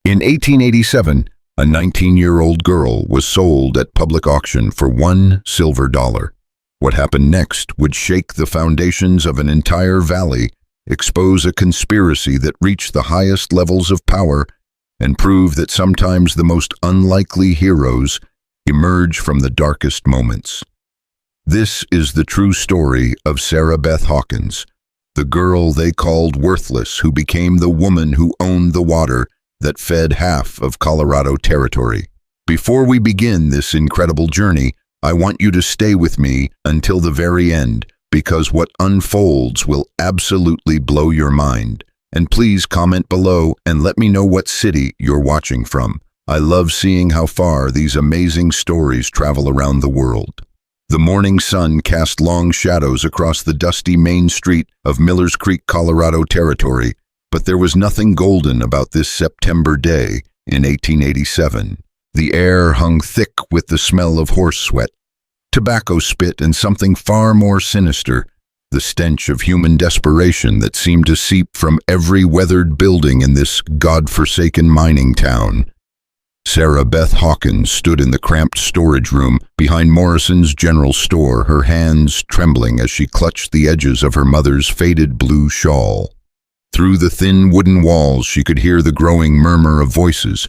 In 1887, a 19-year-old girl was sold at public auction for $1. What happened next would shake the foundations of an entire valley, expose a conspiracy that reached the highest levels of power, and prove that sometimes the most unlikely heroes emerge from the darkest moments. This is the true story of Sarah Beth Hawkins, the girl they called worthless who became the woman who owned the water that fed half of Colorado territory. Before we begin this incredible journey, I want you to stay with me until the very end, because what unfolds will absolutely blow your mind. And please comment below and let me know what city you're watching from. I love seeing how far these amazing stories travel around the world. The morning sun cast long shadows across the dusty main street of Millers Creek, Colorado territory, but there was nothing golden about this September day in 1887. The air hung thick with the smell of horse sweat, tobacco spit, and something far more sinister, the stench of human desperation that seemed to seep from every weathered building in this God-forsaken mining town. Sarah Beth Hawkins stood in the cramped storage room behind Morrison's General Store, her hands trembling as she clutched the edges of her mother's faded blue shawl. Through the thin wooden walls she could hear the growing murmur of voices.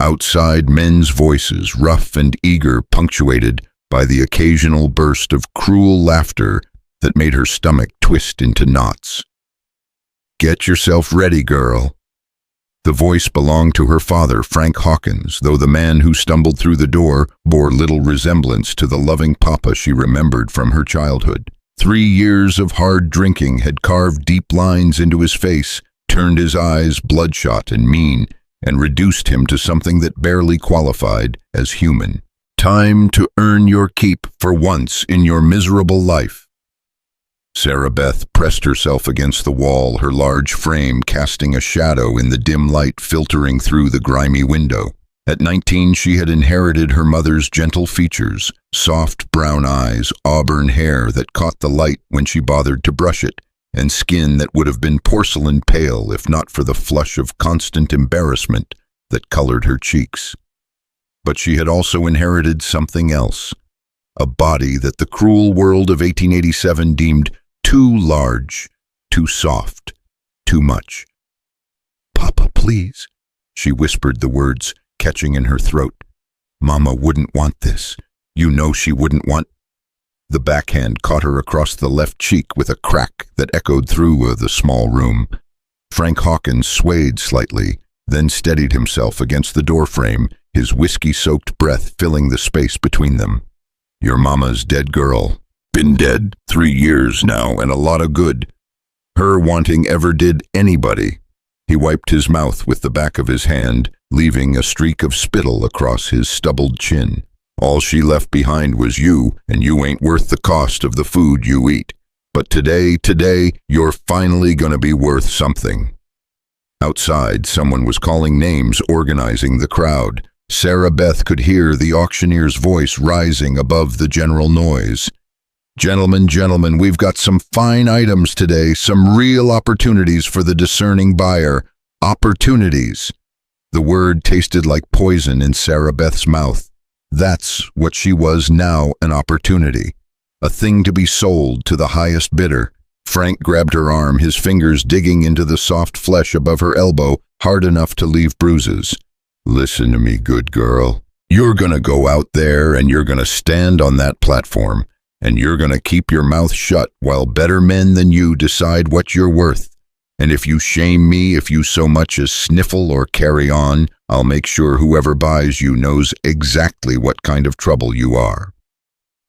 Outside, men's voices, rough and eager, punctuated by the occasional burst of cruel laughter that made her stomach twist into knots. "Get yourself ready, girl." The voice belonged to her father, Frank Hawkins, though the man who stumbled through the door bore little resemblance to the loving papa she remembered from her childhood. 3 years of hard drinking had carved deep lines into his face, turned his eyes bloodshot and mean, and reduced him to something that barely qualified as human. Time to earn your keep for once in your miserable life. Sarah Beth pressed herself against the wall, her large frame casting a shadow in the dim light filtering through the grimy window. At 19, she had inherited her mother's gentle features, soft brown eyes, auburn hair that caught the light when she bothered to brush it, and skin that would have been porcelain pale if not for the flush of constant embarrassment that colored her cheeks. But she had also inherited something else, a body that the cruel world of 1887 deemed too large, too soft, too much. "Papa, please," she whispered the words, catching in her throat. "Mama wouldn't want this. You know she wouldn't want—" The backhand caught her across the left cheek with a crack that echoed through the small room. Frank Hawkins swayed slightly, then steadied himself against the doorframe, his whiskey-soaked breath filling the space between them. "Your mama's dead, girl. Been dead 3 years now, and a lot of good. Her wanting ever did anybody." He wiped his mouth with the back of his hand, leaving a streak of spittle across his stubbled chin. "All she left behind was you, and you ain't worth the cost of the food you eat. But today, you're finally gonna be worth something." Outside, someone was calling names, organizing the crowd. Sarah Beth could hear the auctioneer's voice rising above the general noise. Gentlemen, we've got some fine items today, some real opportunities for the discerning buyer. Opportunities." The word tasted like poison in Sarah Beth's mouth. That's what she was now, an opportunity. A thing to be sold to the highest bidder. Frank grabbed her arm, his fingers digging into the soft flesh above her elbow, hard enough to leave bruises. "Listen to me, good girl. You're gonna go out there and you're gonna stand on that platform, and you're gonna keep your mouth shut while better men than you decide what you're worth. And if you shame me, if you so much as sniffle or carry on, I'll make sure whoever buys you knows exactly what kind of trouble you are."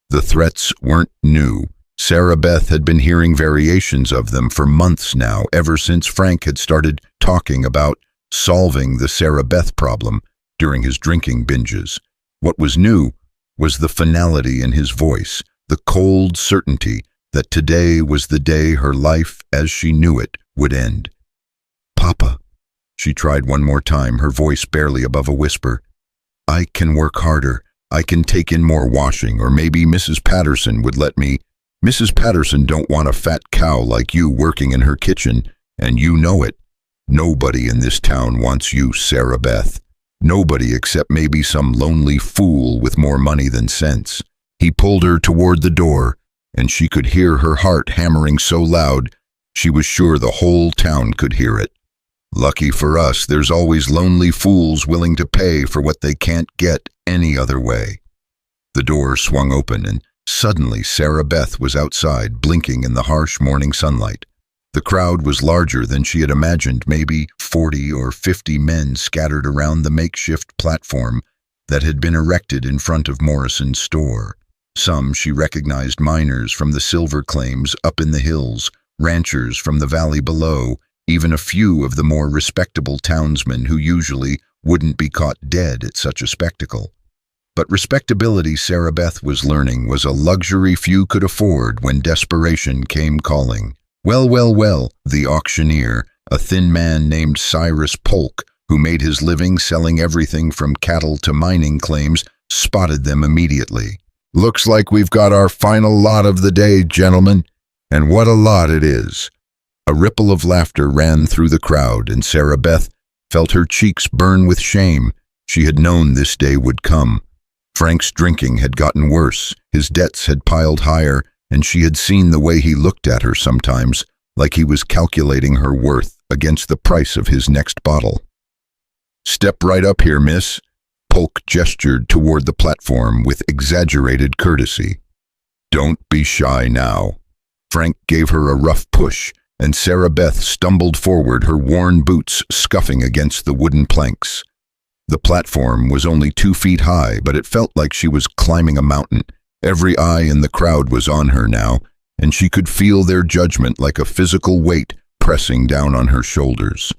The threats weren't new. Sarah Beth had been hearing variations of them for months now, ever since Frank had started talking about solving the Sarah Beth problem during his drinking binges. What was new was the finality in his voice, the cold certainty that today was the day her life as she knew it would end. "Papa," she tried one more time, her voice barely above a whisper. "I can work harder. I can take in more washing, or maybe Mrs. Patterson would let me. Mrs. Patterson don't want a fat cow like you working in her kitchen, and you know it. Nobody in this town wants you, Sarah Beth. Nobody except maybe some lonely fool with more money than sense. He pulled her toward the door, and she could hear her heart hammering so loud she was sure the whole town could hear it. Lucky for us, there's always lonely fools willing to pay for what they can't get any other way. The door swung open, and suddenly Sarah Beth was outside, blinking in the harsh morning sunlight. The crowd was larger than she had imagined, maybe 40 or 50 men scattered around the makeshift platform that had been erected in front of Morrison's store. Some she recognized miners from the silver claims up in the hills, ranchers from the valley below, even a few of the more respectable townsmen who usually wouldn't be caught dead at such a spectacle. But respectability, Sarah Beth was learning, was a luxury few could afford when desperation came calling. Well, the auctioneer, a thin man named Cyrus Polk, who made his living selling everything from cattle to mining claims, spotted them immediately. "Looks like we've got our final lot of the day, gentlemen, and what a lot it is." A ripple of laughter ran through the crowd, and Sarah Beth felt her cheeks burn with shame. She had known this day would come. Frank's drinking had gotten worse, his debts had piled higher, and she had seen the way he looked at her sometimes, like he was calculating her worth against the price of his next bottle. "Step right up here, miss." Polk gestured toward the platform with exaggerated courtesy. "Don't be shy now." Frank gave her a rough push, and Sarah Beth stumbled forward, her worn boots scuffing against the wooden planks. The platform was only 2 feet high, but it felt like she was climbing a mountain. Every eye in the crowd was on her now, and she could feel their judgment like a physical weight pressing down on her shoulders.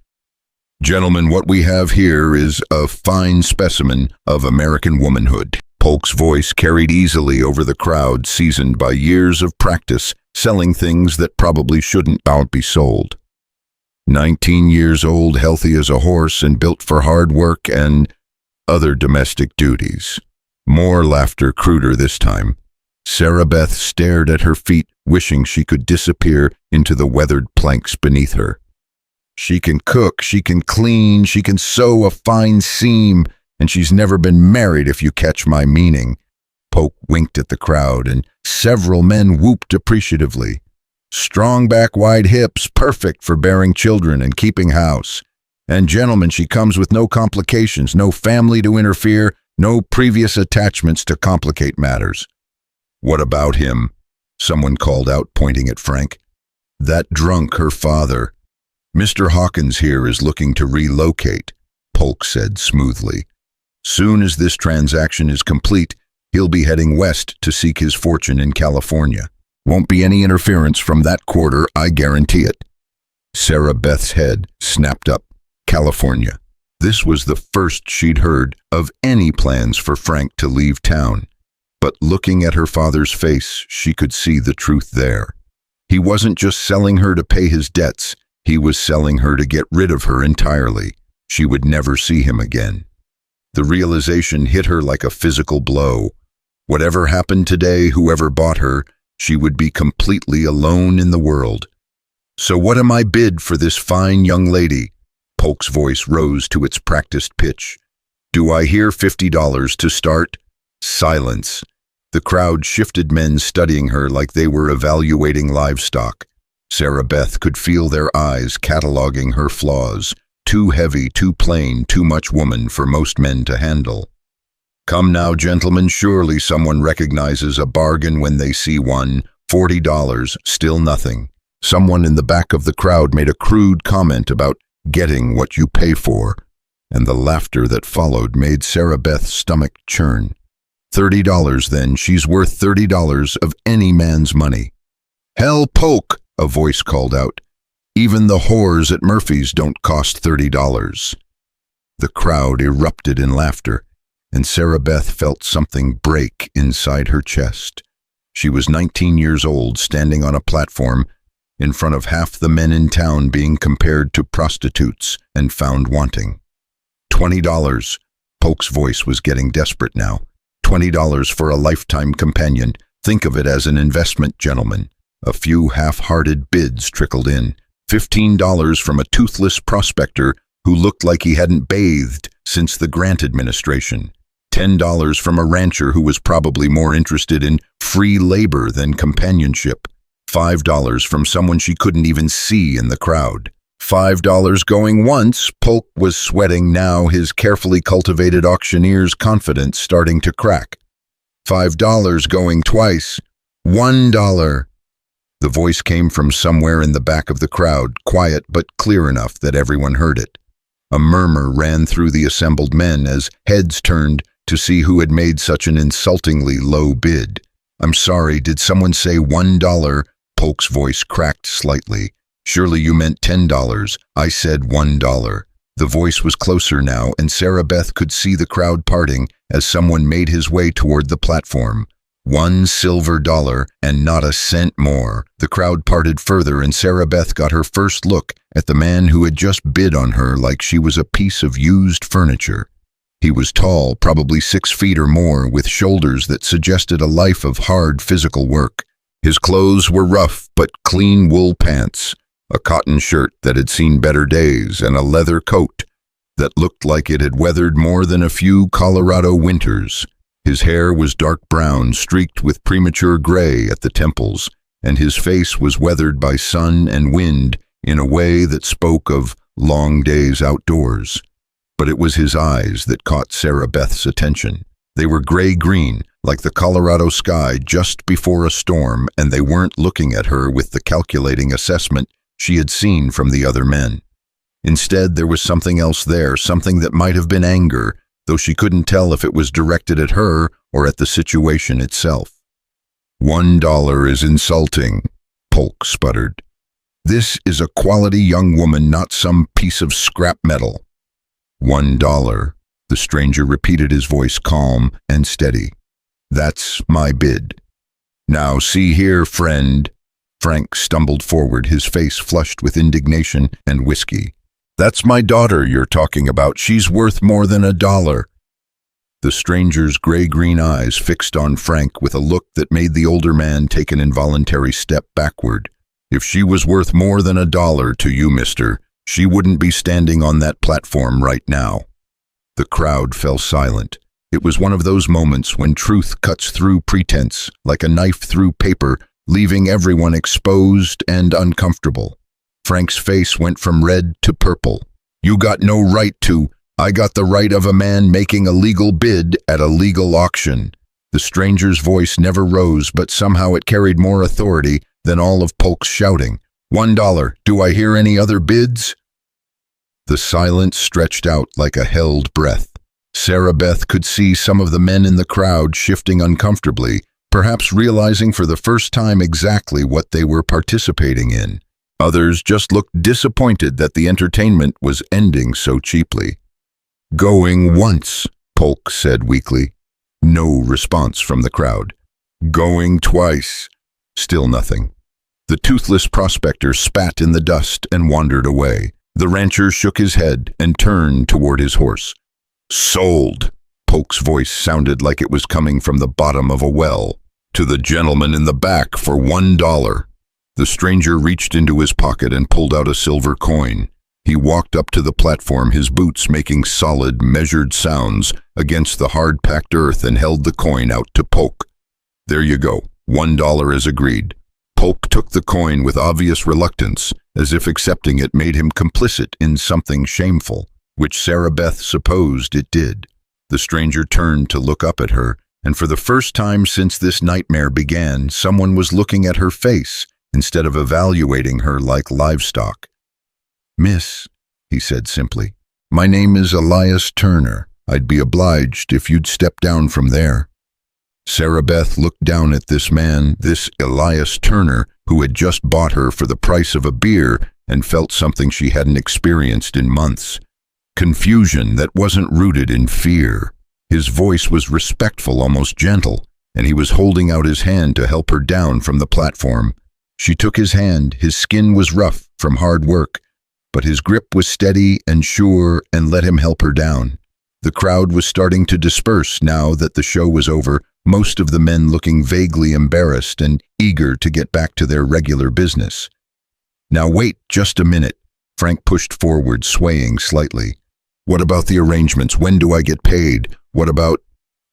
"Gentlemen, what we have here is a fine specimen of American womanhood." Polk's voice carried easily over the crowd, seasoned by years of practice selling things that probably shouldn't be sold. 19 years old, healthy as a horse, and built for hard work and other domestic duties. More laughter, cruder this time. Sarah Beth stared at her feet, wishing she could disappear into the weathered planks beneath her. "She can cook, she can clean, she can sew a fine seam, and she's never been married, if you catch my meaning." Polk winked at the crowd, and several men whooped appreciatively. "Strong back, wide hips, perfect for bearing children and keeping house. And gentlemen, she comes with no complications, no family to interfere, no previous attachments to complicate matters." "What about him?" someone called out, pointing at Frank. "That drunk, her father. Mr. Hawkins here is looking to relocate," Polk said smoothly. "Soon as this transaction is complete, he'll be heading west to seek his fortune in California. Won't be any interference from that quarter, I guarantee it." Sarah Beth's head snapped up. California. This was the first she'd heard of any plans for Frank to leave town. But looking at her father's face, she could see the truth there. He wasn't just selling her to pay his debts, he was selling her to get rid of her entirely. She would never see him again. The realization hit her like a physical blow. Whatever happened today, whoever bought her, she would be completely alone in the world. "So what am I bid for this fine young lady?" Polk's voice rose to its practiced pitch. "Do I hear $50 to start?" Silence. The crowd shifted, men studying her like they were evaluating livestock. Sarah Beth could feel their eyes cataloging her flaws. Too heavy, too plain, too much woman for most men to handle. "Come now, gentlemen, surely someone recognizes a bargain when they see one. $40, still nothing." Someone in the back of the crowd made a crude comment about getting what you pay for, and the laughter that followed made Sarah Beth's stomach churn. $30 then, she's worth $30 of any man's money. "Hell, Polk," a voice called out. "Even the whores at Murphy's don't cost $30. The crowd erupted in laughter, and Sarah Beth felt something break inside her chest. She was 19 years old, standing on a platform in front of half the men in town, being compared to prostitutes and found wanting. $20. Polk's voice was getting desperate now. $20 for a lifetime companion. Think of it as an investment, gentlemen. A few half-hearted bids trickled in. $15 from a toothless prospector who looked like he hadn't bathed since the Grant administration. $10 from a rancher who was probably more interested in free labor than companionship. $5 from someone she couldn't even see in the crowd. $5 going once. Polk was sweating now, his carefully cultivated auctioneer's confidence starting to crack. $5 going twice. $1. The voice came from somewhere in the back of the crowd, quiet but clear enough that everyone heard it. A murmur ran through the assembled men as heads turned to see who had made such an insultingly low bid. "I'm sorry, did someone say $1? Polk's voice cracked slightly. "Surely you meant $10. I said $1. The voice was closer now, and Sarah Beth could see the crowd parting as someone made his way toward the platform. $1 silver, and not a cent more. The crowd parted further, and Sarah Beth got her first look at the man who had just bid on her like she was a piece of used furniture. He was tall, probably 6 feet or more, with shoulders that suggested a life of hard physical work. His clothes were rough but clean wool pants, a cotton shirt that had seen better days, and a leather coat that looked like it had weathered more than a few Colorado winters. His hair was dark brown, streaked with premature gray at the temples, and his face was weathered by sun and wind in a way that spoke of long days outdoors. But it was his eyes that caught Sarah Beth's attention. They were gray-green, like the Colorado sky just before a storm, and they weren't looking at her with the calculating assessment she had seen from the other men. Instead, there was something else there, something that might have been anger, though she couldn't tell if it was directed at her or at the situation itself. $1 is insulting, Polk sputtered. This is a quality young woman, not some piece of scrap metal. $1, the stranger repeated, his voice calm and steady. That's my bid. Now see here, friend. Frank stumbled forward, his face flushed with indignation and whiskey. That's my daughter you're talking about. She's worth more than $1. The stranger's gray-green eyes fixed on Frank with a look that made the older man take an involuntary step backward. If she was worth more than $1 to you, mister, she wouldn't be standing on that platform right now. The crowd fell silent. It was one of those moments when truth cuts through pretense, like a knife through paper, leaving everyone exposed and uncomfortable. Frank's face went from red to purple. You got no right to. I got the right of a man making a legal bid at a legal auction. The stranger's voice never rose, but somehow it carried more authority than all of Polk's shouting. $1. Do I hear any other bids? The silence stretched out like a held breath. Sarah Beth could see some of the men in the crowd shifting uncomfortably, perhaps realizing for the first time exactly what they were participating in. Others just looked disappointed that the entertainment was ending so cheaply. Going once, Polk said weakly. No response from the crowd. Going twice. Still nothing. The toothless prospector spat in the dust and wandered away. The rancher shook his head and turned toward his horse. Sold. Polk's voice sounded like it was coming from the bottom of a well. To the gentleman in the back for $1. The stranger reached into his pocket and pulled out a silver coin. He walked up to the platform, his boots making solid, measured sounds against the hard-packed earth, and held the coin out to Polk. There you go. $1 as agreed. Polk took the coin with obvious reluctance, as if accepting it made him complicit in something shameful, which Sarah Beth supposed it did. The stranger turned to look up at her, and for the first time since this nightmare began, someone was looking at her face instead of evaluating her like livestock. Miss, he said simply, my name is Elias Turner. I'd be obliged if you'd step down from there. Sarah Beth looked down at this man, this Elias Turner, who had just bought her for the price of a beer, and felt something she hadn't experienced in months. Confusion that wasn't rooted in fear. His voice was respectful, almost gentle, and he was holding out his hand to help her down from the platform. She took his hand. His skin was rough from hard work, but his grip was steady and sure, and let him help her down. The crowd was starting to disperse now that the show was over, most of the men looking vaguely embarrassed and eager to get back to their regular business. Now wait just a minute. Frank pushed forward, swaying slightly. What about the arrangements? When do I get paid? What about...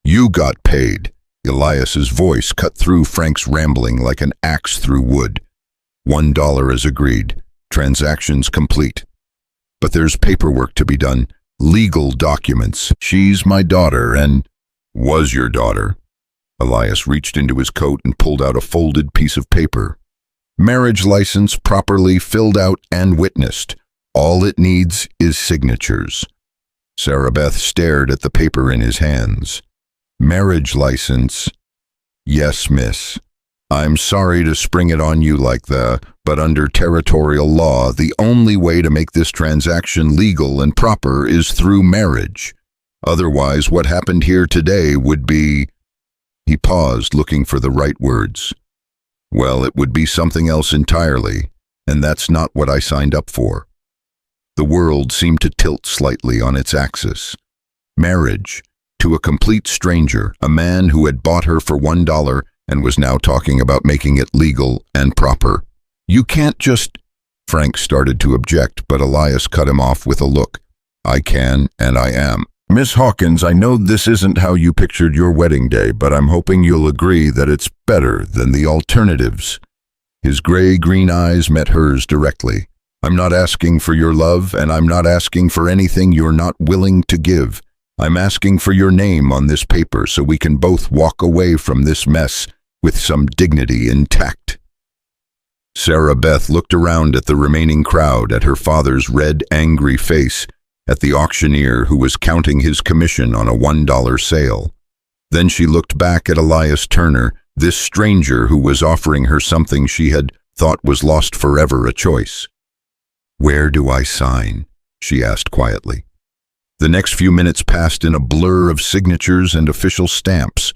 You got paid. Elias's voice cut through Frank's rambling like an axe through wood. $1 as agreed. Transactions complete. But there's paperwork to be done. Legal documents. She's my daughter and... Was your daughter. Elias reached into his coat and pulled out a folded piece of paper. Marriage license properly filled out and witnessed. All it needs is signatures. Sarah Beth stared at the paper in his hands. Marriage license. Yes, miss. I'm sorry to spring it on you like that, but under territorial law, the only way to make this transaction legal and proper is through marriage. Otherwise, what happened here today would be... He paused, looking for the right words. Well, it would be something else entirely, and that's not what I signed up for. The world seemed to tilt slightly on its axis. Marriage, to a complete stranger, a man who had bought her for $1 and was now talking about making it legal and proper. You can't just... Frank started to object, but Elias cut him off with a look. I can, and I am. Miss Hawkins, I know this isn't how you pictured your wedding day, but I'm hoping you'll agree that it's better than the alternatives. His gray-green eyes met hers directly. I'm not asking for your love, and I'm not asking for anything you're not willing to give. I'm asking for your name on this paper so we can both walk away from this mess with some dignity intact. Sarah Beth looked around at the remaining crowd, at her father's red, angry face, at the auctioneer who was counting his commission on a $1 sale. Then she looked back at Elias Turner, this stranger who was offering her something she had thought was lost forever, a choice. Where do I sign? She asked quietly. The next few minutes passed in a blur of signatures and official stamps.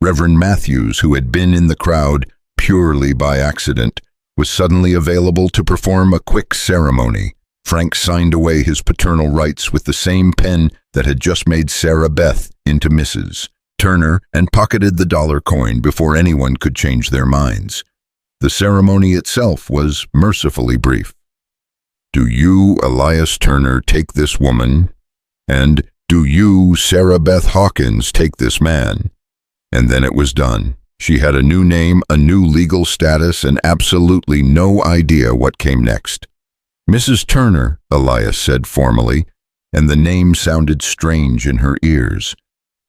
Reverend Matthews, who had been in the crowd purely by accident, was suddenly available to perform a quick ceremony. Frank signed away his paternal rights with the same pen that had just made Sarah Beth into Mrs. Turner and pocketed the dollar coin before anyone could change their minds. The ceremony itself was mercifully brief. Do you, Elias Turner, take this woman? And do you, Sarah Beth Hawkins, take this man? And then it was done. She had a new name, a new legal status, and absolutely no idea what came next. Mrs. Turner, Elias said formally, and the name sounded strange in her ears.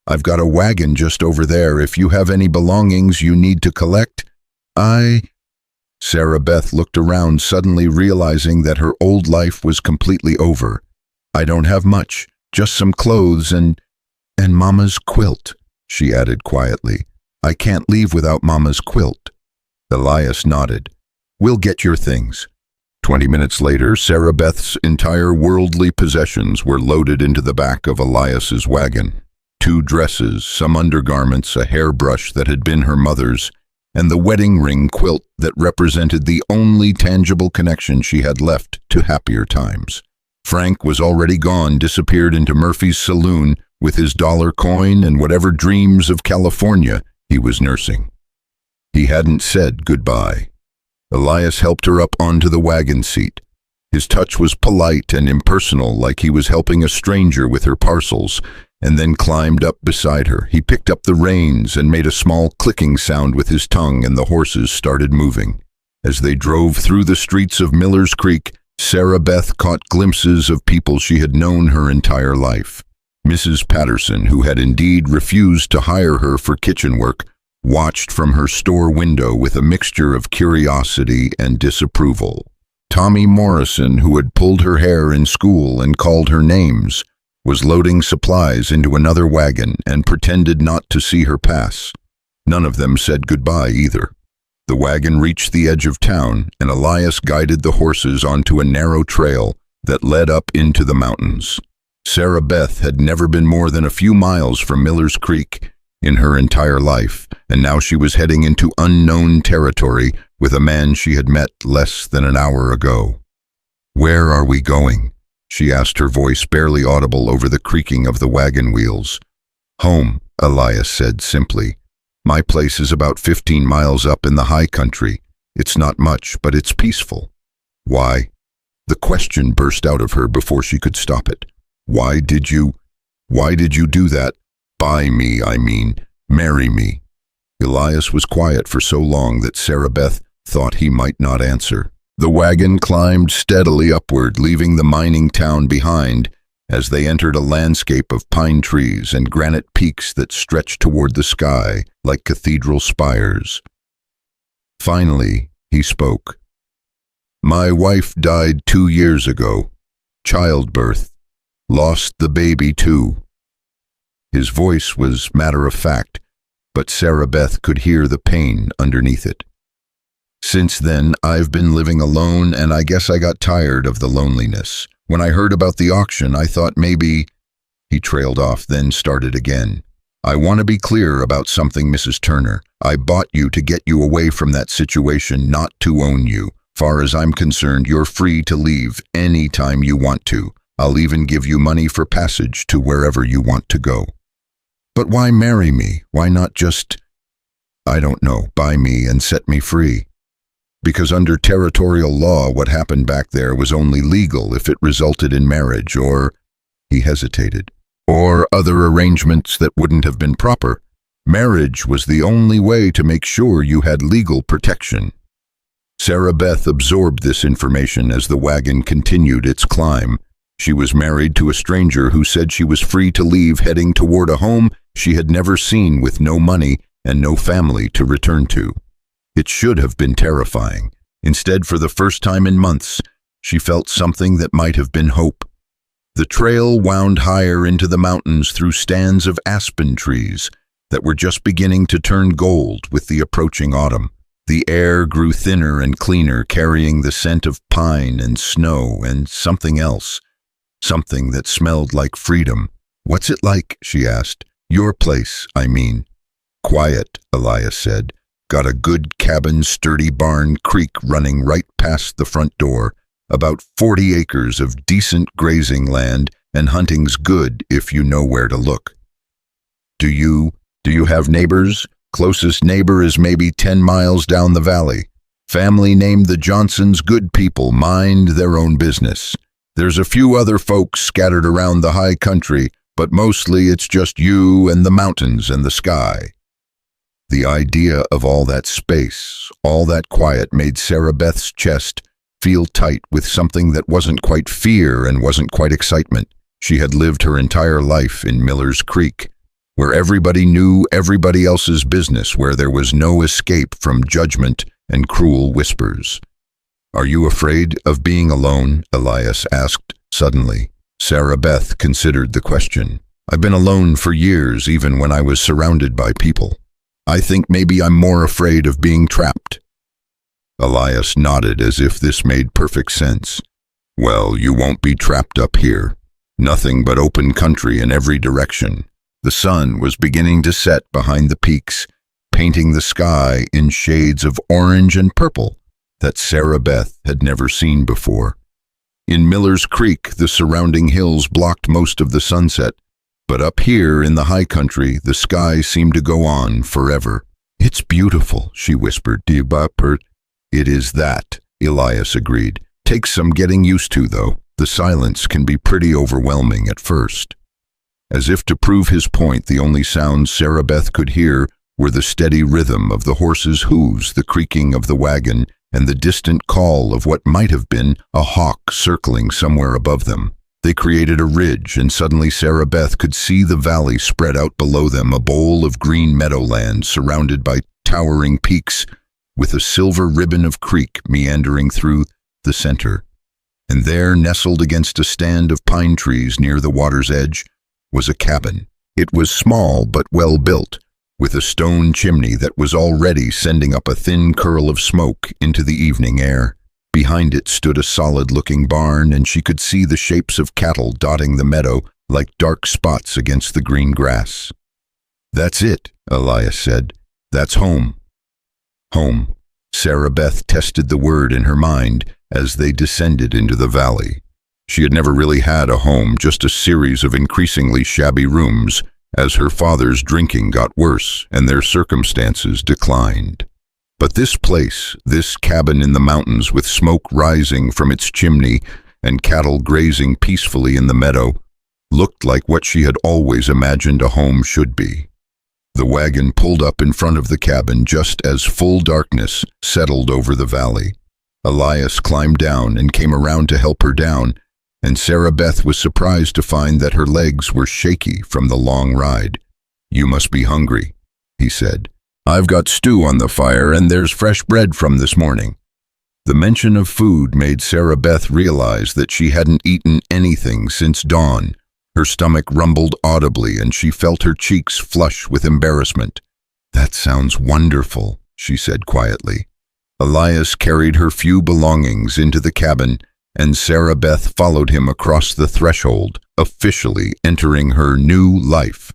I've got a wagon just over there. If you have any belongings you need to collect, Sarah Beth looked around, suddenly realizing that her old life was completely over. I don't have much, just some clothes and Mama's quilt, she added quietly. I can't leave without Mama's quilt. Elias nodded. We'll get your things. 20 minutes later, Sarah Beth's entire worldly possessions were loaded into the back of Elias's wagon. 2 dresses, some undergarments, a hairbrush that had been her mother's, and the wedding ring quilt that represented the only tangible connection she had left to happier times. Frank was already gone, disappeared into Murphy's saloon with his dollar coin and whatever dreams of California he was nursing. He hadn't said goodbye. Elias helped her up onto the wagon seat. His touch was polite and impersonal, like he was helping a stranger with her parcels, and then climbed up beside her. He picked up the reins and made a small clicking sound with his tongue, and the horses started moving. As they drove through the streets of Miller's Creek, Sarah Beth caught glimpses of people she had known her entire life. Mrs. Patterson, who had indeed refused to hire her for kitchen work, watched from her store window with a mixture of curiosity and disapproval. Tommy Morrison, who had pulled her hair in school and called her names, was loading supplies into another wagon and pretended not to see her pass. None of them said goodbye either. The wagon reached the edge of town, and Elias guided the horses onto a narrow trail that led up into the mountains. Sarah Beth had never been more than a few miles from Miller's Creek in her entire life, and now she was heading into unknown territory with a man she had met less than an hour ago. Where are we going? She asked, her voice barely audible over the creaking of the wagon wheels. Home, Elias said simply. My place is about 15 miles up in the high country. It's not much, but it's peaceful. Why? The question burst out of her before she could stop it. Why did you do that? Buy me, I mean. Marry me. Elias was quiet for so long that Sarah Beth thought he might not answer. The wagon climbed steadily upward, leaving the mining town behind, as they entered a landscape of pine trees and granite peaks that stretched toward the sky like cathedral spires. Finally, he spoke. My wife died 2 years ago. Childbirth. Lost the baby too. His voice was matter-of-fact, but Sarah Beth could hear the pain underneath it. Since then, I've been living alone, and I guess I got tired of the loneliness. When I heard about the auction, I thought maybe... He trailed off, then started again. I want to be clear about something, Mrs. Turner. I bought you to get you away from that situation, not to own you. Far as I'm concerned, you're free to leave any time you want to. I'll even give you money for passage to wherever you want to go. But why marry me? Why not just, I don't know, buy me and set me free? Because under territorial law, what happened back there was only legal if it resulted in marriage or, he hesitated, or other arrangements that wouldn't have been proper. Marriage was the only way to make sure you had legal protection. Sarah Beth absorbed this information as the wagon continued its climb. She was married to a stranger who said she was free to leave, heading toward a home she had never seen, with no money and no family to return to. It should have been terrifying. Instead, for the first time in months, she felt something that might have been hope. The trail wound higher into the mountains through stands of aspen trees that were just beginning to turn gold with the approaching autumn. The air grew thinner and cleaner, carrying the scent of pine and snow and something else. Something that smelled like freedom. What's it like? She asked. Your place, I mean. Quiet, Elias said. Got a good cabin, sturdy barn, creek running right past the front door. About 40 acres of decent grazing land, and hunting's good if you know where to look. Do you have neighbors? Closest neighbor is maybe 10 miles down the valley. Family named the Johnsons, good people, mind their own business. There's a few other folks scattered around the high country, but mostly it's just you and the mountains and the sky. The idea of all that space, all that quiet, made Sarah Beth's chest feel tight with something that wasn't quite fear and wasn't quite excitement. She had lived her entire life in Miller's Creek, where everybody knew everybody else's business, where there was no escape from judgment and cruel whispers. Are you afraid of being alone? Elias asked suddenly. Sarah Beth considered the question. I've been alone for years, even when I was surrounded by people. I think maybe I'm more afraid of being trapped. Elias nodded as if this made perfect sense. Well, you won't be trapped up here. Nothing but open country in every direction. The sun was beginning to set behind the peaks, painting the sky in shades of orange and purple that Sarah Beth had never seen before. In Miller's Creek, the surrounding hills blocked most of the sunset, but up here in the high country, the sky seemed to go on forever. It's beautiful, she whispered. Do you bupper? It is that, Elias agreed. Takes some getting used to, though. The silence can be pretty overwhelming at first. As if to prove his point, the only sounds Sarah Beth could hear were the steady rhythm of the horses' hooves, the creaking of the wagon, and the distant call of what might have been a hawk circling somewhere above them. They created a ridge, and suddenly Sarah Beth could see the valley spread out below them, a bowl of green meadowland surrounded by towering peaks, with a silver ribbon of creek meandering through the center. And there, nestled against a stand of pine trees near the water's edge, was a cabin. It was small but well built, with a stone chimney that was already sending up a thin curl of smoke into the evening air. Behind it stood a solid-looking barn, and she could see the shapes of cattle dotting the meadow like dark spots against the green grass. That's it, Elias said. That's home. Home. Sarah Beth tested the word in her mind as they descended into the valley. She had never really had a home, just a series of increasingly shabby rooms as her father's drinking got worse and their circumstances declined. But this place, this cabin in the mountains with smoke rising from its chimney and cattle grazing peacefully in the meadow, looked like what she had always imagined a home should be. The wagon pulled up in front of the cabin just as full darkness settled over the valley. Elias climbed down and came around to help her down, and Sarah Beth was surprised to find that her legs were shaky from the long ride. "You must be hungry," he said. "I've got stew on the fire and there's fresh bread from this morning." The mention of food made Sarah Beth realize that she hadn't eaten anything since dawn. Her stomach rumbled audibly and she felt her cheeks flush with embarrassment. "That sounds wonderful," she said quietly. Elias carried her few belongings into the cabin, and Sarah Beth followed him across the threshold, officially entering her new life.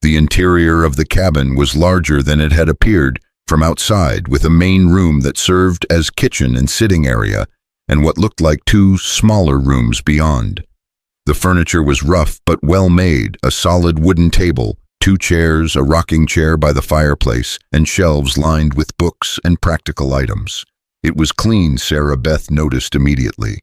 The interior of the cabin was larger than it had appeared from outside, with a main room that served as kitchen and sitting area, and what looked like two smaller rooms beyond. The furniture was rough but well made, a solid wooden table, 2 chairs, a rocking chair by the fireplace, and shelves lined with books and practical items. It was clean, Sarah Beth noticed immediately.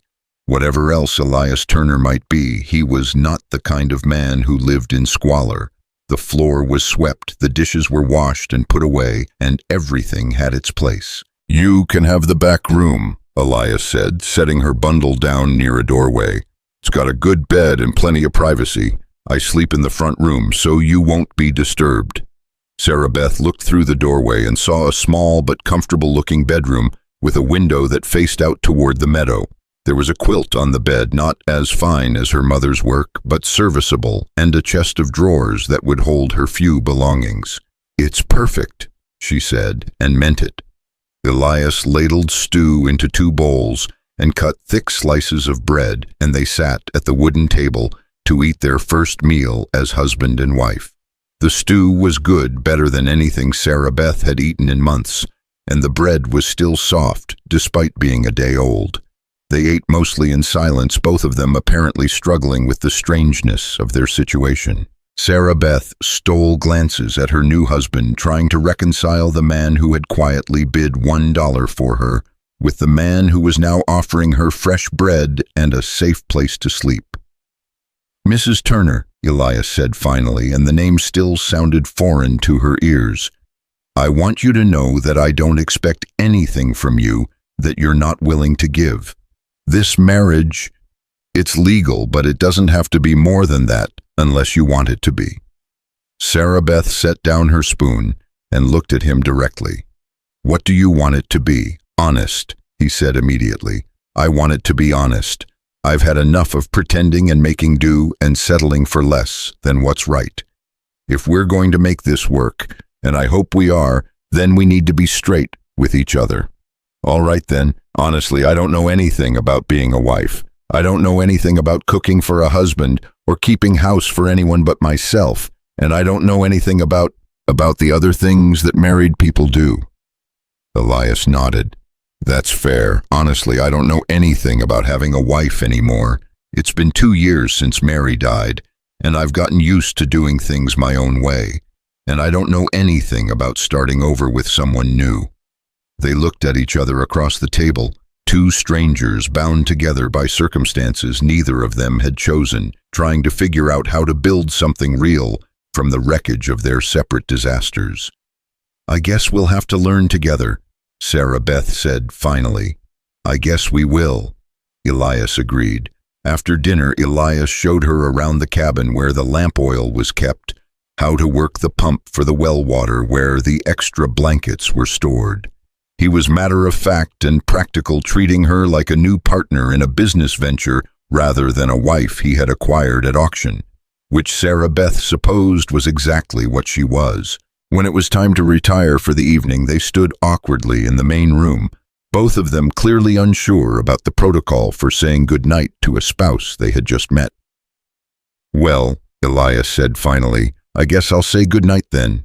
Whatever else Elias Turner might be, he was not the kind of man who lived in squalor. The floor was swept, the dishes were washed and put away, and everything had its place. "You can have the back room," Elias said, setting her bundle down near a doorway. "It's got a good bed and plenty of privacy. I sleep in the front room, so you won't be disturbed." Sarah Beth looked through the doorway and saw a small but comfortable-looking bedroom with a window that faced out toward the meadow. There was a quilt on the bed, not as fine as her mother's work, but serviceable, and a chest of drawers that would hold her few belongings. "It's perfect," she said, and meant it. Elias ladled stew into 2 bowls and cut thick slices of bread, and they sat at the wooden table to eat their first meal as husband and wife. The stew was good, better than anything Sarah Beth had eaten in months, and the bread was still soft, despite being a day old. They ate mostly in silence, both of them apparently struggling with the strangeness of their situation. Sarah Beth stole glances at her new husband, trying to reconcile the man who had quietly bid $1 for her with the man who was now offering her fresh bread and a safe place to sleep. "Mrs. Turner," Elias said finally, and the name still sounded foreign to her ears. "I want you to know that I don't expect anything from you that you're not willing to give. This marriage, it's legal, but it doesn't have to be more than that unless you want it to be." Sarah Beth set down her spoon and looked at him directly. "What do you want it to be?" "Honest," he said immediately. "I want it to be honest. I've had enough of pretending and making do and settling for less than what's right. If we're going to make this work, and I hope we are, then we need to be straight with each other." "All right then. Honestly, I don't know anything about being a wife. I don't know anything about cooking for a husband or keeping house for anyone but myself, and I don't know anything about the other things that married people do." Elias nodded. "That's fair. Honestly, I don't know anything about having a wife anymore. It's been 2 years since Mary died, and I've gotten used to doing things my own way, and I don't know anything about starting over with someone new." They looked at each other across the table, 2 strangers bound together by circumstances neither of them had chosen, trying to figure out how to build something real from the wreckage of their separate disasters. "I guess we'll have to learn together," Sarah Beth said finally. "I guess we will," Elias agreed. After dinner, Elias showed her around the cabin where the lamp oil was kept, how to work the pump for the well water where the extra blankets were stored. He was matter-of-fact and practical, treating her like a new partner in a business venture rather than a wife he had acquired at auction, which Sarah Beth supposed was exactly what she was. When it was time to retire for the evening, they stood awkwardly in the main room, both of them clearly unsure about the protocol for saying goodnight to a spouse they had just met. "Well," Elias said finally, "I guess I'll say goodnight then."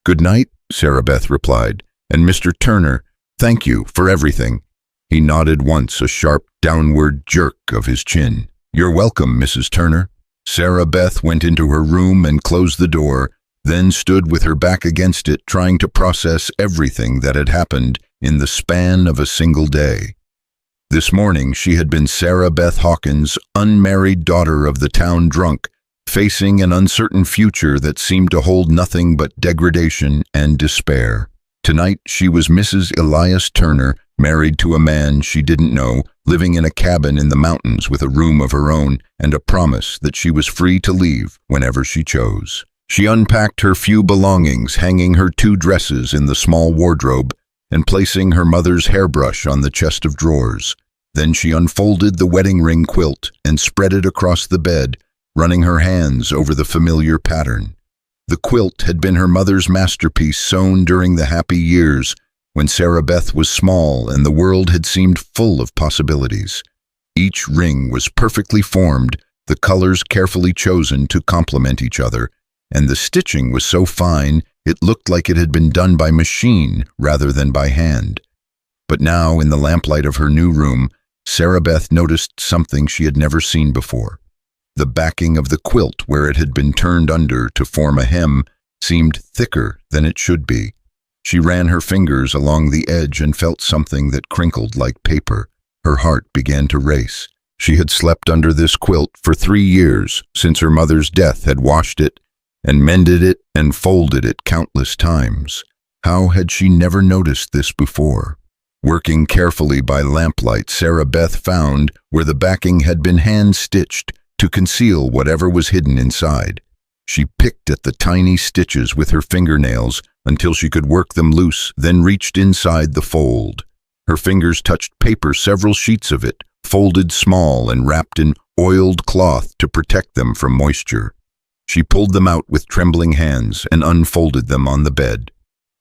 "Good night," Sarah Beth replied. "And Mr. Turner, thank you for everything." He nodded once, a sharp downward jerk of his chin. "You're welcome, Mrs. Turner." Sarah Beth went into her room and closed the door, then stood with her back against it, trying to process everything that had happened in the span of a single day. This morning she had been Sarah Beth Hawkins, unmarried daughter of the town drunk, facing an uncertain future that seemed to hold nothing but degradation and despair. Tonight she was Mrs. Elias Turner, married to a man she didn't know, living in a cabin in the mountains with a room of her own and a promise that she was free to leave whenever she chose. She unpacked her few belongings, hanging her 2 dresses in the small wardrobe and placing her mother's hairbrush on the chest of drawers. Then she unfolded the wedding ring quilt and spread it across the bed, running her hands over the familiar pattern. The quilt had been her mother's masterpiece, sewn during the happy years when Sarah Beth was small and the world had seemed full of possibilities. Each ring was perfectly formed, the colors carefully chosen to complement each other, and the stitching was so fine it looked like it had been done by machine rather than by hand. But now, in the lamplight of her new room, Sarah Beth noticed something she had never seen before. The backing of the quilt, where it had been turned under to form a hem, seemed thicker than it should be. She ran her fingers along the edge and felt something that crinkled like paper. Her heart began to race. She had slept under this quilt for 3 years, since her mother's death had washed it and mended it and folded it countless times. How had she never noticed this before? Working carefully by lamplight, Sarah Beth found where the backing had been hand-stitched to conceal whatever was hidden inside. She picked at the tiny stitches with her fingernails until she could work them loose, then reached inside the fold. Her fingers touched paper, several sheets of it, folded small and wrapped in oiled cloth to protect them from moisture. She pulled them out with trembling hands and unfolded them on the bed.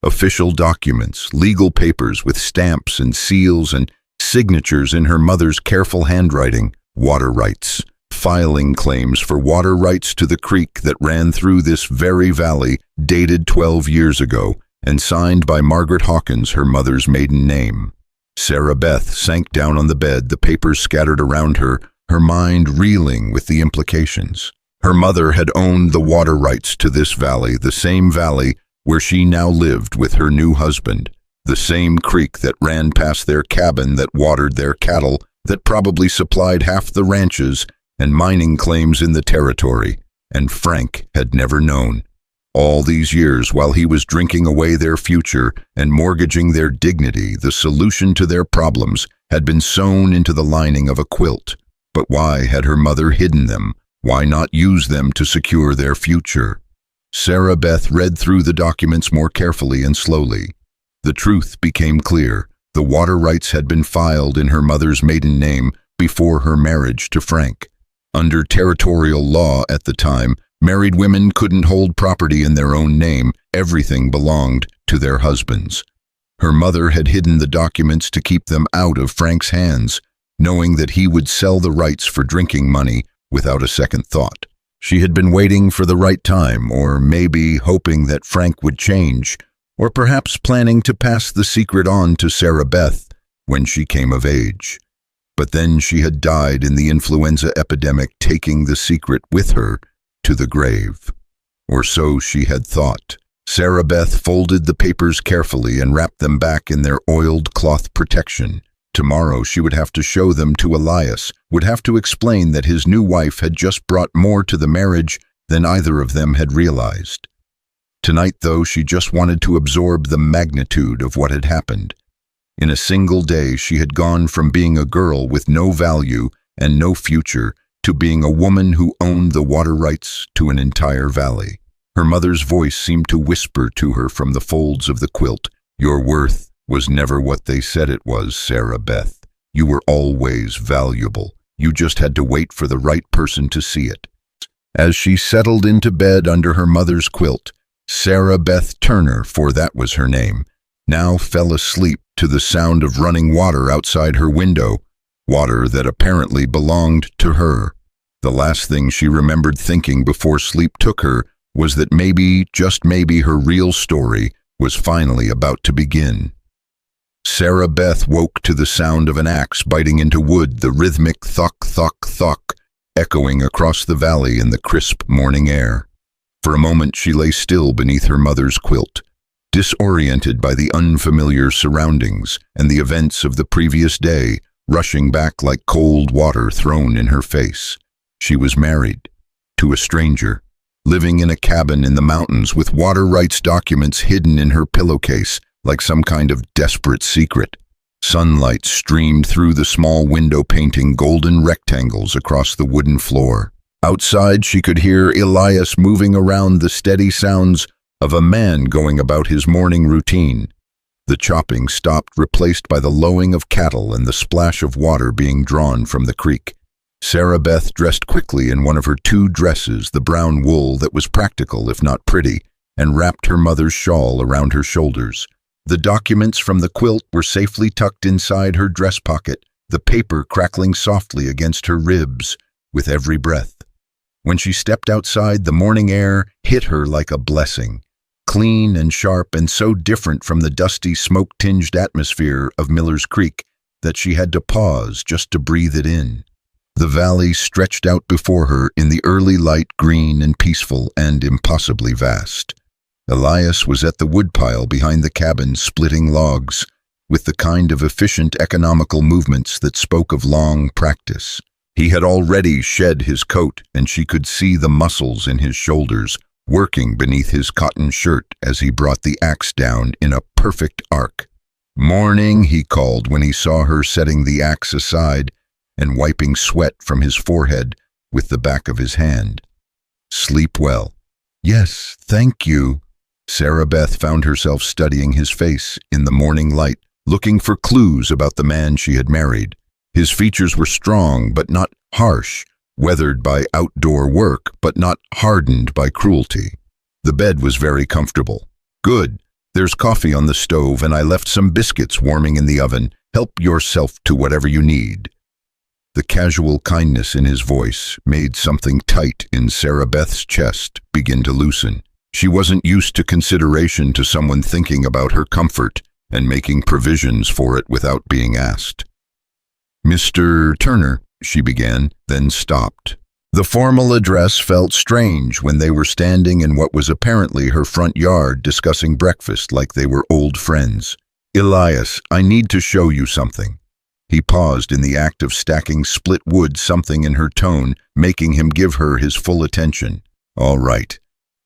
Official documents, legal papers with stamps and seals and signatures in her mother's careful handwriting, water rights, filing claims for water rights to the creek that ran through this very valley, dated 12 years ago, and signed by Margaret Hawkins, her mother's maiden name. Sarah Beth sank down on the bed, the papers scattered around her, her mind reeling with the implications. Her mother had owned the water rights to this valley, the same valley where she now lived with her new husband, the same creek that ran past their cabin, that watered their cattle, that probably supplied half the ranches and mining claims in the territory, and Frank had never known. All these years, while he was drinking away their future and mortgaging their dignity, the solution to their problems had been sewn into the lining of a quilt. But why had her mother hidden them? Why not use them to secure their future? Sarah Beth read through the documents more carefully and slowly. The truth became clear. The water rights had been filed in her mother's maiden name before her marriage to Frank. Under territorial law at the time, married women couldn't hold property in their own name. Everything belonged to their husbands. Her mother had hidden the documents to keep them out of Frank's hands, knowing that he would sell the rights for drinking money without a second thought. She had been waiting for the right time, or maybe hoping that Frank would change, or perhaps planning to pass the secret on to Sarah Beth when she came of age. But then she had died in the influenza epidemic, taking the secret with her to the grave. Or so she had thought. Sarah Beth folded the papers carefully and wrapped them back in their oiled cloth protection. Tomorrow she would have to show them to Elias, would have to explain that his new wife had just brought more to the marriage than either of them had realized. Tonight, though, she just wanted to absorb the magnitude of what had happened. In a single day, she had gone from being a girl with no value and no future to being a woman who owned the water rights to an entire valley. Her mother's voice seemed to whisper to her from the folds of the quilt, "Your worth was never what they said it was, Sarah Beth. You were always valuable. You just had to wait for the right person to see it." As she settled into bed under her mother's quilt, Sarah Beth Turner, for that was her name, now fell asleep to the sound of running water outside her window, water that apparently belonged to her. The last thing she remembered thinking before sleep took her was that maybe, just maybe, her real story was finally about to begin. Sarah Beth woke to the sound of an axe biting into wood, the rhythmic thok, thok, thok, echoing across the valley in the crisp morning air. For a moment she lay still beneath her mother's quilt, disoriented by the unfamiliar surroundings and the events of the previous day rushing back like cold water thrown in her face. She was married to a stranger, living in a cabin in the mountains with water rights documents hidden in her pillowcase like some kind of desperate secret. Sunlight streamed through the small window, painting golden rectangles across the wooden floor. Outside, she could hear Elias moving around, the steady sounds of a man going about his morning routine. The chopping stopped, replaced by the lowing of cattle and the splash of water being drawn from the creek. Sarah Beth dressed quickly in one of her 2 dresses, the brown wool that was practical if not pretty, and wrapped her mother's shawl around her shoulders. The documents from the quilt were safely tucked inside her dress pocket, the paper crackling softly against her ribs with every breath. When she stepped outside, the morning air hit her like a blessing, clean and sharp and so different from the dusty, smoke-tinged atmosphere of Miller's Creek that she had to pause just to breathe it in. The valley stretched out before her in the early light, green and peaceful and impossibly vast. Elias was at the woodpile behind the cabin, splitting logs, with the kind of efficient, economical movements that spoke of long practice. He had already shed his coat, and she could see the muscles in his shoulders, working beneath his cotton shirt as he brought the axe down in a perfect arc. "Morning," he called when he saw her setting the axe aside and wiping sweat from his forehead with the back of his hand. "Sleep well." "Yes, thank you." Sarah Beth found herself studying his face in the morning light, looking for clues about the man she had married. His features were strong but not harsh, weathered by outdoor work but not hardened by cruelty. The bed was very comfortable. "Good. There's coffee on the stove and I left some biscuits warming in the oven. Help yourself to whatever you need." The casual kindness in his voice made something tight in Sarah Beth's chest begin to loosen. She wasn't used to consideration, to someone thinking about her comfort and making provisions for it without being asked. "Mr. Turner," she began, then stopped. The formal address felt strange when they were standing in what was apparently her front yard discussing breakfast like they were old friends. "Elias, I need to show you something." He paused in the act of stacking split wood, something in her tone making him give her his full attention. "All right."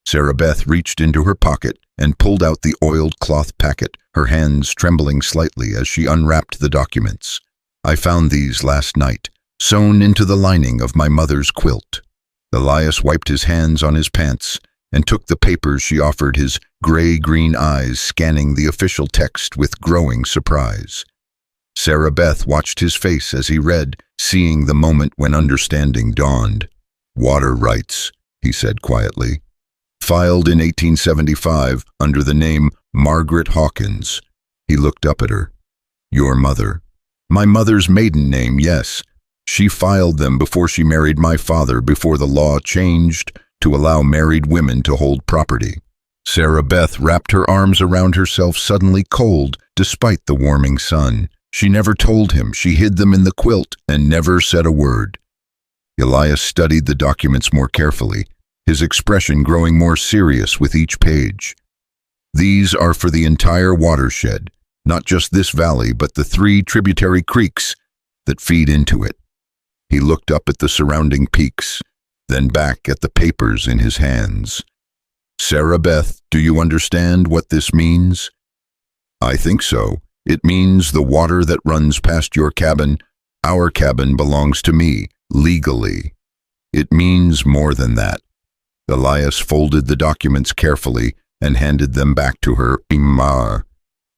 Sarah Beth reached into her pocket and pulled out the oiled cloth packet, her hands trembling slightly as she unwrapped the documents. "I found these last night, sewn into the lining of my mother's quilt." Elias wiped his hands on his pants and took the papers she offered, his gray-green eyes scanning the official text with growing surprise. Sarah Beth watched his face as he read, seeing the moment when understanding dawned. "Water rights," he said quietly. "Filed in 1875 under the name Margaret Hawkins." He looked up at her. "Your mother." "My mother's maiden name, yes. She filed them before she married my father, before the law changed to allow married women to hold property." Sarah Beth wrapped her arms around herself, suddenly cold despite the warming sun. She never told him. She hid them in the quilt and never said a word. Elias studied the documents more carefully, his expression growing more serious with each page. "These are for the entire watershed, not just this valley, but the 3 tributary creeks that feed into it." He looked up at the surrounding peaks, then back at the papers in his hands. "Sarah Beth, do you understand what this means?" "I think so. It means the water that runs past your cabin, our cabin, belongs to me, legally. It means more than that." Elias folded the documents carefully and handed them back to her.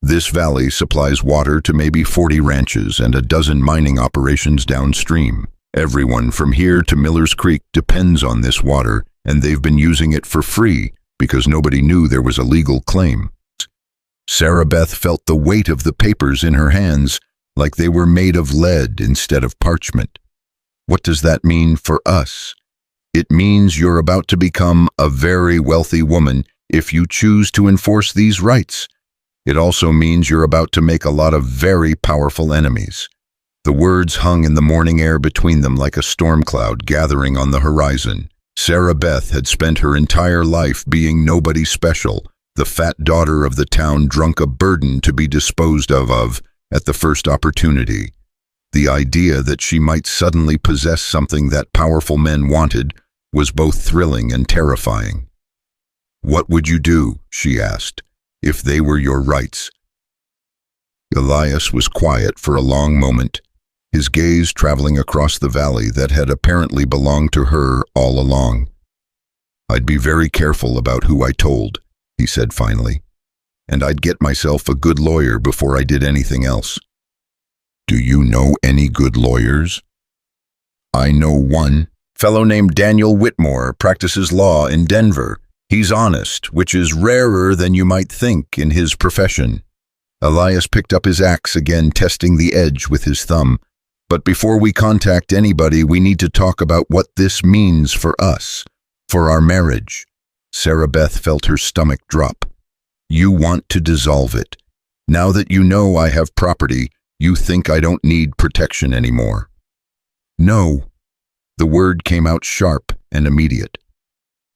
"This valley supplies water to maybe 40 ranches and a dozen mining operations downstream. Everyone from here to Miller's Creek depends on this water, and they've been using it for free because nobody knew there was a legal claim." Sarah Beth felt the weight of the papers in her hands, like they were made of lead instead of parchment. "What does that mean for us?" "It means you're about to become a very wealthy woman if you choose to enforce these rights. It also means you're about to make a lot of very powerful enemies." The words hung in the morning air between them like a storm cloud gathering on the horizon. Sarah Beth had spent her entire life being nobody special, the fat daughter of the town drunk, a burden to be disposed of at the first opportunity. The idea that she might suddenly possess something that powerful men wanted was both thrilling and terrifying. "What would you do," she asked, "if they were your rights?" Elias was quiet for a long moment, his gaze traveling across the valley that had apparently belonged to her all along. "I'd be very careful about who I told," he said finally, "and I'd get myself a good lawyer before I did anything else." "Do you know any good lawyers?" "I know one fellow named Daniel Whitmore, practices law in Denver. He's honest, which is rarer than you might think in his profession." Elias picked up his axe again, testing the edge with his thumb. "But before we contact anybody, we need to talk about what this means for us, for our marriage." Sarah Beth felt her stomach drop. "You want to dissolve it. Now that you know I have property, you think I don't need protection anymore." "No." The word came out sharp and immediate.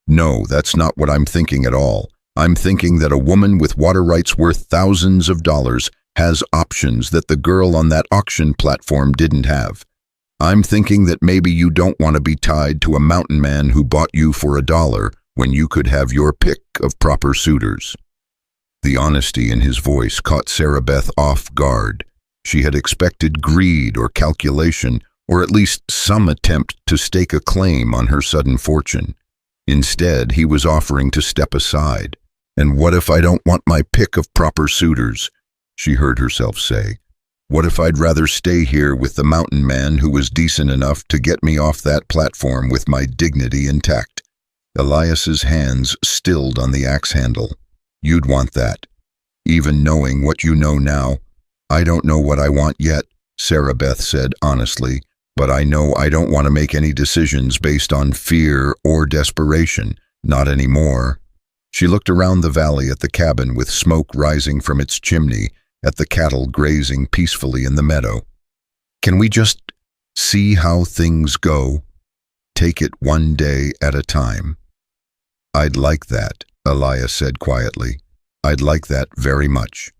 "No, that's not what I'm thinking at all. I'm thinking that a woman with water rights worth thousands of dollars has options that the girl on that auction platform didn't have. I'm thinking that maybe you don't want to be tied to a mountain man who bought you for $1 when you could have your pick of proper suitors." The honesty in his voice caught Sarah Beth off guard. She had expected greed or calculation, or at least some attempt to stake a claim on her sudden fortune. Instead, he was offering to step aside. "And what if I don't want my pick of proper suitors?" she heard herself say. "What if I'd rather stay here with the mountain man who was decent enough to get me off that platform with my dignity intact?" Elias's hands stilled on the axe handle. "You'd want that, even knowing what you know now." "I don't know what I want yet," Sarah Beth said honestly, "but I know I don't want to make any decisions based on fear or desperation, not anymore." She looked around the valley at the cabin with smoke rising from its chimney, at the cattle grazing peacefully in the meadow. "Can we just see how things go? Take it one day at a time." "I'd like that," Elias said quietly. "I'd like that very much."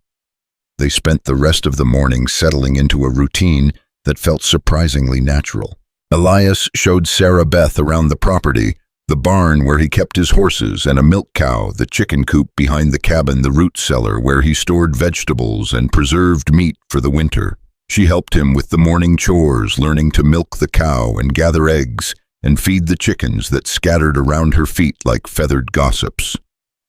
They spent the rest of the morning settling into a routine that felt surprisingly natural. Elias showed Sarah Beth around the property, the barn where he kept his horses and a milk cow, the chicken coop behind the cabin, the root cellar where he stored vegetables and preserved meat for the winter. She helped him with the morning chores, learning to milk the cow and gather eggs and feed the chickens that scattered around her feet like feathered gossips.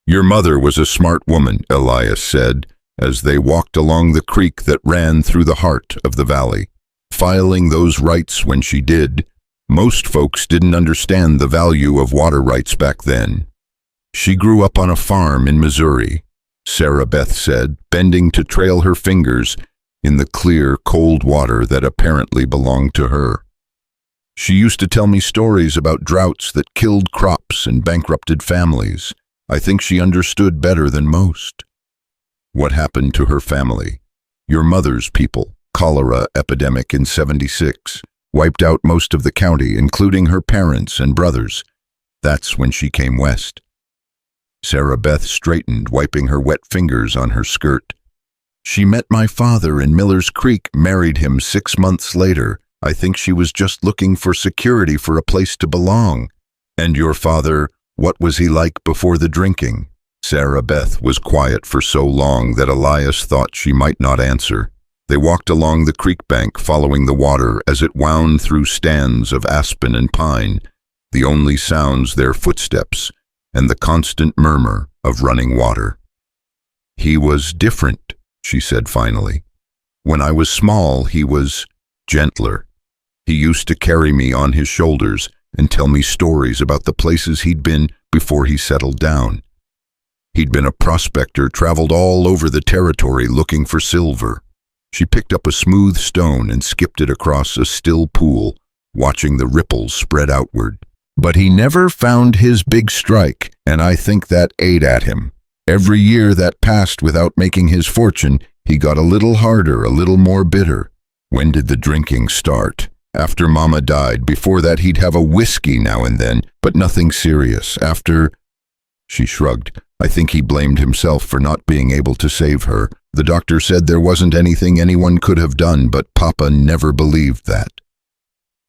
"Your mother was a smart woman," Elias said, as they walked along the creek that ran through the heart of the valley. "Filing those rights when she did. Most folks didn't understand the value of water rights back then." "She grew up on a farm in Missouri," Sarah Beth said, bending to trail her fingers in the clear, cold water that apparently belonged to her. "She used to tell me stories about droughts that killed crops and bankrupted families. I think she understood better than most." "What happened to her family?" "Your mother's people. Cholera epidemic in '76. Wiped out most of the county, including her parents and brothers. That's when she came west." Sarah Beth straightened, wiping her wet fingers on her skirt. "She met my father in Miller's Creek, married him 6 months later. I think she was just looking for security, for a place to belong." "And your father, what was he like before the drinking?" Sarah Beth was quiet for so long that Elias thought she might not answer. They walked along the creek bank, following the water as it wound through stands of aspen and pine, the only sounds their footsteps and the constant murmur of running water. "He was different," she said finally. "When I was small, he was gentler. He used to carry me on his shoulders and tell me stories about the places he'd been before he settled down. He'd been a prospector, traveled all over the territory looking for silver." She picked up a smooth stone and skipped it across a still pool, watching the ripples spread outward. "But he never found his big strike, and I think that ate at him. Every year that passed without making his fortune, he got a little harder, a little more bitter." "When did the drinking start?" After Mama died. Before that, he'd have a whiskey now and then, but nothing serious. After... She shrugged. I think he blamed himself for not being able to save her. The doctor said there wasn't anything anyone could have done, but Papa never believed that.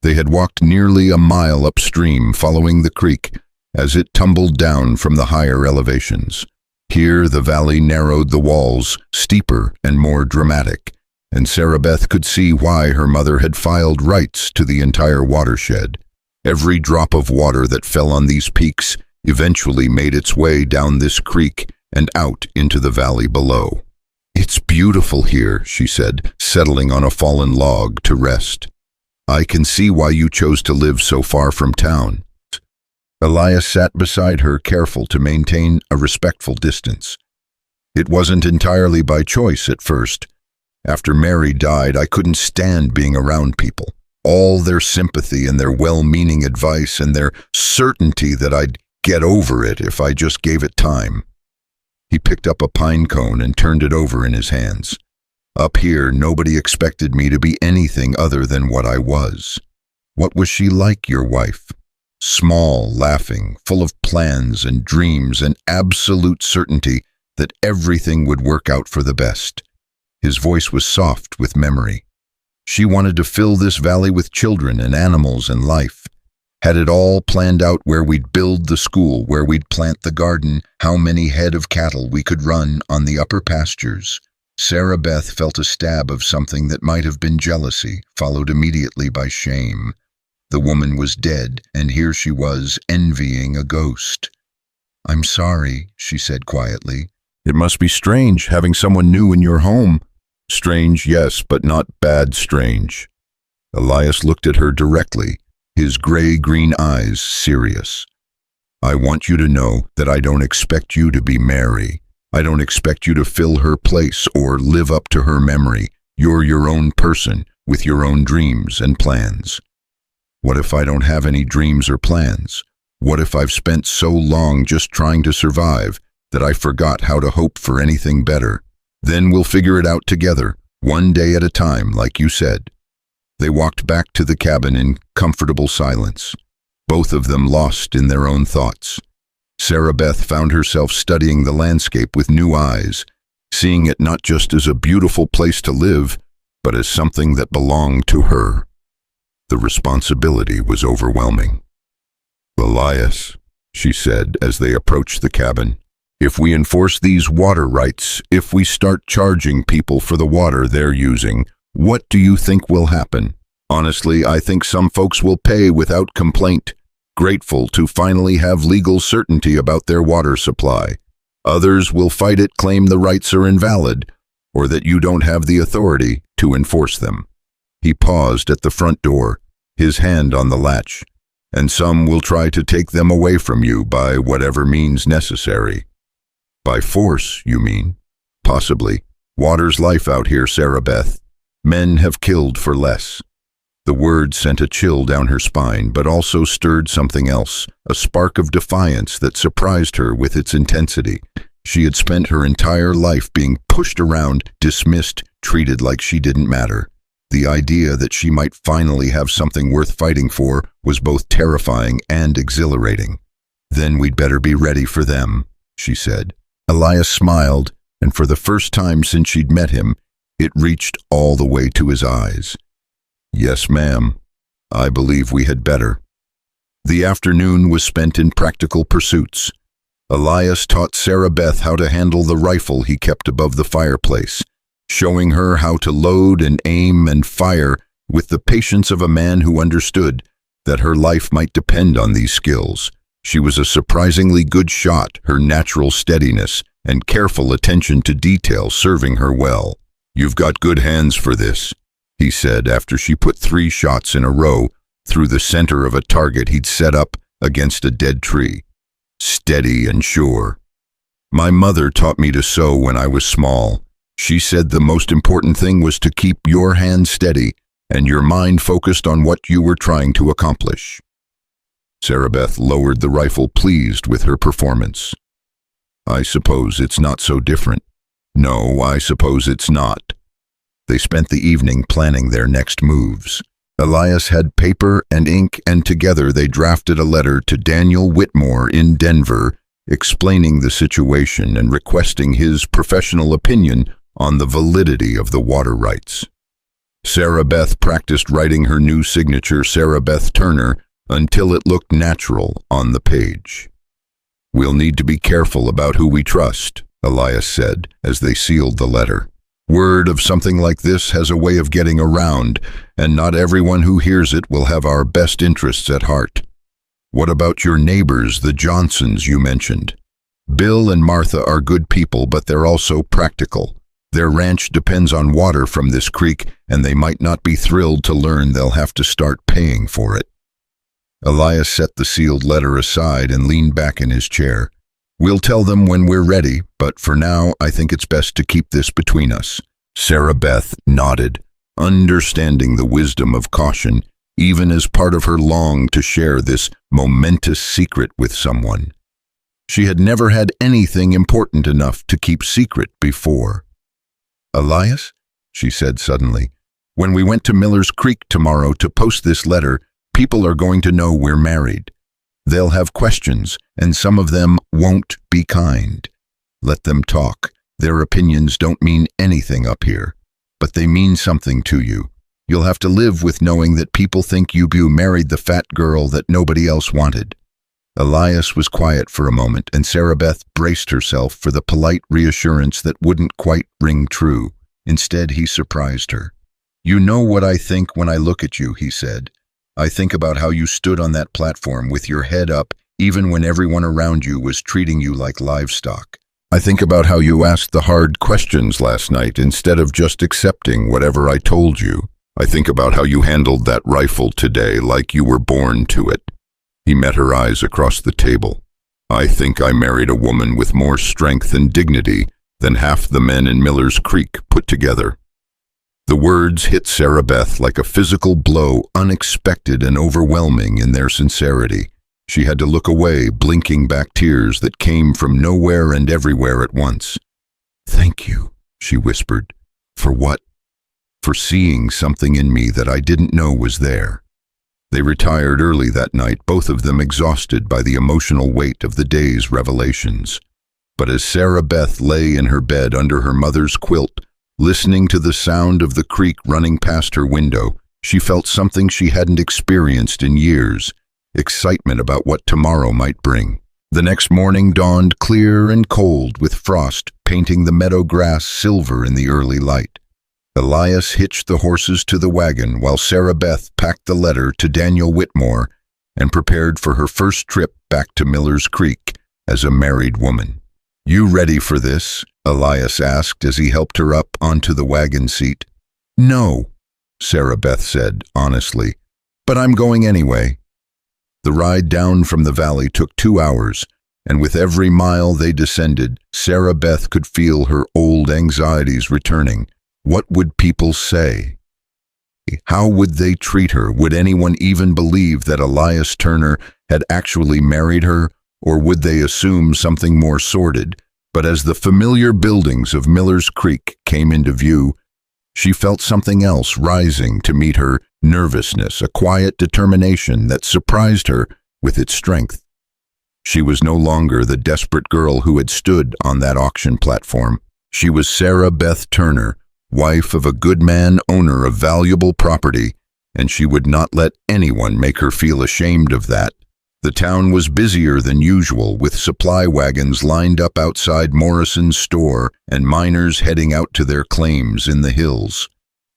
They had walked nearly a mile upstream, following the creek, as it tumbled down from the higher elevations. Here the valley narrowed the walls, steeper and more dramatic, and Sarah Beth could see why her mother had filed rights to the entire watershed. Every drop of water that fell on these peaks eventually made its way down this creek and out into the valley below. "It's beautiful here," she said, settling on a fallen log to rest. "I can see why you chose to live so far from town." Elias sat beside her, careful to maintain a respectful distance. "It wasn't entirely by choice at first. After Mary died, I couldn't stand being around people. All their sympathy and their well-meaning advice and their certainty that I'd get over it if I just gave it time." He picked up a pine cone and turned it over in his hands. "Up here, nobody expected me to be anything other than what I was." "What was she like, your wife?" "Small, laughing, full of plans and dreams and absolute certainty that everything would work out for the best." His voice was soft with memory. "She wanted to fill this valley with children and animals and life. Had it all planned out, where we'd build the school, where we'd plant the garden, how many head of cattle we could run on the upper pastures." Sarah Beth felt a stab of something that might have been jealousy, followed immediately by shame. The woman was dead, and here she was, envying a ghost. "I'm sorry," she said quietly. "It must be strange, having someone new in your home." "Strange, yes, but not bad strange." Elias looked at her directly, his gray-green eyes serious. "I want you to know that I don't expect you to be Mary. I don't expect you to fill her place or live up to her memory. You're your own person, with your own dreams and plans." "What if I don't have any dreams or plans? What if I've spent so long just trying to survive that I forgot how to hope for anything better? Then we'll figure it out together, one day at a time, like you said." They walked back to the cabin in comfortable silence, both of them lost in their own thoughts. Sarah Beth found herself studying the landscape with new eyes, seeing it not just as a beautiful place to live, but as something that belonged to her. The responsibility was overwhelming. "Elias," she said as they approached the cabin, "if we enforce these water rights, if we start charging people for the water they're using, what do you think will happen? Honestly, I think some folks will pay without complaint, grateful to finally have legal certainty about their water supply. Others will fight it, claim the rights are invalid, or that you don't have the authority to enforce them." He paused at the front door, his hand on the latch. "And some will try to take them away from you by whatever means necessary." "By force, you mean?" "Possibly. Water's life out here, Sarah Beth. Men have killed for less." The word sent a chill down her spine, but also stirred something else, a spark of defiance that surprised her with its intensity. She had spent her entire life being pushed around, dismissed, treated like she didn't matter. The idea that she might finally have something worth fighting for was both terrifying and exhilarating. "Then we'd better be ready for them," she said. Elias smiled, and for the first time since she'd met him, it reached all the way to his eyes. "Yes, ma'am. I believe we had better." The afternoon was spent in practical pursuits. Elias taught Sarah Beth how to handle the rifle he kept above the fireplace, showing her how to load and aim and fire with the patience of a man who understood that her life might depend on these skills. She was a surprisingly good shot, her natural steadiness and careful attention to detail serving her well. "You've got good hands for this," he said after she put 3 shots in a row through the center of a target he'd set up against a dead tree. "Steady and sure. My mother taught me to sew when I was small. She said the most important thing was to keep your hand steady and your mind focused on what you were trying to accomplish." Sarah Beth lowered the rifle, pleased with her performance. "I suppose it's not so different." "No, I suppose it's not." They spent the evening planning their next moves. Elias had paper and ink, and together they drafted a letter to Daniel Whitmore in Denver, explaining the situation and requesting his professional opinion on the validity of the water rights. Sarah Beth practiced writing her new signature, Sarah Beth Turner, until it looked natural on the page. "We'll need to be careful about who we trust," Elias said as they sealed the letter. "Word of something like this has a way of getting around, and not everyone who hears it will have our best interests at heart. What about your neighbors, the Johnsons you mentioned? Bill and Martha are good people, but they're also practical. Their ranch depends on water from this creek, and they might not be thrilled to learn they'll have to start paying for it." Elias set the sealed letter aside and leaned back in his chair. "We'll tell them when we're ready, but for now I think it's best to keep this between us." Sarah Beth nodded, understanding the wisdom of caution, even as part of her longed to share this momentous secret with someone. She had never had anything important enough to keep secret before. "Elias," she said suddenly, "when we went to Miller's Creek tomorrow to post this letter, people are going to know we're married. They'll have questions, and some of them won't be kind. Let them talk. Their opinions don't mean anything up here, but they mean something to you. You'll have to live with knowing that people think you married the fat girl that nobody else wanted." Elias was quiet for a moment, and Sarah Beth braced herself for the polite reassurance that wouldn't quite ring true. Instead, he surprised her. "You know what I think when I look at you," he said. "I think about how you stood on that platform with your head up, even when everyone around you was treating you like livestock. I think about how you asked the hard questions last night instead of just accepting whatever I told you. I think about how you handled that rifle today like you were born to it." He met her eyes across the table. "I think I married a woman with more strength and dignity than half the men in Miller's Creek put together." The words hit Sarah Beth like a physical blow, unexpected and overwhelming in their sincerity. She had to look away, blinking back tears that came from nowhere and everywhere at once. "Thank you," she whispered. "For what?" "For seeing something in me that I didn't know was there." They retired early that night, both of them exhausted by the emotional weight of the day's revelations. But as Sarah Beth lay in her bed under her mother's quilt, listening to the sound of the creek running past her window, she felt something she hadn't experienced in years, excitement about what tomorrow might bring. The next morning dawned clear and cold, with frost painting the meadow grass silver in the early light. Elias hitched the horses to the wagon while Sarah Beth packed the letter to Daniel Whitmore and prepared for her first trip back to Miller's Creek as a married woman. "You ready for this?" Elias asked as he helped her up onto the wagon seat. "No," Sarah Beth said honestly, "but I'm going anyway." The ride down from the valley took 2 hours, and with every mile they descended, Sarah Beth could feel her old anxieties returning. What would people say? How would they treat her? Would anyone even believe that Elias Turner had actually married her, or would they assume something more sordid? But as the familiar buildings of Miller's Creek came into view, she felt something else rising to meet her nervousness, a quiet determination that surprised her with its strength. She was no longer the desperate girl who had stood on that auction platform. She was Sarah Beth Turner, wife of a good man, owner of valuable property, and she would not let anyone make her feel ashamed of that. The town was busier than usual, with supply wagons lined up outside Morrison's store and miners heading out to their claims in the hills.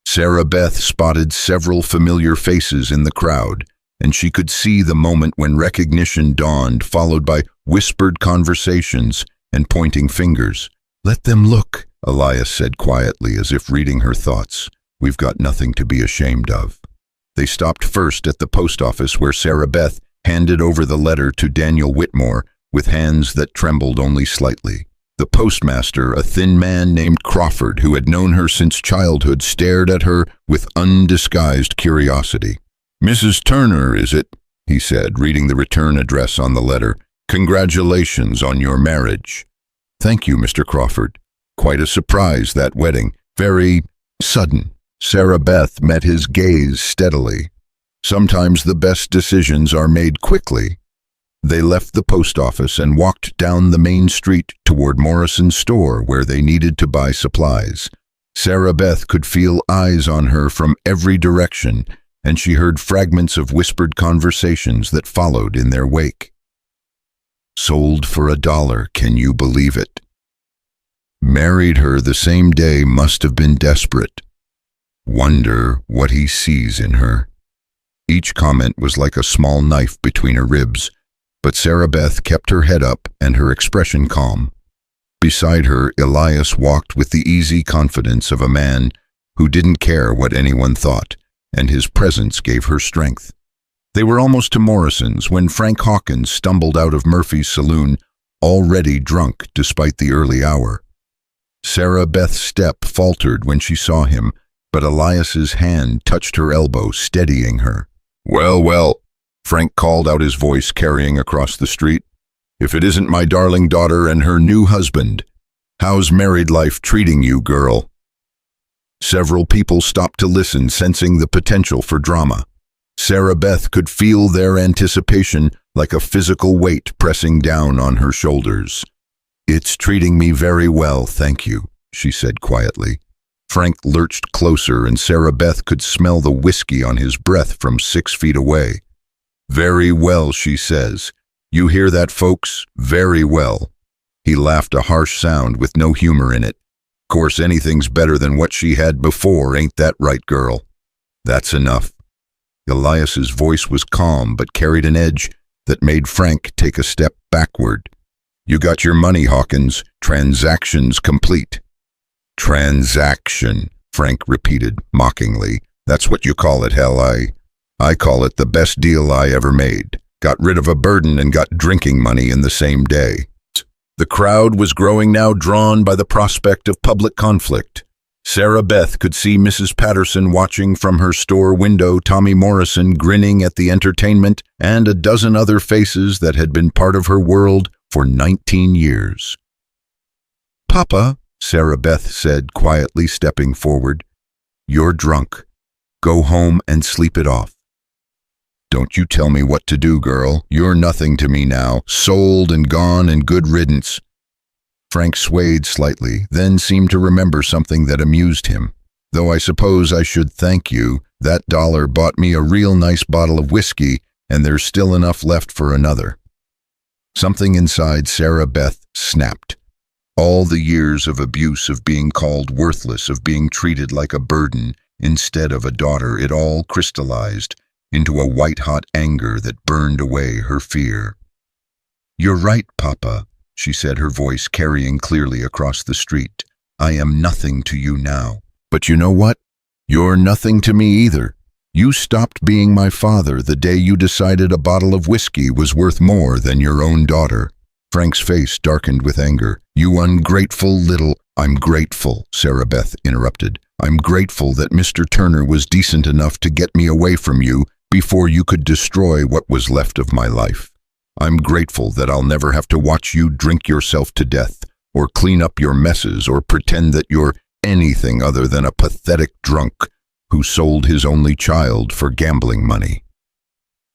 Sarah Beth spotted several familiar faces in the crowd, and she could see the moment when recognition dawned, followed by whispered conversations and pointing fingers. "Let them look," Elias said quietly, as if reading her thoughts. "We've got nothing to be ashamed of." They stopped first at the post office, where Sarah Beth handed over the letter to Daniel Whitmore with hands that trembled only slightly. The postmaster, a thin man named Crawford, who had known her since childhood, stared at her with undisguised curiosity. "Mrs. Turner, is it?" he said, reading the return address on the letter. "Congratulations on your marriage." "Thank you, Mr. Crawford. Quite a surprise, that wedding. Very sudden." Sarah Beth met his gaze steadily. Sometimes the best decisions are made quickly. They left the post office and walked down the main street toward Morrison's store where they needed to buy supplies. Sarah Beth could feel eyes on her from every direction, and she heard fragments of whispered conversations that followed in their wake. Sold for $1, can you believe it? Married her the same day, must have been desperate. Wonder what he sees in her. Each comment was like a small knife between her ribs, but Sarah Beth kept her head up and her expression calm. Beside her, Elias walked with the easy confidence of a man who didn't care what anyone thought, and his presence gave her strength. They were almost to Morrison's when Frank Hawkins stumbled out of Murphy's saloon, already drunk despite the early hour. Sarah Beth's step faltered when she saw him, but Elias's hand touched her elbow, steadying her. "Well, well," Frank called out, his voice carrying across the street. "If it isn't my darling daughter and her new husband. How's married life treating you, girl?" Several people stopped to listen, sensing the potential for drama. Sarah Beth could feel their anticipation like a physical weight pressing down on her shoulders. "It's treating me very well, thank you," she said quietly. Frank lurched closer, and Sarah Beth could smell the whiskey on his breath from 6 feet away. "Very well," she says. "You hear that, folks? Very well." He laughed, a harsh sound with no humor in it. "Course anything's better than what she had before, ain't that right, girl? That's enough." Elias's voice was calm but carried an edge that made Frank take a step backward. "You got your money, Hawkins. Transactions complete." "Transaction," Frank repeated mockingly. "That's what you call it, hell. I call it the best deal I ever made. Got rid of a burden and got drinking money in the same day." The crowd was growing now, drawn by the prospect of public conflict. Sarah Beth could see Mrs. Patterson watching from her store window, Tommy Morrison grinning at the entertainment, and a dozen other faces that had been part of her world for 19 years. "Papa," Sarah Beth said quietly, stepping forward, "you're drunk. Go home and sleep it off." "Don't you tell me what to do, girl. You're nothing to me now. Sold and gone and good riddance." Frank swayed slightly, then seemed to remember something that amused him. "Though I suppose I should thank you. That $1 bought me a real nice bottle of whiskey, and there's still enough left for another." Something inside Sarah Beth snapped. All the years of abuse, of being called worthless, of being treated like a burden instead of a daughter, it all crystallized into a white-hot anger that burned away her fear. "You're right, Papa," she said, her voice carrying clearly across the street. "I am nothing to you now. But you know what? You're nothing to me either. You stopped being my father the day you decided a bottle of whiskey was worth more than your own daughter." Frank's face darkened with anger. "You ungrateful little—" "I'm grateful," Sarah Beth interrupted. "I'm grateful that Mr. Turner was decent enough to get me away from you before you could destroy what was left of my life. I'm grateful that I'll never have to watch you drink yourself to death, or clean up your messes, or pretend that you're anything other than a pathetic drunk who sold his only child for gambling money."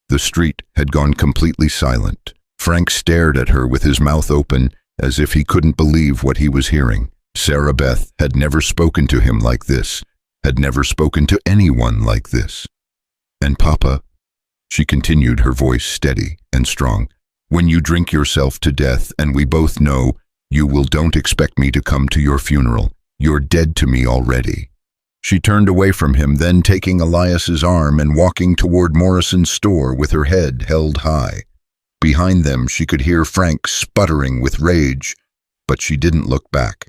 The street had gone completely silent. Frank stared at her with his mouth open, as if he couldn't believe what he was hearing. Sarah Beth had never spoken to him like this, had never spoken to anyone like this. "And Papa," she continued, her voice steady and strong, "when you drink yourself to death, and we both know you will, don't expect me to come to your funeral. You're dead to me already." She turned away from him, then taking Elias's arm and walking toward Morrison's store with her head held high. Behind them she could hear Frank sputtering with rage, but she didn't look back.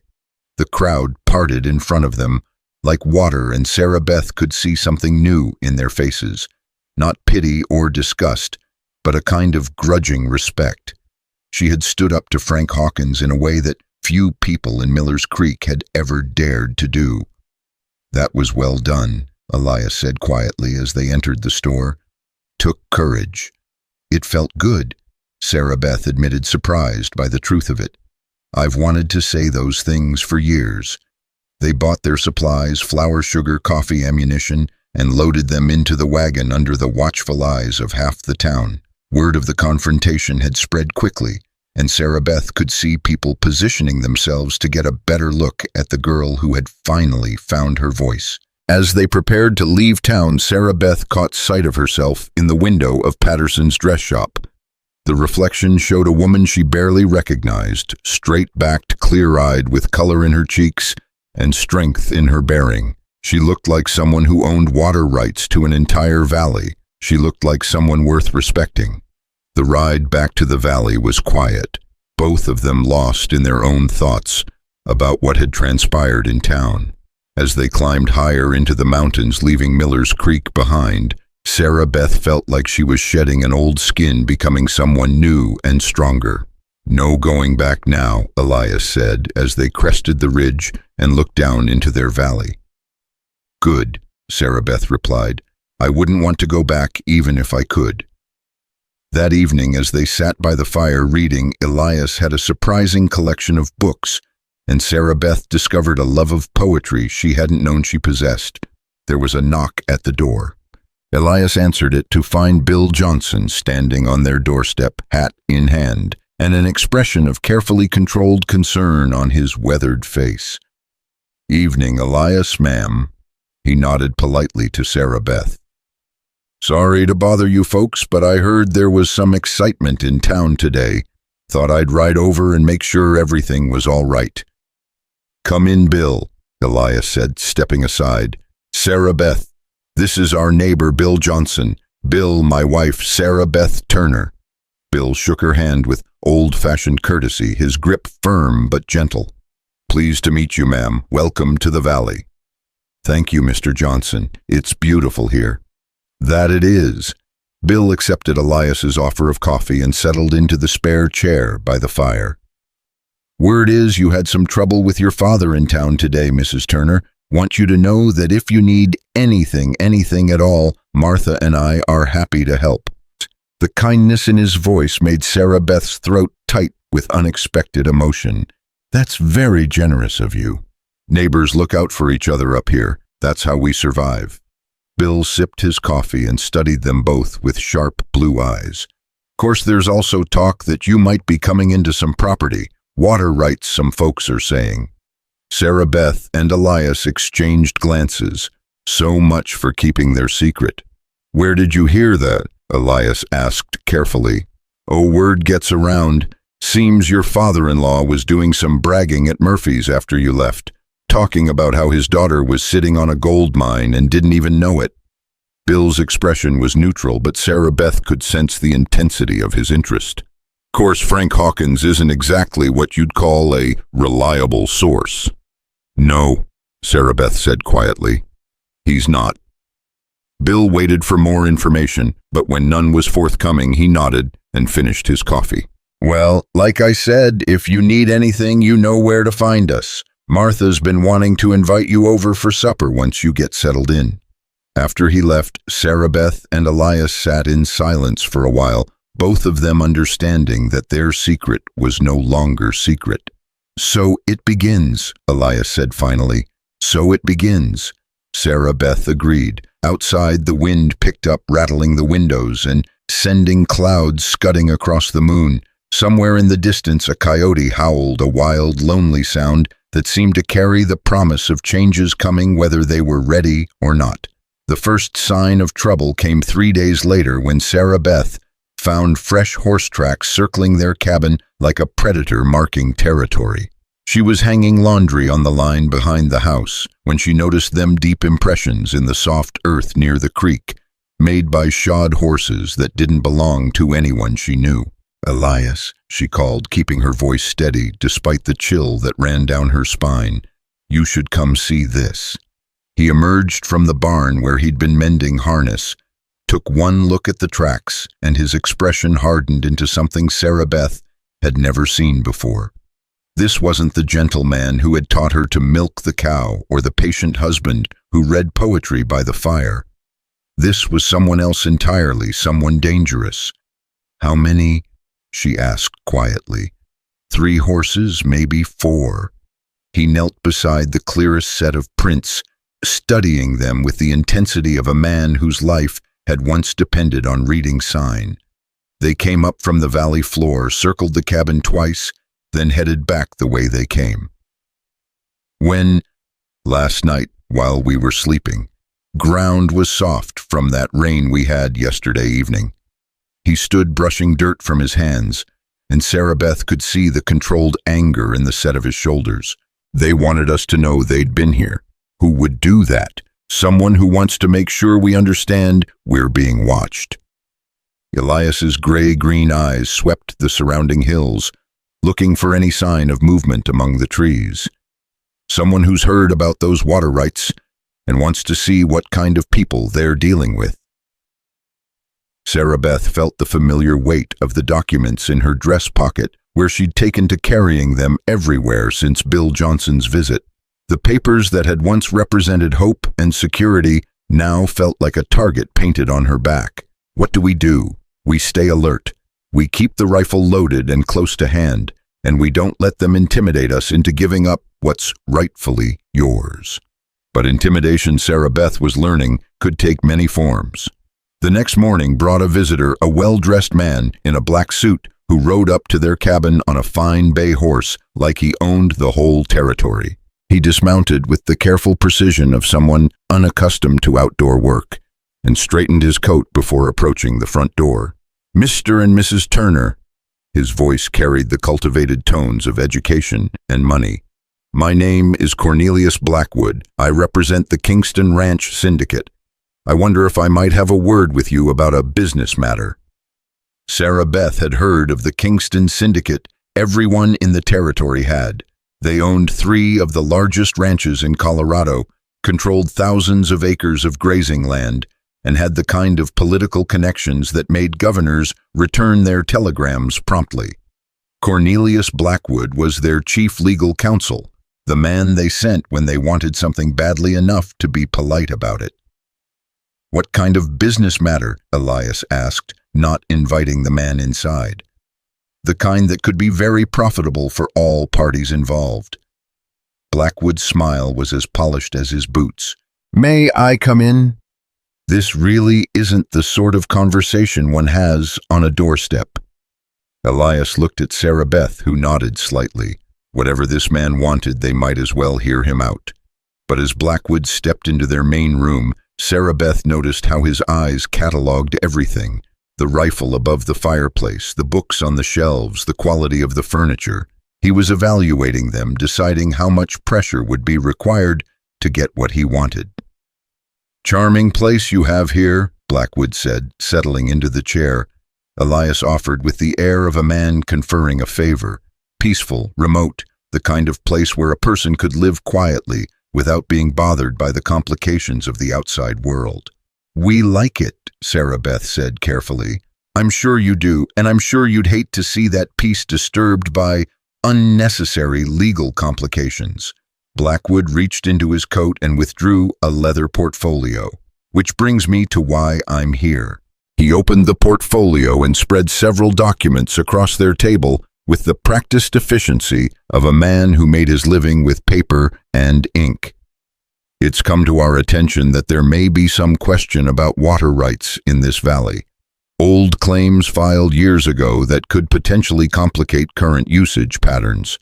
The crowd parted in front of them like water, and Sarah Beth could see something new in their faces. Not pity or disgust, but a kind of grudging respect. She had stood up to Frank Hawkins in a way that few people in Miller's Creek had ever dared to do. "That was well done," Elias said quietly as they entered the store. "Took courage." "It felt good," Sarah Beth admitted, surprised by the truth of it. "I've wanted to say those things for years." They bought their supplies, flour, sugar, coffee, ammunition, and loaded them into the wagon under the watchful eyes of half the town. Word of the confrontation had spread quickly, and Sarah Beth could see people positioning themselves to get a better look at the girl who had finally found her voice. As they prepared to leave town, Sarah Beth caught sight of herself in the window of Patterson's dress shop. The reflection showed a woman she barely recognized, straight-backed, clear-eyed, with color in her cheeks and strength in her bearing. She looked like someone who owned water rights to an entire valley. She looked like someone worth respecting. The ride back to the valley was quiet, both of them lost in their own thoughts about what had transpired in town. As they climbed higher into the mountains, leaving Miller's Creek behind, Sarah Beth felt like she was shedding an old skin, becoming someone new and stronger. "No going back now," Elias said as they crested the ridge and looked down into their valley. "Good," Sarah Beth replied. "I wouldn't want to go back even if I could." That evening, as they sat by the fire reading, Elias had a surprising collection of books, and Sarah Beth discovered a love of poetry she hadn't known she possessed. There was a knock at the door. Elias answered it to find Bill Johnson standing on their doorstep, hat in hand, and an expression of carefully controlled concern on his weathered face. "Evening, Elias, ma'am." He nodded politely to Sarah Beth. "Sorry to bother you folks, but I heard there was some excitement in town today. Thought I'd ride over and make sure everything was all right." "Come in, Bill," Elias said, stepping aside. "Sarah Beth, this is our neighbor Bill Johnson. Bill, my wife, Sarah Beth Turner." Bill shook her hand with old-fashioned courtesy, his grip firm but gentle. "Pleased to meet you, ma'am. Welcome to the valley." "Thank you, Mr. Johnson. It's beautiful here." "That it is." Bill accepted Elias's offer of coffee and settled into the spare chair by the fire. "Word is you had some trouble with your father in town today, Mrs. Turner. Want you to know that if you need anything at all, Martha and I are happy to help." The kindness in his voice made Sarah Beth's throat tight with unexpected emotion. "That's very generous of you. Neighbors look out for each other up here. That's how we survive." Bill sipped his coffee and studied them both with sharp blue eyes. "Course there's also talk that you might be coming into some property. Water rights, some folks are saying." Sarah Beth and Elias exchanged glances. So much for keeping their secret. "Where did you hear that?" Elias asked carefully. "Oh, word gets around. Seems your father-in-law was doing some bragging at Murphy's after you left, talking about how his daughter was sitting on a gold mine and didn't even know it." Bill's expression was neutral, but Sarah Beth could sense the intensity of his interest. "Course Frank Hawkins isn't exactly what you'd call a reliable source." "No," Sarah Beth said quietly. "He's not." Bill waited for more information, but when none was forthcoming, he nodded and finished his coffee. "Well, like I said, if you need anything, you know where to find us. Martha's been wanting to invite you over for supper once you get settled in." After he left, Sarah Beth and Elias sat in silence for a while, both of them understanding that their secret was no longer secret. "So it begins," Elias said finally. "So it begins." Sarah Beth agreed. Outside, the wind picked up, rattling the windows and sending clouds scudding across the moon. Somewhere in the distance, a coyote howled, a wild, lonely sound that seemed to carry the promise of changes coming whether they were ready or not. The first sign of trouble came 3 days later when Sarah Beth found fresh horse tracks circling their cabin like a predator marking territory. She was hanging laundry on the line behind the house when she noticed them deep impressions in the soft earth near the creek, made by shod horses that didn't belong to anyone she knew. "Elias," she called, keeping her voice steady despite the chill that ran down her spine. "You should come see this." He emerged from the barn where he'd been mending harness, took one look at the tracks, and his expression hardened into something Sarah Beth had never seen before. This wasn't the gentleman who had taught her to milk the cow or the patient husband who read poetry by the fire. This was someone else entirely, someone dangerous. "How many?" she asked quietly. 3 horses, maybe 4. He knelt beside the clearest set of prints, studying them with the intensity of a man whose life had once depended on reading sign. They came up from the valley floor, circled the cabin twice, then headed back the way they came. When, last night, while we were sleeping, ground was soft from that rain we had yesterday evening. He stood brushing dirt from his hands, and Sarah Beth could see the controlled anger in the set of his shoulders. They wanted us to know they'd been here. Who would do that? Someone who wants to make sure we understand we're being watched. Elias's gray-green eyes swept the surrounding hills, looking for any sign of movement among the trees. Someone who's heard about those water rights and wants to see what kind of people they're dealing with. Sarah Beth felt the familiar weight of the documents in her dress pocket, where she'd taken to carrying them everywhere since Bill Johnson's visit. The papers that had once represented hope and security now felt like a target painted on her back. What do? We stay alert. We keep the rifle loaded and close to hand, and we don't let them intimidate us into giving up what's rightfully yours. But intimidation, Sarah Beth was learning, could take many forms. The next morning brought a visitor, a well-dressed man in a black suit who rode up to their cabin on a fine bay horse like he owned the whole territory. He dismounted with the careful precision of someone unaccustomed to outdoor work and straightened his coat before approaching the front door. "Mr. and Mrs. Turner," his voice carried the cultivated tones of education and money. "My name is Cornelius Blackwood. I represent the Kingston Ranch Syndicate. I wonder if I might have a word with you about a business matter." Sarah Beth had heard of the Kingston Syndicate. Everyone in the territory had. They owned 3 of the largest ranches in Colorado, controlled thousands of acres of grazing land, and had the kind of political connections that made governors return their telegrams promptly. Cornelius Blackwood was their chief legal counsel, the man they sent when they wanted something badly enough to be polite about it. "What kind of business matter?" Elias asked, not inviting the man inside. "The kind that could be very profitable for all parties involved." Blackwood's smile was as polished as his boots. "May I come in?" This really isn't the sort of conversation one has on a doorstep. Elias looked at Sarah Beth, who nodded slightly. Whatever this man wanted, they might as well hear him out. But as Blackwood stepped into their main room, Sarah Beth noticed how his eyes catalogued everything. The rifle above the fireplace, the books on the shelves, the quality of the furniture. He was evaluating them, deciding how much pressure would be required to get what he wanted. "Charming place you have here," Blackwood said, settling into the chair. Elias offered with the air of a man conferring a favor. Peaceful, remote, the kind of place where a person could live quietly without being bothered by the complications of the outside world. "We like it," Sarah Beth said carefully. "I'm sure you do, and I'm sure you'd hate to see that peace disturbed by unnecessary legal complications." Blackwood reached into his coat and withdrew a leather portfolio. "Which brings me to why I'm here." He opened the portfolio and spread several documents across their table with the practiced efficiency of a man who made his living with paper and ink. "It's come to our attention that there may be some question about water rights in this valley. Old claims filed years ago that could potentially complicate current usage patterns."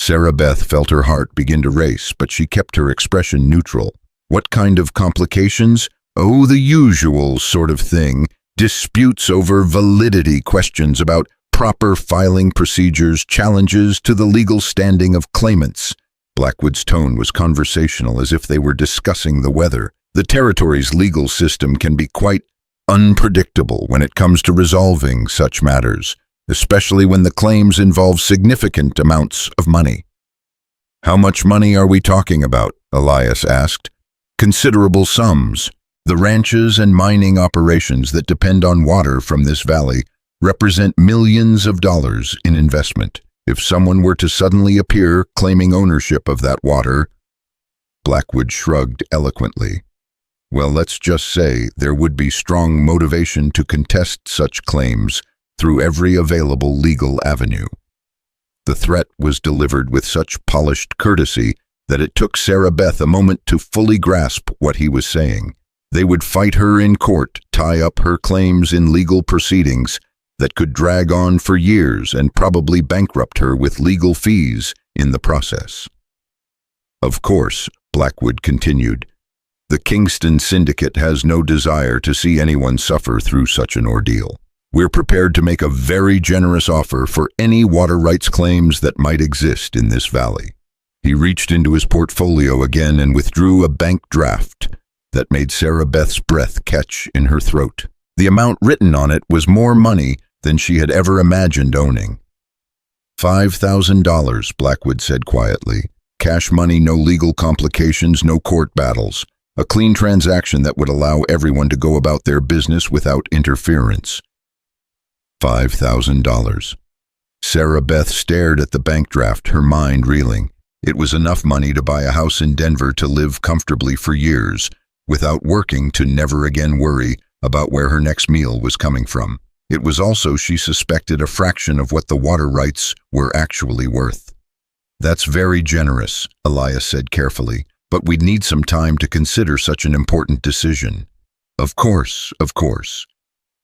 Sarah Beth felt her heart begin to race, but she kept her expression neutral. "What kind of complications?" "Oh, the usual sort of thing. Disputes over validity, questions about proper filing procedures, challenges to the legal standing of claimants." Blackwood's tone was conversational, as if they were discussing the weather. "The territory's legal system can be quite unpredictable when it comes to resolving such matters, especially when the claims involve significant amounts of money." "How much money are we talking about?" Elias asked. "Considerable sums. The ranches and mining operations that depend on water from this valley represent millions of dollars in investment. If someone were to suddenly appear claiming ownership of that water..." Blackwood shrugged eloquently. "Well, let's just say there would be strong motivation to contest such claims through every available legal avenue." The threat was delivered with such polished courtesy that it took Sarah Beth a moment to fully grasp what he was saying. They would fight her in court, tie up her claims in legal proceedings that could drag on for years and probably bankrupt her with legal fees in the process. Of course, Blackwood continued, the Kingston Syndicate has no desire to see anyone suffer through such an ordeal. We're prepared to make a very generous offer for any water rights claims that might exist in this valley. He reached into his portfolio again and withdrew a bank draft that made Sarah Beth's breath catch in her throat. The amount written on it was more money than she had ever imagined owning. $5,000, Blackwood said quietly. Cash money, no legal complications, no court battles. A clean transaction that would allow everyone to go about their business without interference. $5,000. Sarah Beth stared at the bank draft, her mind reeling. It was enough money to buy a house in Denver to live comfortably for years, without working to never again worry about where her next meal was coming from. It was also, she suspected, a fraction of what the water rights were actually worth. That's very generous, Elias said carefully, but we'd need some time to consider such an important decision. Of course, of course.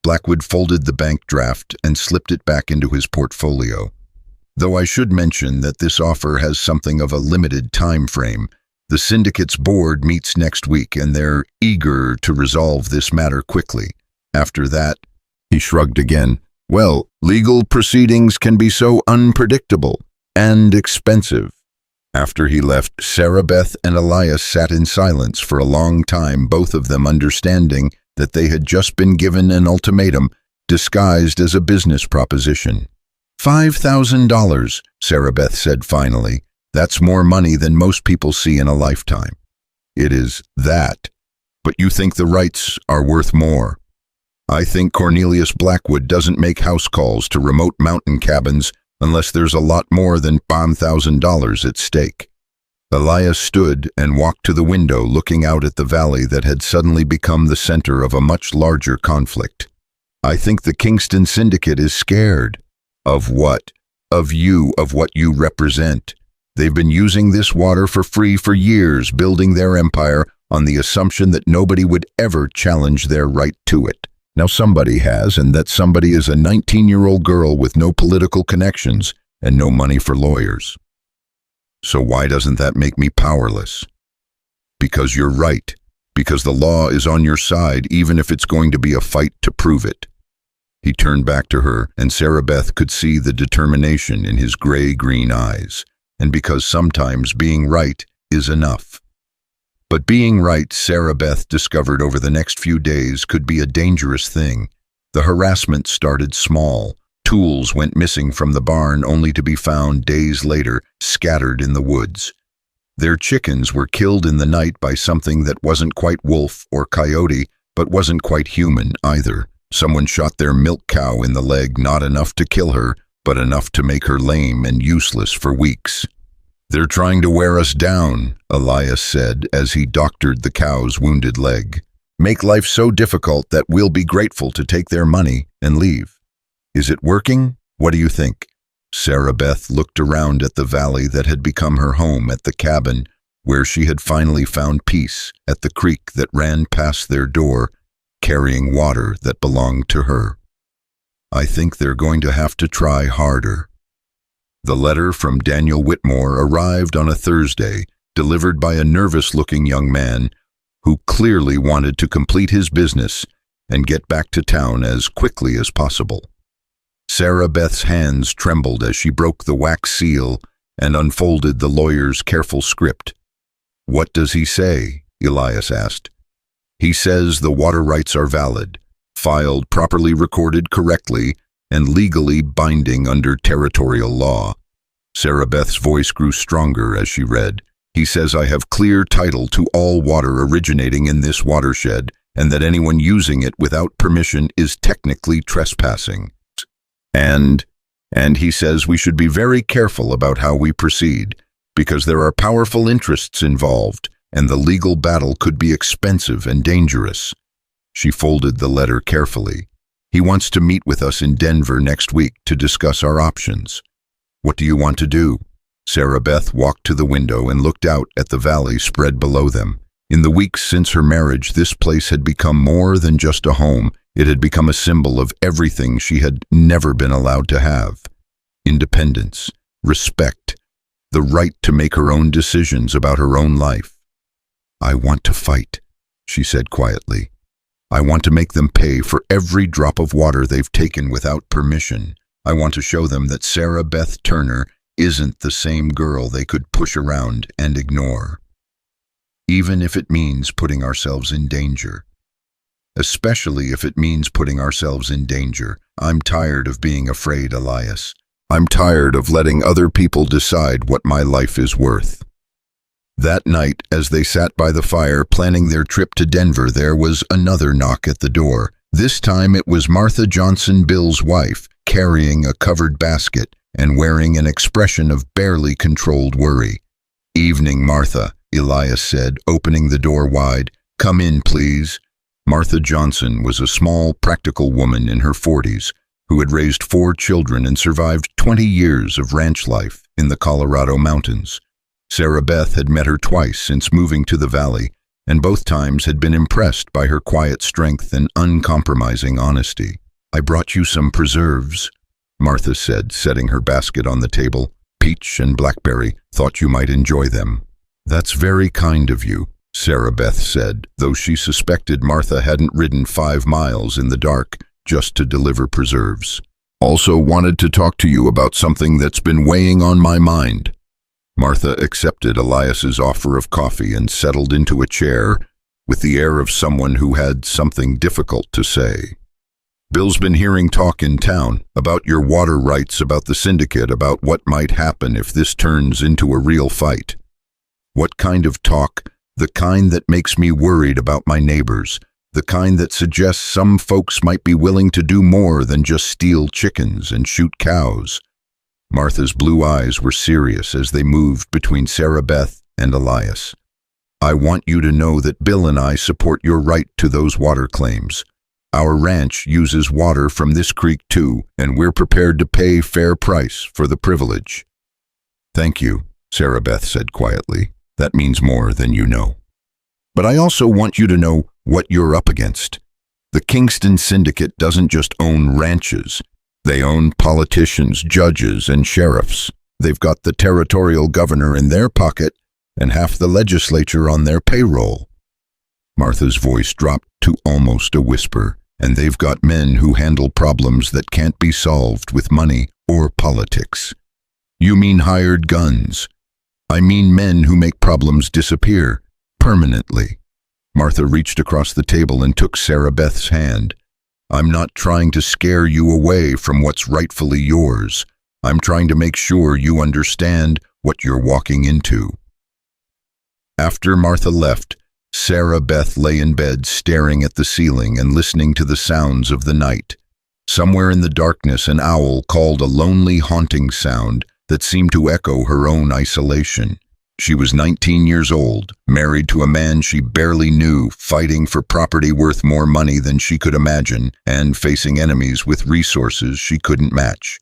Blackwood folded the bank draft and slipped it back into his portfolio. Though I should mention that this offer has something of a limited time frame. The syndicate's board meets next week and they're eager to resolve this matter quickly. After that, he shrugged again. Well, legal proceedings can be so unpredictable and expensive. After he left, Sarah Beth and Elias sat in silence for a long time, both of them understanding that they had just been given an ultimatum disguised as a business proposition. $5,000, Sarah Beth said finally. That's more money than most people see in a lifetime. It is that, but you think the rights are worth more. I think Cornelius Blackwood doesn't make house calls to remote mountain cabins unless there's a lot more than $5,000 at stake. Elias stood and walked to the window, looking out at the valley that had suddenly become the center of a much larger conflict. I think the Kingston Syndicate is scared. Of what? Of you, of what you represent. They've been using this water for free for years, building their empire on the assumption that nobody would ever challenge their right to it. Now somebody has, and that somebody is a 19-year-old girl with no political connections and no money for lawyers. So why doesn't that make me powerless? Because you're right. Because the law is on your side, even if it's going to be a fight to prove it. He turned back to her, and Sarah Beth could see the determination in his gray-green eyes. And because sometimes being right is enough. But being right, Sarah Beth discovered over the next few days, could be a dangerous thing. The harassment started small. Tools went missing from the barn only to be found days later, scattered in the woods. Their chickens were killed in the night by something that wasn't quite wolf or coyote, but wasn't quite human either. Someone shot their milk cow in the leg, not enough to kill her, but enough to make her lame and useless for weeks. They're trying to wear us down, Elias said as he doctored the cow's wounded leg. Make life so difficult that we'll be grateful to take their money and leave. Is it working? What do you think? Sarah Beth looked around at the valley that had become her home, at the cabin where she had finally found peace, at the creek that ran past their door, carrying water that belonged to her. I think they're going to have to try harder. The letter from Daniel Whitmore arrived on a Thursday, delivered by a nervous-looking young man who clearly wanted to complete his business and get back to town as quickly as possible. Sarah Beth's hands trembled as she broke the wax seal and unfolded the lawyer's careful script. What does he say? Elias asked. He says the water rights are valid, filed, properly recorded correctly, and legally binding under territorial law. Sarah Beth's voice grew stronger as she read. He says I have clear title to all water originating in this watershed, and that anyone using it without permission is technically trespassing. And he says we should be very careful about how we proceed, because there are powerful interests involved, and the legal battle could be expensive and dangerous. She folded the letter carefully. He wants to meet with us in Denver next week to discuss our options. What do you want to do? Sarah Beth walked to the window and looked out at the valley spread below them. In the weeks since her marriage, this place had become more than just a home. It had become a symbol of everything she had never been allowed to have. Independence, respect, the right to make her own decisions about her own life. "I want to fight," she said quietly. "I want to make them pay for every drop of water they've taken without permission. I want to show them that Sarah Beth Turner isn't the same girl they could push around and ignore. Even if it means putting ourselves in danger. Especially if it means putting ourselves in danger. I'm tired of being afraid, Elias. I'm tired of letting other people decide what my life is worth." That night, as they sat by the fire planning their trip to Denver, there was another knock at the door. This time it was Martha Johnson, Bill's wife, carrying a covered basket and wearing an expression of barely controlled worry. "Evening, Martha," Elias said, opening the door wide. "Come in, please." Martha Johnson was a small, practical woman in her 40s who had raised 4 children and survived 20 years of ranch life in the Colorado mountains. Sarah Beth had met her twice since moving to the valley, and both times had been impressed by her quiet strength and uncompromising honesty. "I brought you some preserves," Martha said, setting her basket on the table. "Peach and blackberry. Thought you might enjoy them." "That's very kind of you," Sarah Beth said, though she suspected Martha hadn't ridden 5 miles in the dark just to deliver preserves. "Also wanted to talk to you about something that's been weighing on my mind." Martha accepted Elias's offer of coffee and settled into a chair with the air of someone who had something difficult to say. "Bill's been hearing talk in town about your water rights, about the syndicate, about what might happen if this turns into a real fight." "What kind of talk?" "The kind that makes me worried about my neighbors, the kind that suggests some folks might be willing to do more than just steal chickens and shoot cows." Martha's blue eyes were serious as they moved between Sarah Beth and Elias. "I want you to know that Bill and I support your right to those water claims. Our ranch uses water from this creek too, and we're prepared to pay fair price for the privilege." "Thank you," Sarah Beth said quietly. "That means more than you know. But I also want you to know what you're up against. The Kingston Syndicate doesn't just own ranches. They own politicians, judges, and sheriffs. They've got the territorial governor in their pocket and half the legislature on their payroll." Martha's voice dropped to almost a whisper. "And they've got men who handle problems that can't be solved with money or politics." "You mean hired guns?" "I mean men who make problems disappear permanently." Martha reached across the table and took Sarah Beth's hand. "I'm not trying to scare you away from what's rightfully yours. I'm trying to make sure you understand what you're walking into." After Martha left, Sarah Beth lay in bed staring at the ceiling and listening to the sounds of the night. Somewhere in the darkness, an owl called a lonely, haunting sound that seemed to echo her own isolation. She was 19 years old, married to a man she barely knew, fighting for property worth more money than she could imagine, and facing enemies with resources she couldn't match.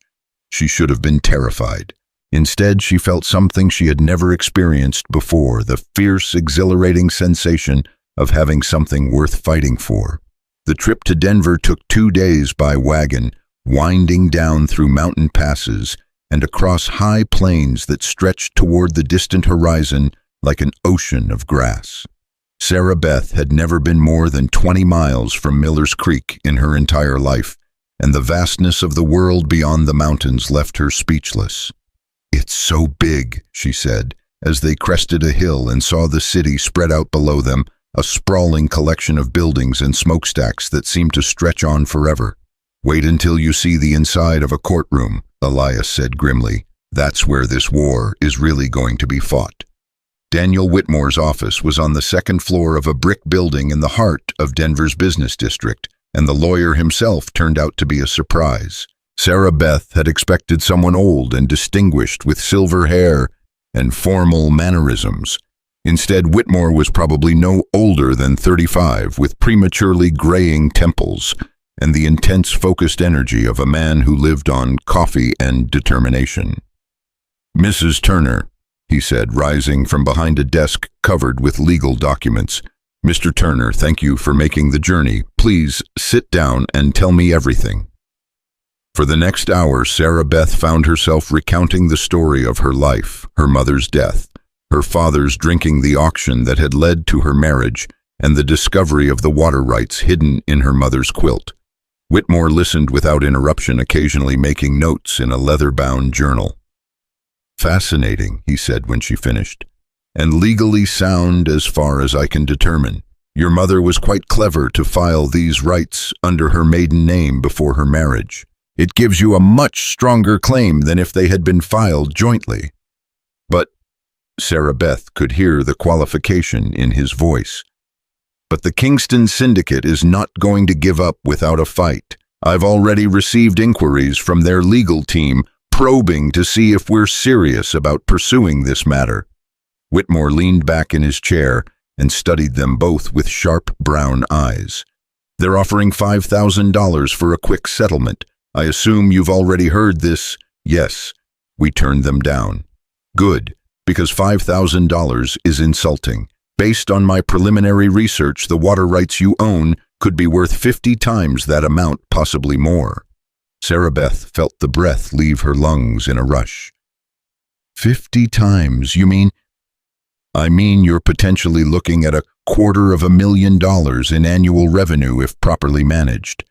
She should have been terrified. Instead, she felt something she had never experienced before, the fierce, exhilarating sensation of having something worth fighting for. The trip to Denver took 2 days by wagon, winding down through mountain passes and across high plains that stretched toward the distant horizon like an ocean of grass. Sarah Beth had never been more than 20 miles from Miller's Creek in her entire life, and the vastness of the world beyond the mountains left her speechless. "It's so big," she said, as they crested a hill and saw the city spread out below them, a sprawling collection of buildings and smokestacks that seemed to stretch on forever. "Wait until you see the inside of a courtroom," Elias said grimly. "That's where this war is really going to be fought." Daniel Whitmore's office was on the 2nd floor of a brick building in the heart of Denver's business district, and the lawyer himself turned out to be a surprise. Sarah Beth had expected someone old and distinguished with silver hair and formal mannerisms. Instead, Whitmore was probably no older than 35, with prematurely graying temples and the intense, focused energy of a man who lived on coffee and determination. Mrs. Turner, he said, rising from behind a desk covered with legal documents. Mr. Turner, thank you for making the journey. Please sit down and tell me everything. For the next hour, Sarah Beth found herself recounting the story of her life, her mother's death, her father's drinking the auction that had led to her marriage, and the discovery of the water rights hidden in her mother's quilt. Whitmore listened without interruption, occasionally making notes in a leather-bound journal. Fascinating, he said when she finished, and legally sound as far as I can determine. Your mother was quite clever to file these rights under her maiden name before her marriage. It gives you a much stronger claim than if they had been filed jointly. But Sarah Beth could hear the qualification in his voice. But the Kingston Syndicate is not going to give up without a fight. I've already received inquiries from their legal team probing to see if we're serious about pursuing this matter. Whitmore leaned back in his chair and studied them both with sharp brown eyes. They're offering $5,000 for a quick settlement. I assume you've already heard this. Yes, we turned them down. Good, because $5,000 is insulting. Based on my preliminary research, the water rights you own could be worth 50 times that amount, possibly more. Sarah Beth felt the breath leave her lungs in a rush. 50 times, you mean? I mean you're potentially looking at $250,000 in annual revenue if properly managed.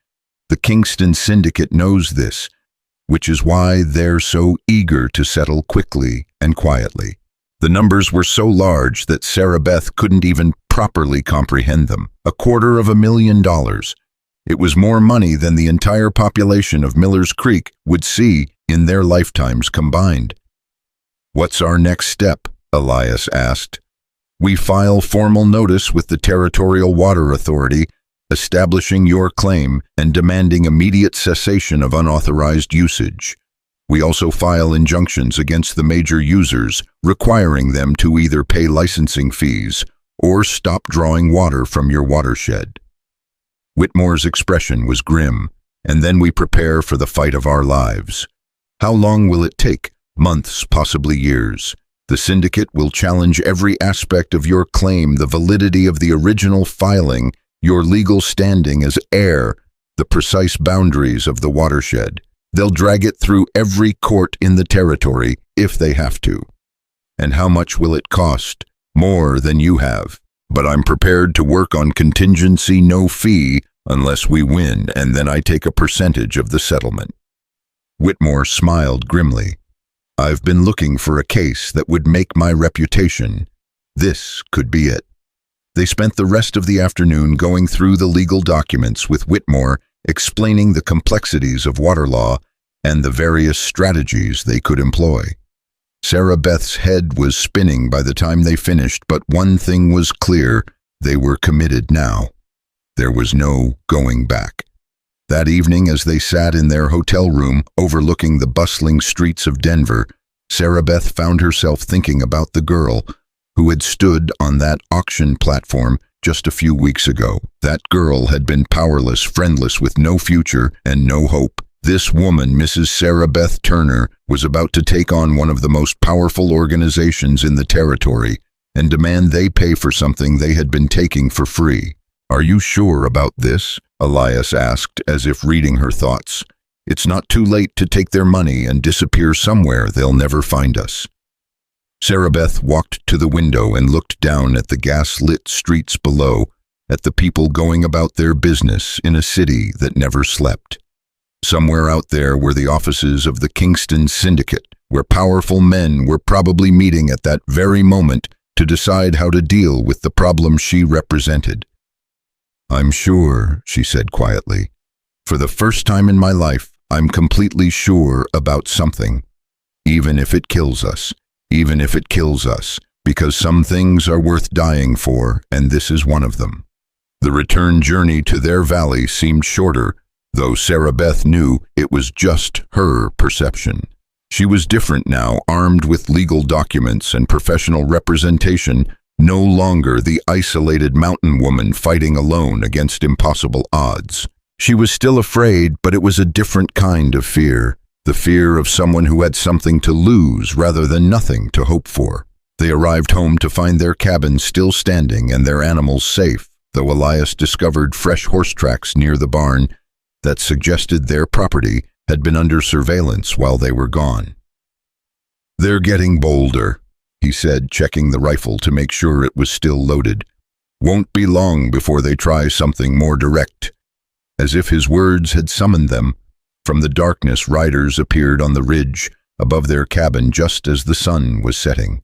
The Kingston Syndicate knows this, which is why they're so eager to settle quickly and quietly. The numbers were so large that Sarah Beth couldn't even properly comprehend them. $250,000. It was more money than the entire population of Miller's Creek would see in their lifetimes combined. What's our next step? Elias asked. We file formal notice with the Territorial Water Authority, establishing your claim and demanding immediate cessation of unauthorized usage. We also file injunctions against the major users, requiring them to either pay licensing fees or stop drawing water from your watershed. Whitmore's expression was grim, and then we prepare for the fight of our lives. How long will it take? Months, possibly years. The syndicate will challenge every aspect of your claim, the validity of the original filing, your legal standing as heir, the precise boundaries of the watershed. They'll drag it through every court in the territory if they have to. And how much will it cost? More than you have. But I'm prepared to work on contingency, no fee, unless we win, and then I take a percentage of the settlement. Whitmore smiled grimly. I've been looking for a case that would make my reputation. This could be it. They spent the rest of the afternoon going through the legal documents with Whitmore, explaining the complexities of water law and the various strategies they could employ. Sarah Beth's head was spinning by the time they finished, but one thing was clear: they were committed now. There was no going back. That evening, as they sat in their hotel room overlooking the bustling streets of Denver, Sarah Beth found herself thinking about the girl who had stood on that auction platform just a few weeks ago. That girl had been powerless, friendless, with no future and no hope. This woman, Mrs. Sarah Beth Turner, was about to take on one of the most powerful organizations in the territory and demand they pay for something they had been taking for free. Are you sure about this? Elias asked, as if reading her thoughts. It's not too late to take their money and disappear somewhere they'll never find us. Sarah Beth walked to the window and looked down at the gas-lit streets below, at the people going about their business in a city that never slept. Somewhere out there were the offices of the Kingston Syndicate, where powerful men were probably meeting at that very moment to decide how to deal with the problem she represented. I'm sure, she said quietly. For the first time in my life, I'm completely sure about something. Even if it kills us. Even if it kills us. Because some things are worth dying for, and this is one of them. The return journey to their valley seemed shorter, though Sarah Beth knew it was just her perception. She was different now, armed with legal documents and professional representation, no longer the isolated mountain woman fighting alone against impossible odds. She was still afraid, but it was a different kind of fear. the fear of someone who had something to lose rather than nothing to hope for. They arrived home to find their cabin still standing and their animals safe, though Elias discovered fresh horse tracks near the barn that suggested their property had been under surveillance while they were gone. "They're getting bolder," he said, checking the rifle to make sure it was still loaded. "Won't be long before they try something more direct." As if his words had summoned them, from the darkness riders appeared on the ridge above their cabin just as the sun was setting.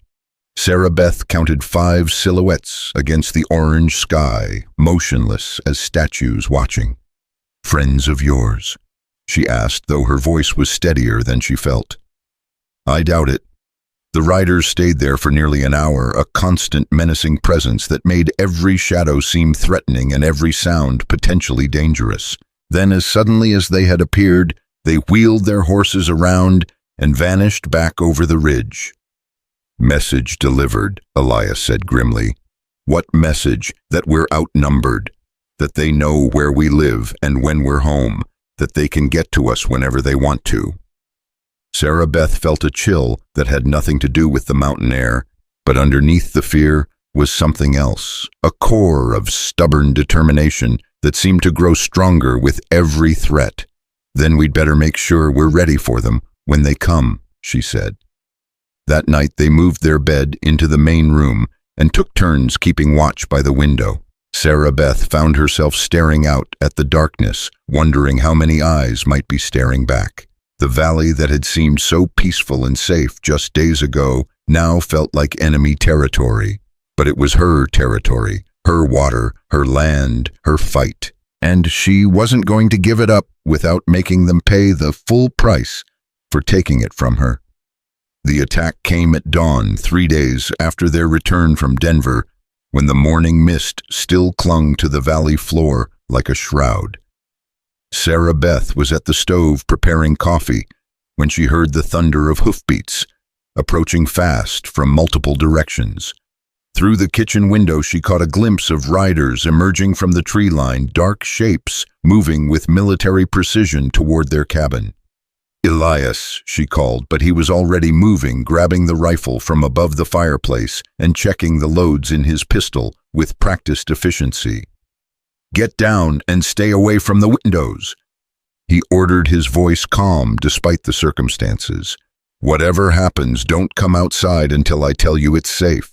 Sarah Beth counted 5 silhouettes against the orange sky, motionless as statues watching. "Friends of yours?" she asked, though her voice was steadier than she felt. "I doubt it." The riders stayed there for nearly an hour, a constant menacing presence that made every shadow seem threatening and every sound potentially dangerous. Then, as suddenly as they had appeared, they wheeled their horses around and vanished back over the ridge. "Message delivered," Elias said grimly. "What message? That we're outnumbered, that they know where we live and when we're home, that they can get to us whenever they want to." Sarah Beth felt a chill that had nothing to do with the mountain air, but underneath the fear was something else, a core of stubborn determination that seemed to grow stronger with every threat. "Then we'd better make sure we're ready for them when they come," she said. That night they moved their bed into the main room and took turns keeping watch by the window. Sarah Beth found herself staring out at the darkness, wondering how many eyes might be staring back. The valley that had seemed so peaceful and safe just days ago now felt like enemy territory. But it was her territory, her water, her land, her fight. And she wasn't going to give it up without making them pay the full price for taking it from her. The attack came at dawn 3 days after their return from Denver, when the morning mist still clung to the valley floor like a shroud. Sarah Beth was at the stove preparing coffee when she heard the thunder of hoofbeats, approaching fast from multiple directions. Through the kitchen window she caught a glimpse of riders emerging from the tree line, dark shapes moving with military precision toward their cabin. "Elias," she called, but he was already moving, grabbing the rifle from above the fireplace and checking the loads in his pistol with practiced efficiency. "Get down and stay away from the windows," he ordered, his voice calm despite the circumstances. "Whatever happens, don't come outside until I tell you it's safe."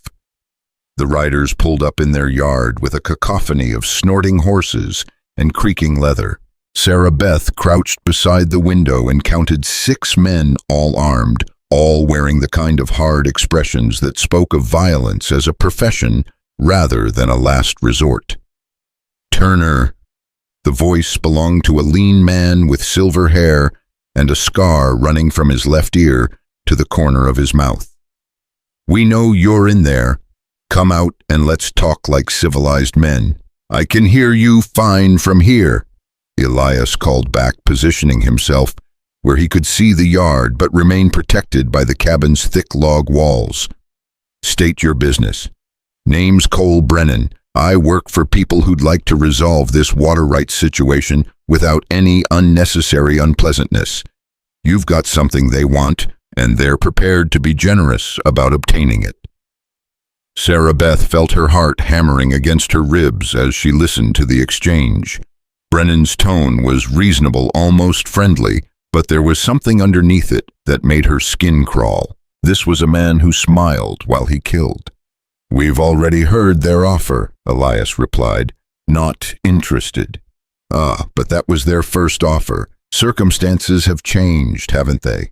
The riders pulled up in their yard with a cacophony of snorting horses and creaking leather. Sarah Beth crouched beside the window and counted 6 men, all armed, all wearing the kind of hard expressions that spoke of violence as a profession rather than a last resort. "Turner." The voice belonged to a lean man with silver hair and a scar running from his left ear to the corner of his mouth. "We know you're in there. Come out and let's talk like civilized men." "I can hear you fine from here," Elias called back, positioning himself where he could see the yard but remain protected by the cabin's thick log walls. "State your business." "Name's Cole Brennan. I work for people who'd like to resolve this water rights situation without any unnecessary unpleasantness. You've got something they want, and they're prepared to be generous about obtaining it." Sarah Beth felt her heart hammering against her ribs as she listened to the exchange. Brennan's tone was reasonable, almost friendly, but there was something underneath it that made her skin crawl. This was a man who smiled while he killed. "We've already heard their offer," Elias replied. "Not interested." But that was their first offer. Circumstances have changed, haven't they?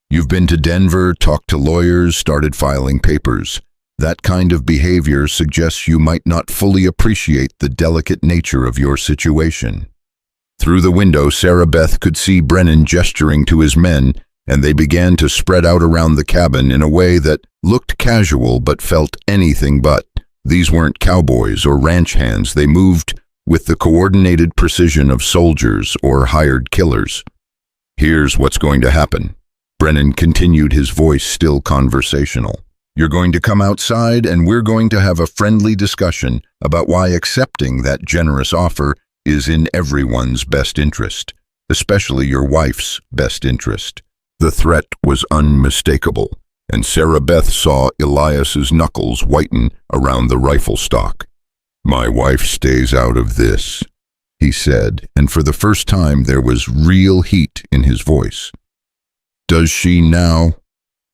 You've been to Denver, talked to lawyers, started filing papers. That kind of behavior suggests you might not fully appreciate the delicate nature of your situation. Through the window, Sarah Beth could see Brennan gesturing to his men, and they began to spread out around the cabin in a way that looked casual but felt anything but. These weren't cowboys or ranch hands. They moved with the coordinated precision of soldiers or hired killers. "Here's what's going to happen." Brennan continued, his voice still conversational. "You're going to come outside and we're going to have a friendly discussion about why accepting that generous offer is in everyone's best interest, especially your wife's best interest. The threat was unmistakable, and Sarah Beth saw Elias's knuckles whiten around the rifle stock. "My wife stays out of this," he said, and for the first time there was real heat in his voice. "Does she now?"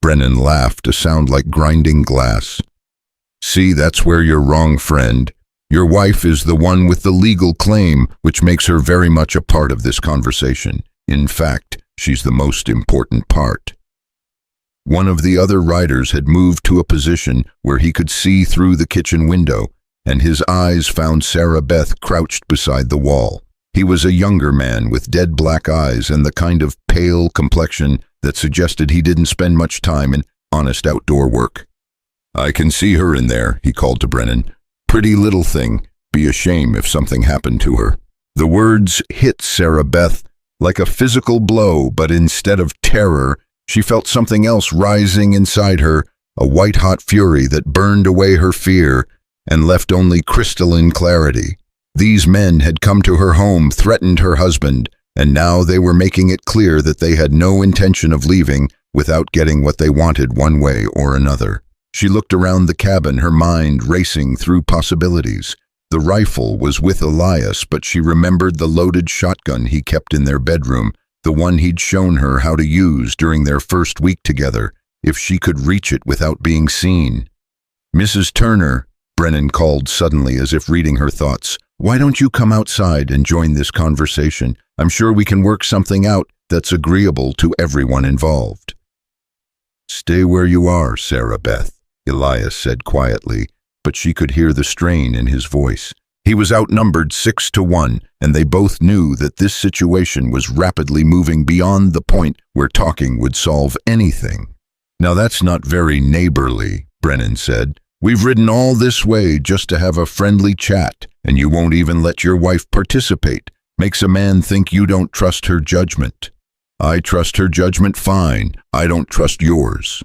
Brennan laughed, a sound like grinding glass. "See, that's where you're wrong, friend. Your wife is the one with the legal claim, which makes her very much a part of this conversation. In fact, she's the most important part." One of the other riders had moved to a position where he could see through the kitchen window, and his eyes found Sarah Beth crouched beside the wall. He was a younger man with dead black eyes and the kind of pale complexion that suggested he didn't spend much time in honest outdoor work. "I can see her in there," he called to Brennan. "Pretty little thing. Be a shame if something happened to her." The words hit Sarah Beth like a physical blow, but instead of terror, she felt something else rising inside her, a white-hot fury that burned away her fear and left only crystalline clarity. These men had come to her home, threatened her husband, and now they were making it clear that they had no intention of leaving without getting what they wanted one way or another. She looked around the cabin, her mind racing through possibilities. The rifle was with Elias, but she remembered the loaded shotgun he kept in their bedroom, the one he'd shown her how to use during their first week together, if she could reach it without being seen. "Mrs. Turner," Brennan called suddenly as if reading her thoughts, "why don't you come outside and join this conversation? I'm sure we can work something out that's agreeable to everyone involved." "Stay where you are, Sarah Beth," Elias said quietly, but she could hear the strain in his voice. He was outnumbered 6-1, and they both knew that this situation was rapidly moving beyond the point where talking would solve anything. "Now that's not very neighborly," Brennan said. "We've ridden all this way just to have a friendly chat, and you won't even let your wife participate. Makes a man think you don't trust her judgment." "I trust her judgment fine. I don't trust yours."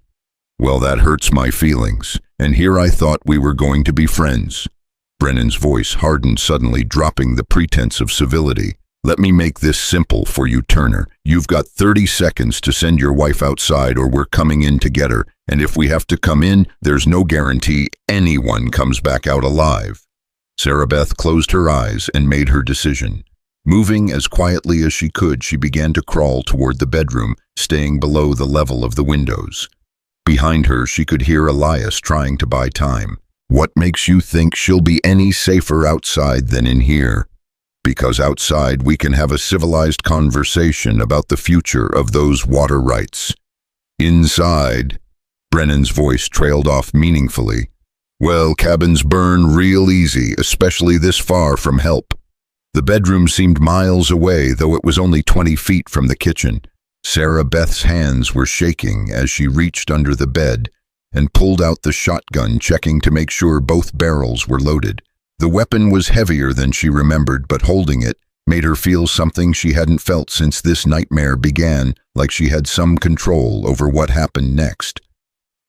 "Well, that hurts my feelings, and here I thought we were going to be friends." Brennan's voice hardened suddenly, dropping the pretense of civility. "Let me make this simple for you, Turner. You've got 30 seconds to send your wife outside or we're coming in to get her, and if we have to come in, there's no guarantee anyone comes back out alive." Sarah Beth closed her eyes and made her decision. Moving as quietly as she could, she began to crawl toward the bedroom, staying below the level of the windows. Behind her, she could hear Elias trying to buy time. "What makes you think she'll be any safer outside than in here? Because outside we can have a civilized conversation about the future of those water rights. Inside," Brennan's voice trailed off meaningfully, "well, cabins burn real easy, especially this far from help." The bedroom seemed miles away, though it was only 20 feet from the kitchen. Sarah Beth's hands were shaking as she reached under the bed and pulled out the shotgun, checking to make sure both barrels were loaded. The weapon was heavier than she remembered, but holding it made her feel something she hadn't felt since this nightmare began, like she had some control over what happened next.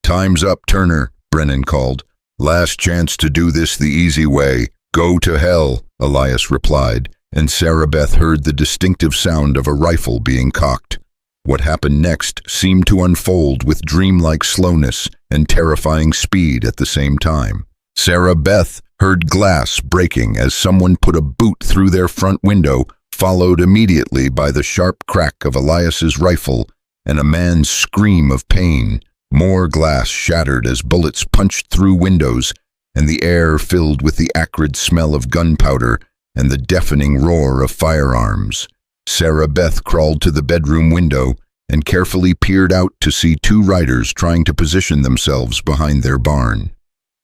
"Time's up, Turner," Brennan called. "Last chance to do this the easy way. Go to hell," Elias replied, and Sarah Beth heard the distinctive sound of a rifle being cocked. What happened next seemed to unfold with dreamlike slowness and terrifying speed at the same time. Sarah Beth heard glass breaking as someone put a boot through their front window, followed immediately by the sharp crack of Elias's rifle and a man's scream of pain. More glass shattered as bullets punched through windows, and the air filled with the acrid smell of gunpowder and the deafening roar of firearms. Sarah Beth crawled to the bedroom window and carefully peered out to see two riders trying to position themselves behind their barn.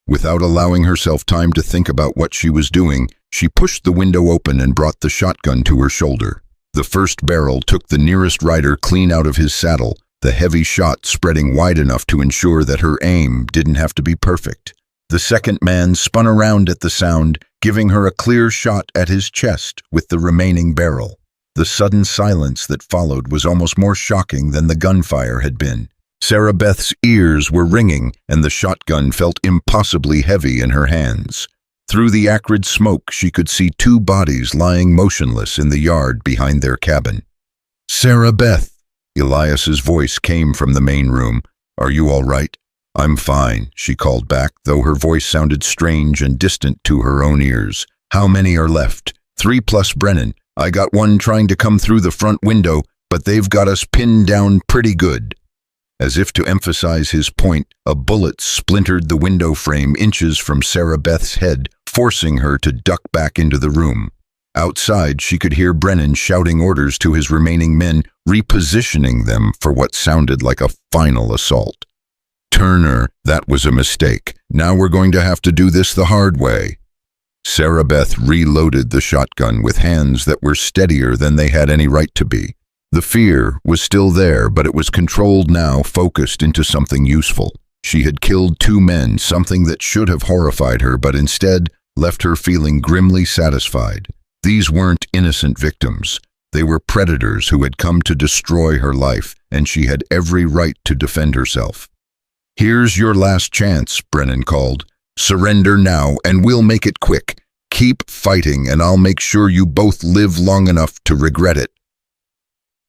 Without allowing herself time to think about what she was doing, she pushed the window open and brought the shotgun to her shoulder. The first barrel took the nearest rider clean out of his saddle, the heavy shot spreading wide enough to ensure that her aim didn't have to be perfect. The second man spun around at the sound, giving her a clear shot at his chest with the remaining barrel. The sudden silence that followed was almost more shocking than the gunfire had been. Sarah Beth's ears were ringing, and the shotgun felt impossibly heavy in her hands. Through the acrid smoke, she could see two bodies lying motionless in the yard behind their cabin. "Sarah Beth!" Elias's voice came from the main room. "Are you all right?" "I'm fine," she called back, though her voice sounded strange and distant to her own ears. "How many are left?" "3 plus Brennan. I got one trying to come through the front window, but they've got us pinned down pretty good." As if to emphasize his point, a bullet splintered the window frame inches from Sarah Beth's head, forcing her to duck back into the room. Outside, she could hear Brennan shouting orders to his remaining men, repositioning them for what sounded like a final assault. "Turner, that was a mistake. Now we're going to have to do this the hard way." Sarah Beth reloaded the shotgun with hands that were steadier than they had any right to be. The fear was still there, but it was controlled now, focused into something useful. She had killed 2 men, something that should have horrified her, but instead left her feeling grimly satisfied. These weren't innocent victims. They were predators who had come to destroy her life, and she had every right to defend herself. "Here's your last chance," Brennan called. "Surrender now, and we'll make it quick. Keep fighting, and I'll make sure you both live long enough to regret it."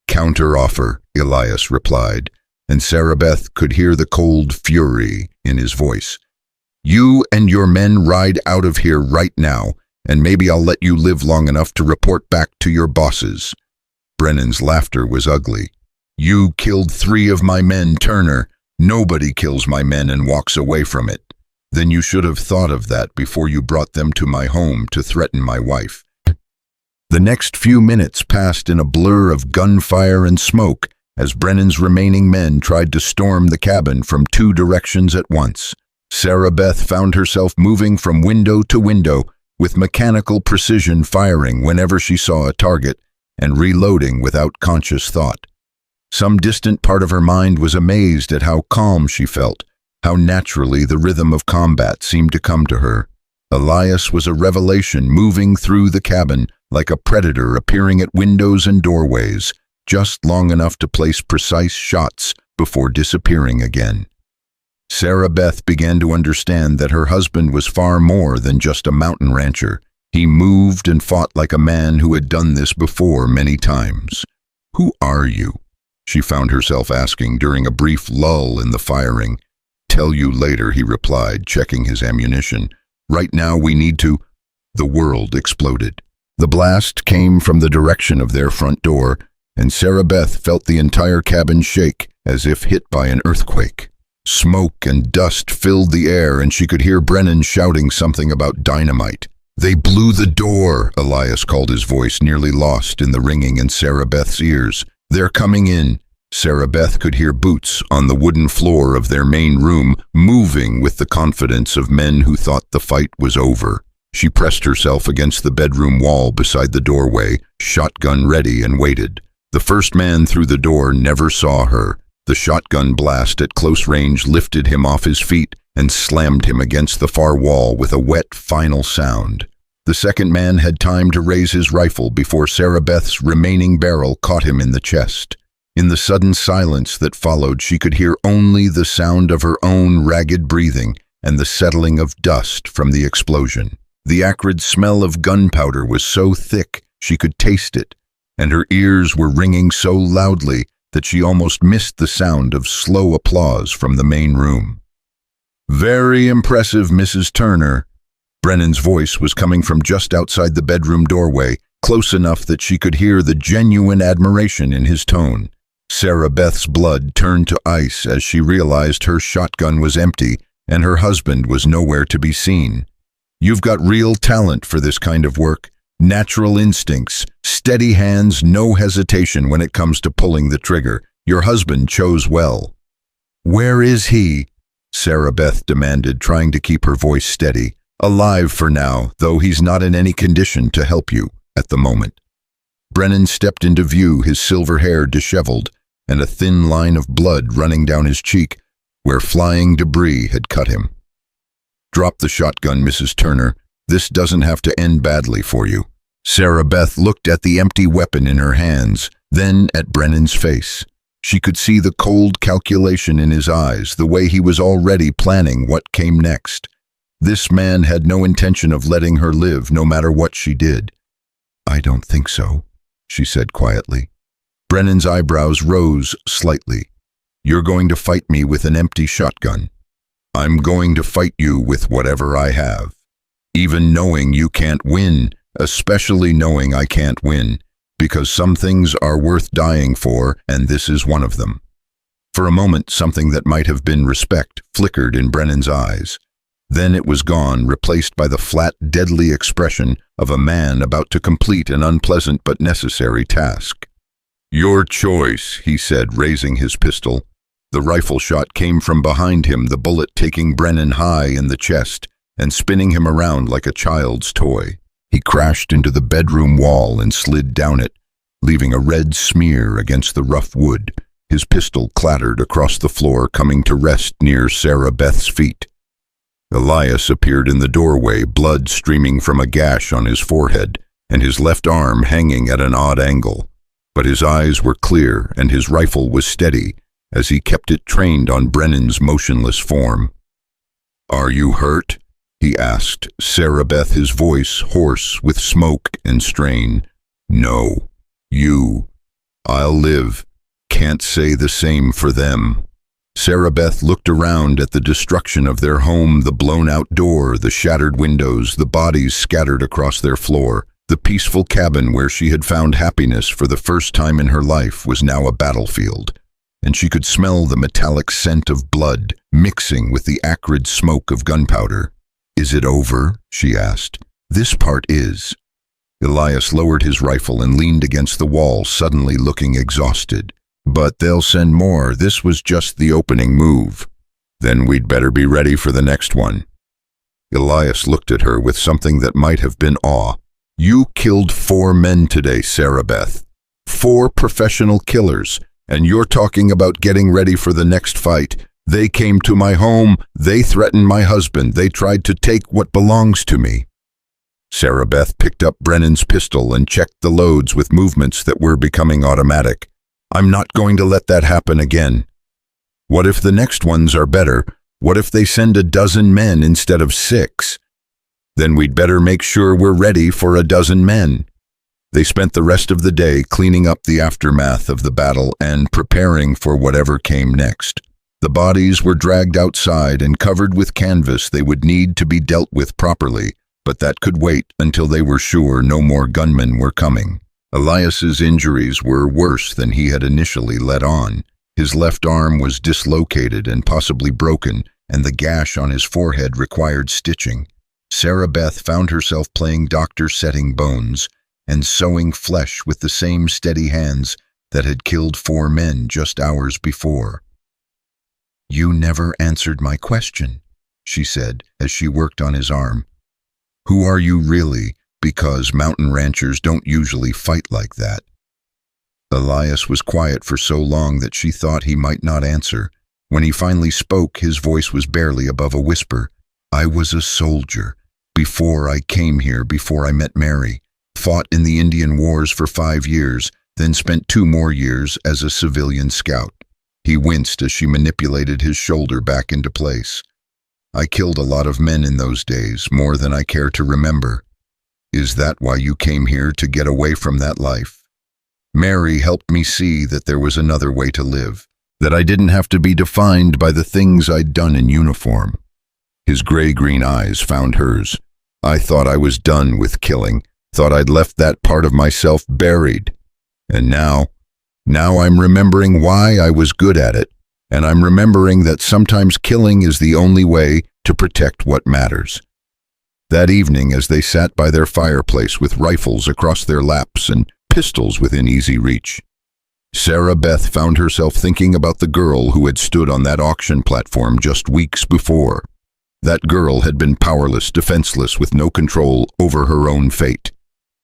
"Counter-offer," Elias replied, and Sarah Beth could hear the cold fury in his voice. "You and your men ride out of here right now, and maybe I'll let you live long enough to report back to your bosses." Brennan's laughter was ugly. "You killed 3 of my men, Turner. Nobody kills my men and walks away from it. Then you should have thought of that before you brought them to my home to threaten my wife." The next few minutes passed in a blur of gunfire and smoke as Brennan's remaining men tried to storm the cabin from 2 directions at once. Sarah Beth found herself moving from window to window, with mechanical precision, firing whenever she saw a target and reloading without conscious thought. Some distant part of her mind was amazed at how calm she felt, how naturally the rhythm of combat seemed to come to her. Elias was a revelation, moving through the cabin like a predator, appearing at windows and doorways, just long enough to place precise shots before disappearing again. Sarah Beth began to understand that her husband was far more than just a mountain rancher. He moved and fought like a man who had done this before many times. "Who are you?" she found herself asking during a brief lull in the firing. "Tell you later," he replied, checking his ammunition. "Right now we need to—" The world exploded. The blast came from the direction of their front door, and Sarah Beth felt the entire cabin shake as if hit by an earthquake. Smoke and dust filled the air, and she could hear Brennan shouting something about dynamite. "They blew the door," Elias called, his voice nearly lost in the ringing in Sarah Beth's ears. "They're coming in." Sarah Beth could hear boots on the wooden floor of their main room, moving with the confidence of men who thought the fight was over. She pressed herself against the bedroom wall beside the doorway, shotgun ready, and waited. The first man through the door never saw her. The shotgun blast at close range lifted him off his feet and slammed him against the far wall with a wet, final sound. The second man had time to raise his rifle before Sarah Beth's remaining barrel caught him in the chest. In the sudden silence that followed, she could hear only the sound of her own ragged breathing and the settling of dust from the explosion. The acrid smell of gunpowder was so thick she could taste it, and her ears were ringing so loudly that she almost missed the sound of slow applause from the main room. "Very impressive, Mrs. Turner." Brennan's voice was coming from just outside the bedroom doorway, close enough that she could hear the genuine admiration in his tone. Sarah Beth's blood turned to ice as she realized her shotgun was empty and her husband was nowhere to be seen. "You've got real talent for this kind of work. Natural instincts, steady hands, no hesitation when it comes to pulling the trigger. Your husband chose well." "Where is he?" Sarah Beth demanded, trying to keep her voice steady. "Alive for now, though he's not in any condition to help you at the moment." Brennan stepped into view, his silver hair disheveled, and a thin line of blood running down his cheek, where flying debris had cut him. "Drop the shotgun, Mrs. Turner. This doesn't have to end badly for you." Sarah Beth looked at the empty weapon in her hands, then at Brennan's face. She could see the cold calculation in his eyes, the way he was already planning what came next. This man had no intention of letting her live, no matter what she did. "I don't think so," she said quietly. Brennan's eyebrows rose slightly. "You're going to fight me with an empty shotgun. I'm going to fight you with whatever I have. Even knowing you can't win, especially knowing I can't win, because some things are worth dying for, and this is one of them." For a moment, something that might have been respect flickered in Brennan's eyes. Then it was gone, replaced by the flat, deadly expression of a man about to complete an unpleasant but necessary task. "Your choice," he said, raising his pistol. The rifle shot came from behind him, the bullet taking Brennan high in the chest and spinning him around like a child's toy. He crashed into the bedroom wall and slid down it, leaving a red smear against the rough wood. His pistol clattered across the floor, coming to rest near Sarah Beth's feet. Elias appeared in the doorway, blood streaming from a gash on his forehead and his left arm hanging at an odd angle. But his eyes were clear and his rifle was steady as he kept it trained on Brennan's motionless form. "Are you hurt?" he asked, Sarah Beth, his voice hoarse with smoke and strain. "No. You. I'll live. Can't say the same for them." Sarah Beth looked around at the destruction of their home, the blown-out door, the shattered windows, the bodies scattered across their floor. The peaceful cabin where she had found happiness for the first time in her life was now a battlefield, and she could smell the metallic scent of blood mixing with the acrid smoke of gunpowder. "Is it over?" she asked. "This part is." Elias lowered his rifle and leaned against the wall, suddenly looking exhausted. "But they'll send more. This was just the opening move. Then we'd better be ready for the next one." Elias looked at her with something that might have been awe. "You killed 4 men today, Sarah Beth. 4 professional killers, and you're talking about getting ready for the next fight. They came to my home, they threatened my husband, they tried to take what belongs to me." Sarah Beth picked up Brennan's pistol and checked the loads with movements that were becoming automatic. "I'm not going to let that happen again. What if the next ones are better? What if they send 12 men instead of 6? Then we'd better make sure we're ready for 12 men." They spent the rest of the day cleaning up the aftermath of the battle and preparing for whatever came next. The bodies were dragged outside and covered with canvas they would need to be dealt with properly, but that could wait until they were sure no more gunmen were coming. Elias's injuries were worse than he had initially let on. His left arm was dislocated and possibly broken, and the gash on his forehead required stitching. Sarah Beth found herself playing doctor, setting bones and sewing flesh with the same steady hands that had killed 4 men just hours before. "You never answered my question," she said as she worked on his arm. "Who are you really? Because mountain ranchers don't usually fight like that." Elias was quiet for so long that she thought he might not answer. When he finally spoke, his voice was barely above a whisper. "I was a soldier. Before I came here, before I met Mary. Fought in the Indian Wars for 5 years, then spent 2 more years as a civilian scout." He winced as she manipulated his shoulder back into place. "I killed a lot of men in those days, more than I care to remember. Is that why you came here, to get away from that life? Mary helped me see that there was another way to live, that I didn't have to be defined by the things I'd done in uniform." His gray-green eyes found hers. "I thought I was done with killing, thought I'd left that part of myself buried. And now I'm remembering why I was good at it, and I'm remembering that sometimes killing is the only way to protect what matters." That evening, as they sat by their fireplace with rifles across their laps and pistols within easy reach, Sarah Beth found herself thinking about the girl who had stood on that auction platform just weeks before. That girl had been powerless, defenseless, with no control over her own fate.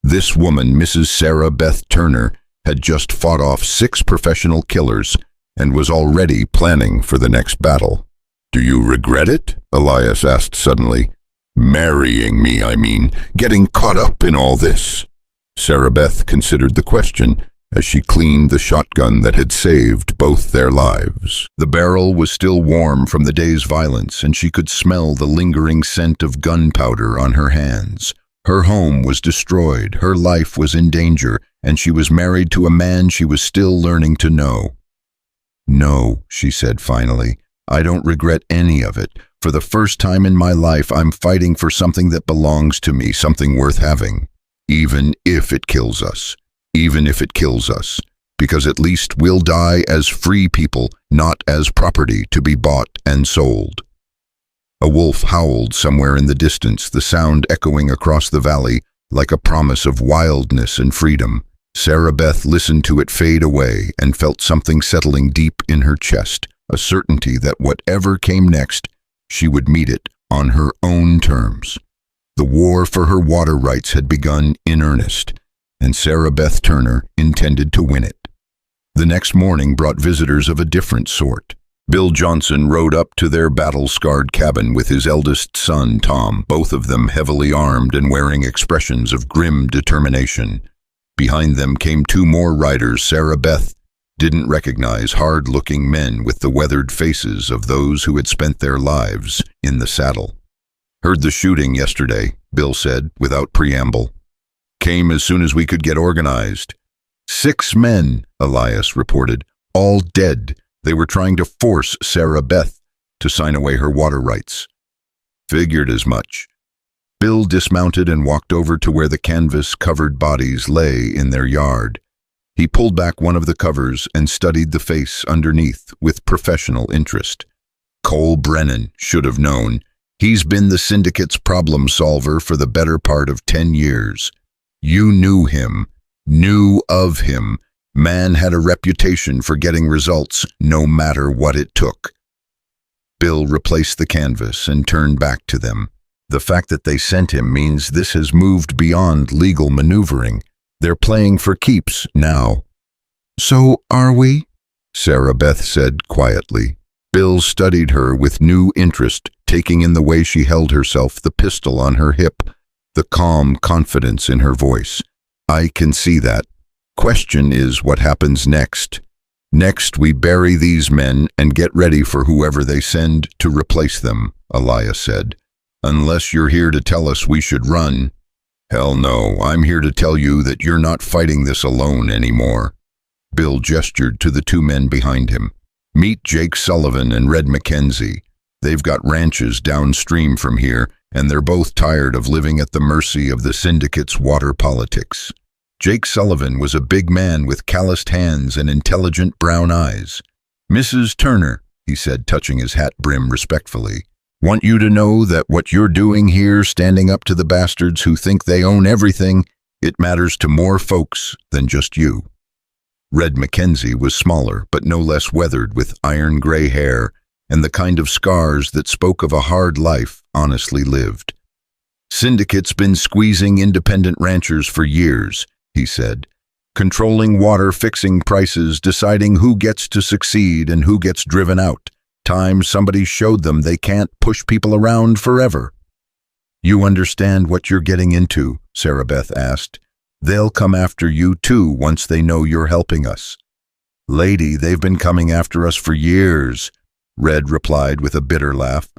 This woman, Mrs. Sarah Beth Turner, had just fought off 6 professional killers and was already planning for the next battle. "Do you regret it?" Elias asked suddenly. "Marrying me, I mean, getting caught up in all this." Sarah Beth considered the question as she cleaned the shotgun that had saved both their lives. The barrel was still warm from the day's violence, and she could smell the lingering scent of gunpowder on her hands. Her home was destroyed, her life was in danger, and she was married to a man she was still learning to know. "No," she said finally, "I don't regret any of it. For the first time in my life, I'm fighting for something that belongs to me, something worth having. Even if it kills us. Even if it kills us. Because at least we'll die as free people, not as property to be bought and sold." A wolf howled somewhere in the distance, the sound echoing across the valley like a promise of wildness and freedom. Sarah Beth listened to it fade away and felt something settling deep in her chest, a certainty that whatever came next, she would meet it on her own terms. The war for her water rights had begun in earnest, and Sarah Beth Turner intended to win it. The next morning brought visitors of a different sort. Bill Johnson rode up to their battle-scarred cabin with his eldest son, Tom, both of them heavily armed and wearing expressions of grim determination. Behind them came two more riders Sarah Beth didn't recognize, hard-looking men with the weathered faces of those who had spent their lives in the saddle. "Heard the shooting yesterday," Bill said, without preamble. "Came as soon as we could get organized." 6 men, Elias reported, all dead. They were trying to force Sarah Beth to sign away her water rights. "Figured as much." Bill dismounted and walked over to where the canvas-covered bodies lay in their yard. He pulled back one of the covers and studied the face underneath with professional interest. Cole Brennan should have known. He's been the syndicate's problem solver for the better part of 10 years. You knew him, knew of him. Man had a reputation for getting results, no matter what it took. Bill replaced the canvas and turned back to them. The fact that they sent him means this has moved beyond legal maneuvering. They're playing for keeps now. "So are we?" Sarah Beth said quietly. Bill studied her with new interest, taking in the way she held herself, the pistol on her hip, the calm confidence in her voice. "I can see that. Question is what happens next. Next, we bury these men and get ready for whoever they send to replace them," Elias said. "Unless you're here to tell us we should run." "Hell no, I'm here to tell you that you're not fighting this alone anymore." Bill gestured to the 2 men behind him. "Meet Jake Sullivan and Red McKenzie. They've got ranches downstream from here, and they're both tired of living at the mercy of the syndicate's water politics." Jake Sullivan was a big man with calloused hands and intelligent brown eyes. "Mrs. Turner," he said, touching his hat brim respectfully, "want you to know that what you're doing here, standing up to the bastards who think they own everything, it matters to more folks than just you." Red McKenzie was smaller, but no less weathered, with iron-gray hair and the kind of scars that spoke of a hard life honestly lived. "Syndicate's been squeezing independent ranchers for years," he said. "Controlling water, fixing prices, deciding who gets to succeed and who gets driven out. Time somebody showed them they can't push people around forever." "You understand what you're getting into?" Sarah Beth asked. "They'll come after you too once they know you're helping us." "Lady, they've been coming after us for years," Red replied with a bitter laugh.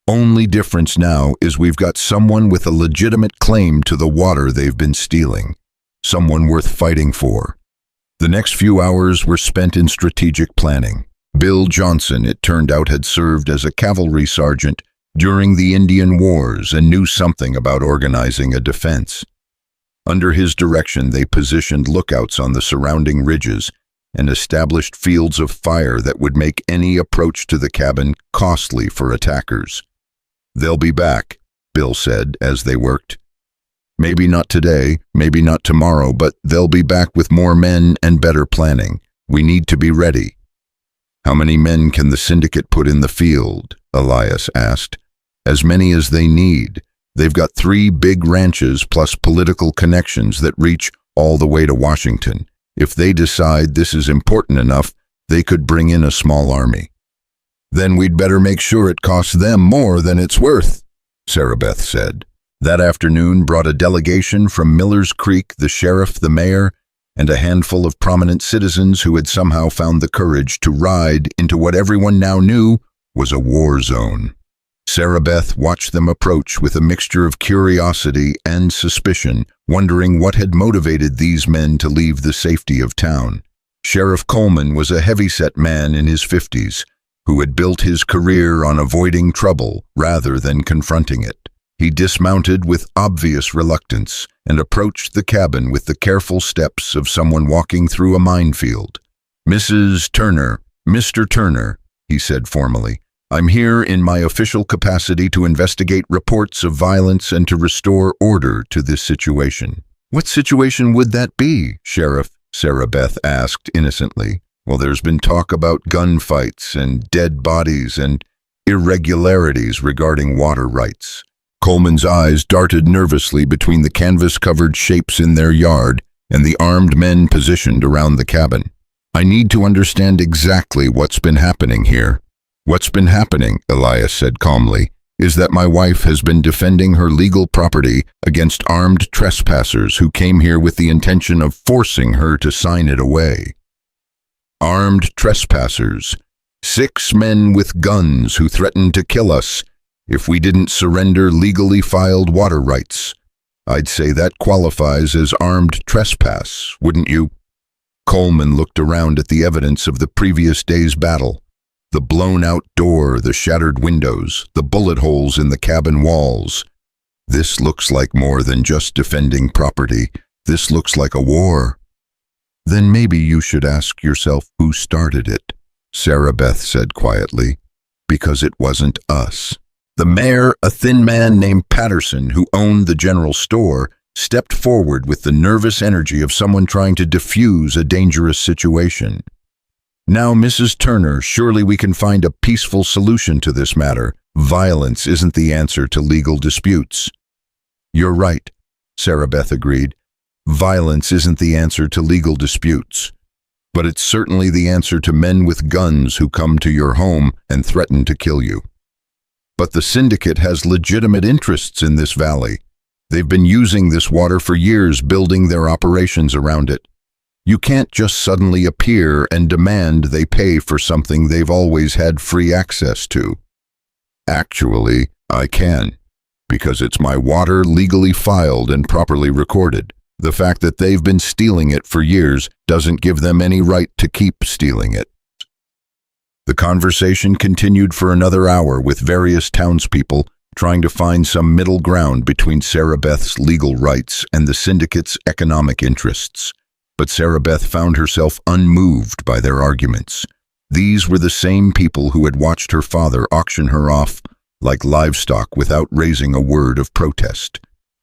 "Only difference now is we've got someone with a legitimate claim to the water they've been stealing. Someone worth fighting for." The next few hours were spent in strategic planning. Bill Johnson, it turned out, had served as a cavalry sergeant during the Indian Wars and knew something about organizing a defense. Under his direction, they positioned lookouts on the surrounding ridges and established fields of fire that would make any approach to the cabin costly for attackers. "They'll be back," Bill said as they worked. "Maybe not today, maybe not tomorrow, but they'll be back with more men and better planning. We need to be ready." "How many men can the syndicate put in the field?" Elias asked. "As many as they need. They've got 3 big ranches plus political connections that reach all the way to Washington. If they decide this is important enough, they could bring in a small army." "Then we'd better make sure it costs them more than it's worth," Sarah Beth said. That afternoon brought a delegation from Miller's Creek, the sheriff, the mayor, and a handful of prominent citizens who had somehow found the courage to ride into what everyone now knew was a war zone. Sarah Beth watched them approach with a mixture of curiosity and suspicion, wondering what had motivated these men to leave the safety of town. Sheriff Coleman was a heavy-set man in his 50s, who had built his career on avoiding trouble rather than confronting it. He dismounted with obvious reluctance and approached the cabin with the careful steps of someone walking through a minefield. "Mrs. Turner, Mr. Turner," he said formally, "I'm here in my official capacity to investigate reports of violence and to restore order to this situation." "What situation would that be, Sheriff?" Sarah Beth asked innocently. "Well, there's been talk about gunfights and dead bodies and irregularities regarding water rights." Coleman's eyes darted nervously between the canvas-covered shapes in their yard and the armed men positioned around the cabin. "I need to understand exactly what's been happening here." "What's been happening," Elias said calmly, "is that my wife has been defending her legal property against armed trespassers who came here with the intention of forcing her to sign it away." "Armed trespassers? 6 men with guns who threatened to kill us if we didn't surrender legally filed water rights. I'd say that qualifies as armed trespass, wouldn't you?" Coleman looked around at the evidence of the previous day's battle. The blown-out door, the shattered windows, the bullet holes in the cabin walls. "This looks like more than just defending property. This looks like a war." "Then maybe you should ask yourself who started it," Sarah Beth said quietly. "Because it wasn't us." The mayor, a thin man named Patterson, who owned the general store, stepped forward with the nervous energy of someone trying to defuse a dangerous situation. "Now, Mrs. Turner, surely we can find a peaceful solution to this matter. Violence isn't the answer to legal disputes." "You're right," Sarah Beth agreed. "Violence isn't the answer to legal disputes. But it's certainly the answer to men with guns who come to your home and threaten to kill you." "But the syndicate has legitimate interests in this valley. They've been using this water for years, building their operations around it. You can't just suddenly appear and demand they pay for something they've always had free access to." "Actually, I can, because it's my water legally filed and properly recorded. The fact that they've been stealing it for years doesn't give them any right to keep stealing it." The conversation continued for another hour with various townspeople trying to find some middle ground between Sarah Beth's legal rights and the syndicate's economic interests. But Sarah Beth found herself unmoved by their arguments. These were the same people who had watched her father auction her off like livestock without raising a word of protest.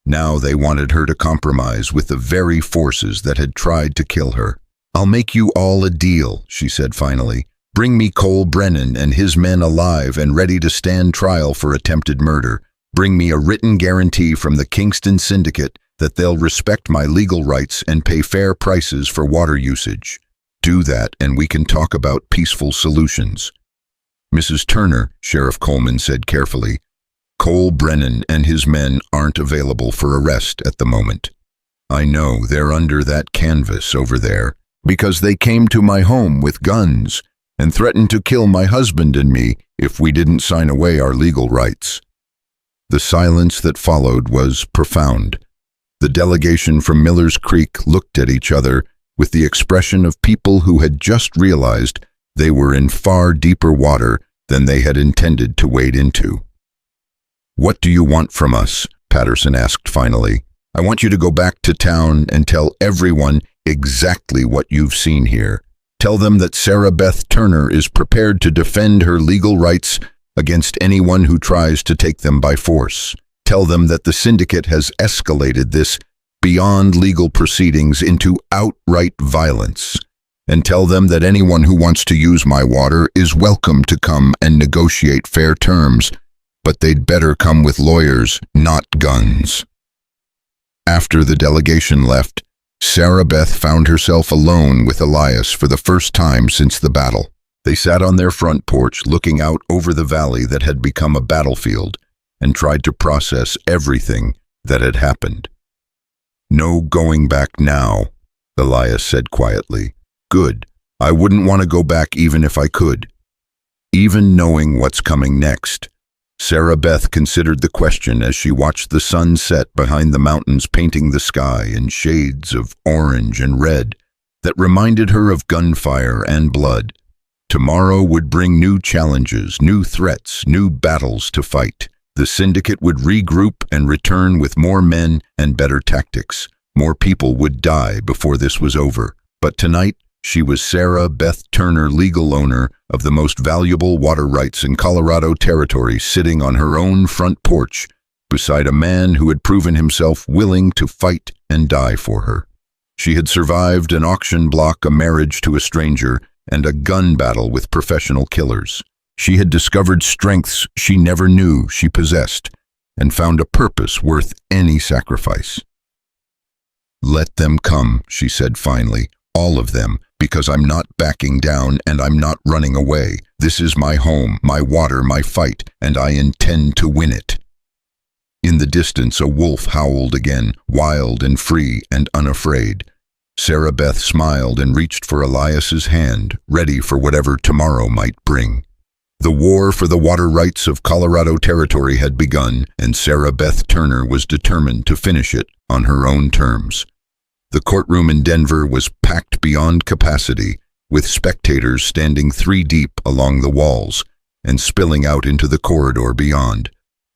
Now they wanted her to compromise with the very forces that had tried to kill her. "I'll make you all a deal," she said finally. "Bring me Cole Brennan and his men alive and ready to stand trial for attempted murder. Bring me a written guarantee from the Kingston Syndicate that they'll respect my legal rights and pay fair prices for water usage. Do that and we can talk about peaceful solutions." "Mrs. Turner," Sheriff Coleman said carefully, "Cole Brennan and his men aren't available for arrest at the moment. I know they're under that canvas over there because they came to my home with guns and threatened to kill my husband and me if we didn't sign away our legal rights." The silence that followed was profound. The delegation from Miller's Creek looked at each other with the expression of people who had just realized they were in far deeper water than they had intended to wade into. "What do you want from us?" Patterson asked finally. "I want you to go back to town and tell everyone exactly what you've seen here. Tell them that Sarah Beth Turner is prepared to defend her legal rights against anyone who tries to take them by force. Tell them that the syndicate has escalated this beyond legal proceedings into outright violence. And tell them that anyone who wants to use my water is welcome to come and negotiate fair terms, but they'd better come with lawyers, not guns." After the delegation left, Sarah Beth found herself alone with Elias for the first time since the battle. They sat on their front porch looking out over the valley that had become a battlefield and tried to process everything that had happened. "No going back now," Elias said quietly. "Good. I wouldn't want to go back even if I could. Even knowing what's coming next, Sarah Beth considered the question as she watched the sun set behind the mountains, painting the sky in shades of orange and red that reminded her of gunfire and blood. Tomorrow would bring new challenges, new threats, new battles to fight. The syndicate would regroup and return with more men and better tactics. More people would die before this was over. But tonight, she was Sarah Beth Turner, legal owner of the most valuable water rights in Colorado Territory, sitting on her own front porch beside a man who had proven himself willing to fight and die for her. She had survived an auction block, a marriage to a stranger, and a gun battle with professional killers. She had discovered strengths she never knew she possessed and found a purpose worth any sacrifice. "Let them come," she said finally, "all of them, because I'm not backing down and I'm not running away. This is my home, my water, my fight, and I intend to win it." In the distance, a wolf howled again, wild and free and unafraid. Sarah Beth smiled and reached for Elias's hand, ready for whatever tomorrow might bring. The war for the water rights of Colorado Territory had begun, and Sarah Beth Turner was determined to finish it on her own terms. The courtroom in Denver was packed beyond capacity, with spectators standing 3 deep along the walls and spilling out into the corridor beyond.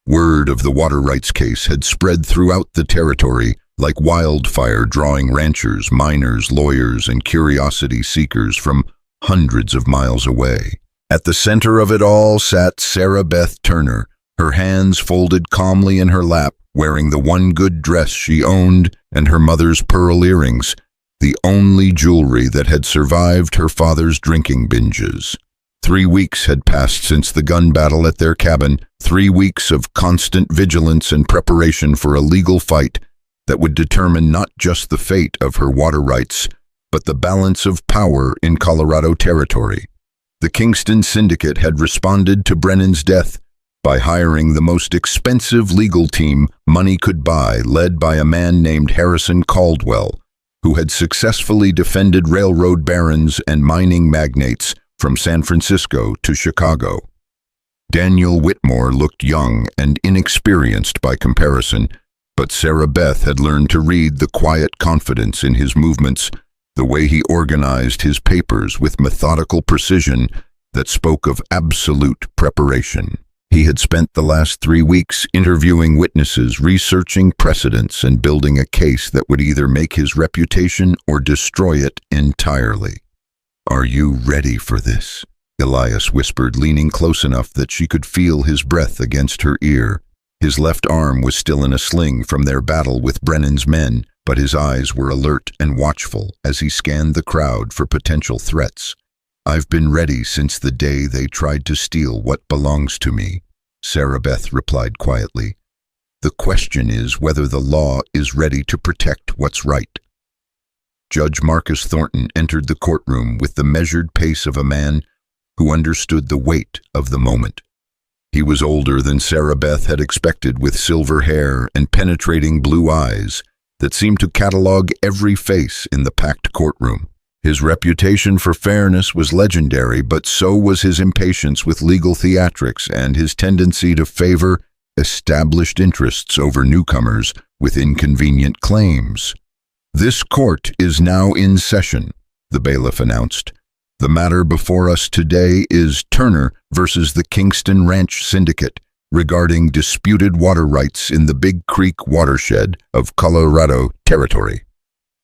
Word of the water rights case had spread throughout the territory like wildfire, drawing ranchers, miners, lawyers, and curiosity seekers from hundreds of miles away. At the center of it all sat Sarah Beth Turner, her hands folded calmly in her lap, wearing the one good dress she owned and her mother's pearl earrings, the only jewelry that had survived her father's drinking binges. 3 weeks had passed since the gun battle at their cabin, 3 weeks of constant vigilance and preparation for a legal fight that would determine not just the fate of her water rights, but the balance of power in Colorado Territory. The Kingston Syndicate had responded to Brennan's death by hiring the most expensive legal team money could buy, led by a man named Harrison Caldwell, who had successfully defended railroad barons and mining magnates from San Francisco to Chicago. Daniel Whitmore looked young and inexperienced by comparison, but Sarah Beth had learned to read the quiet confidence in his movements, the way he organized his papers with methodical precision that spoke of absolute preparation. He had spent the last 3 weeks interviewing witnesses, researching precedents, and building a case that would either make his reputation or destroy it entirely. "Are you ready for this?" Elias whispered, leaning close enough that she could feel his breath against her ear. His left arm was still in a sling from their battle with Brennan's men, but his eyes were alert and watchful as he scanned the crowd for potential threats. "I've been ready since the day they tried to steal what belongs to me," Sarah Beth replied quietly. "The question is whether the law is ready to protect what's right." Judge Marcus Thornton entered the courtroom with the measured pace of a man who understood the weight of the moment. He was older than Sarah Beth had expected, with silver hair and penetrating blue eyes that seemed to catalog every face in the packed courtroom. His reputation for fairness was legendary, but so was his impatience with legal theatrics and his tendency to favor established interests over newcomers with inconvenient claims. "This court is now in session," the bailiff announced. "The matter before us today is Turner versus the Kingston Ranch Syndicate regarding disputed water rights in the Big Creek watershed of Colorado Territory."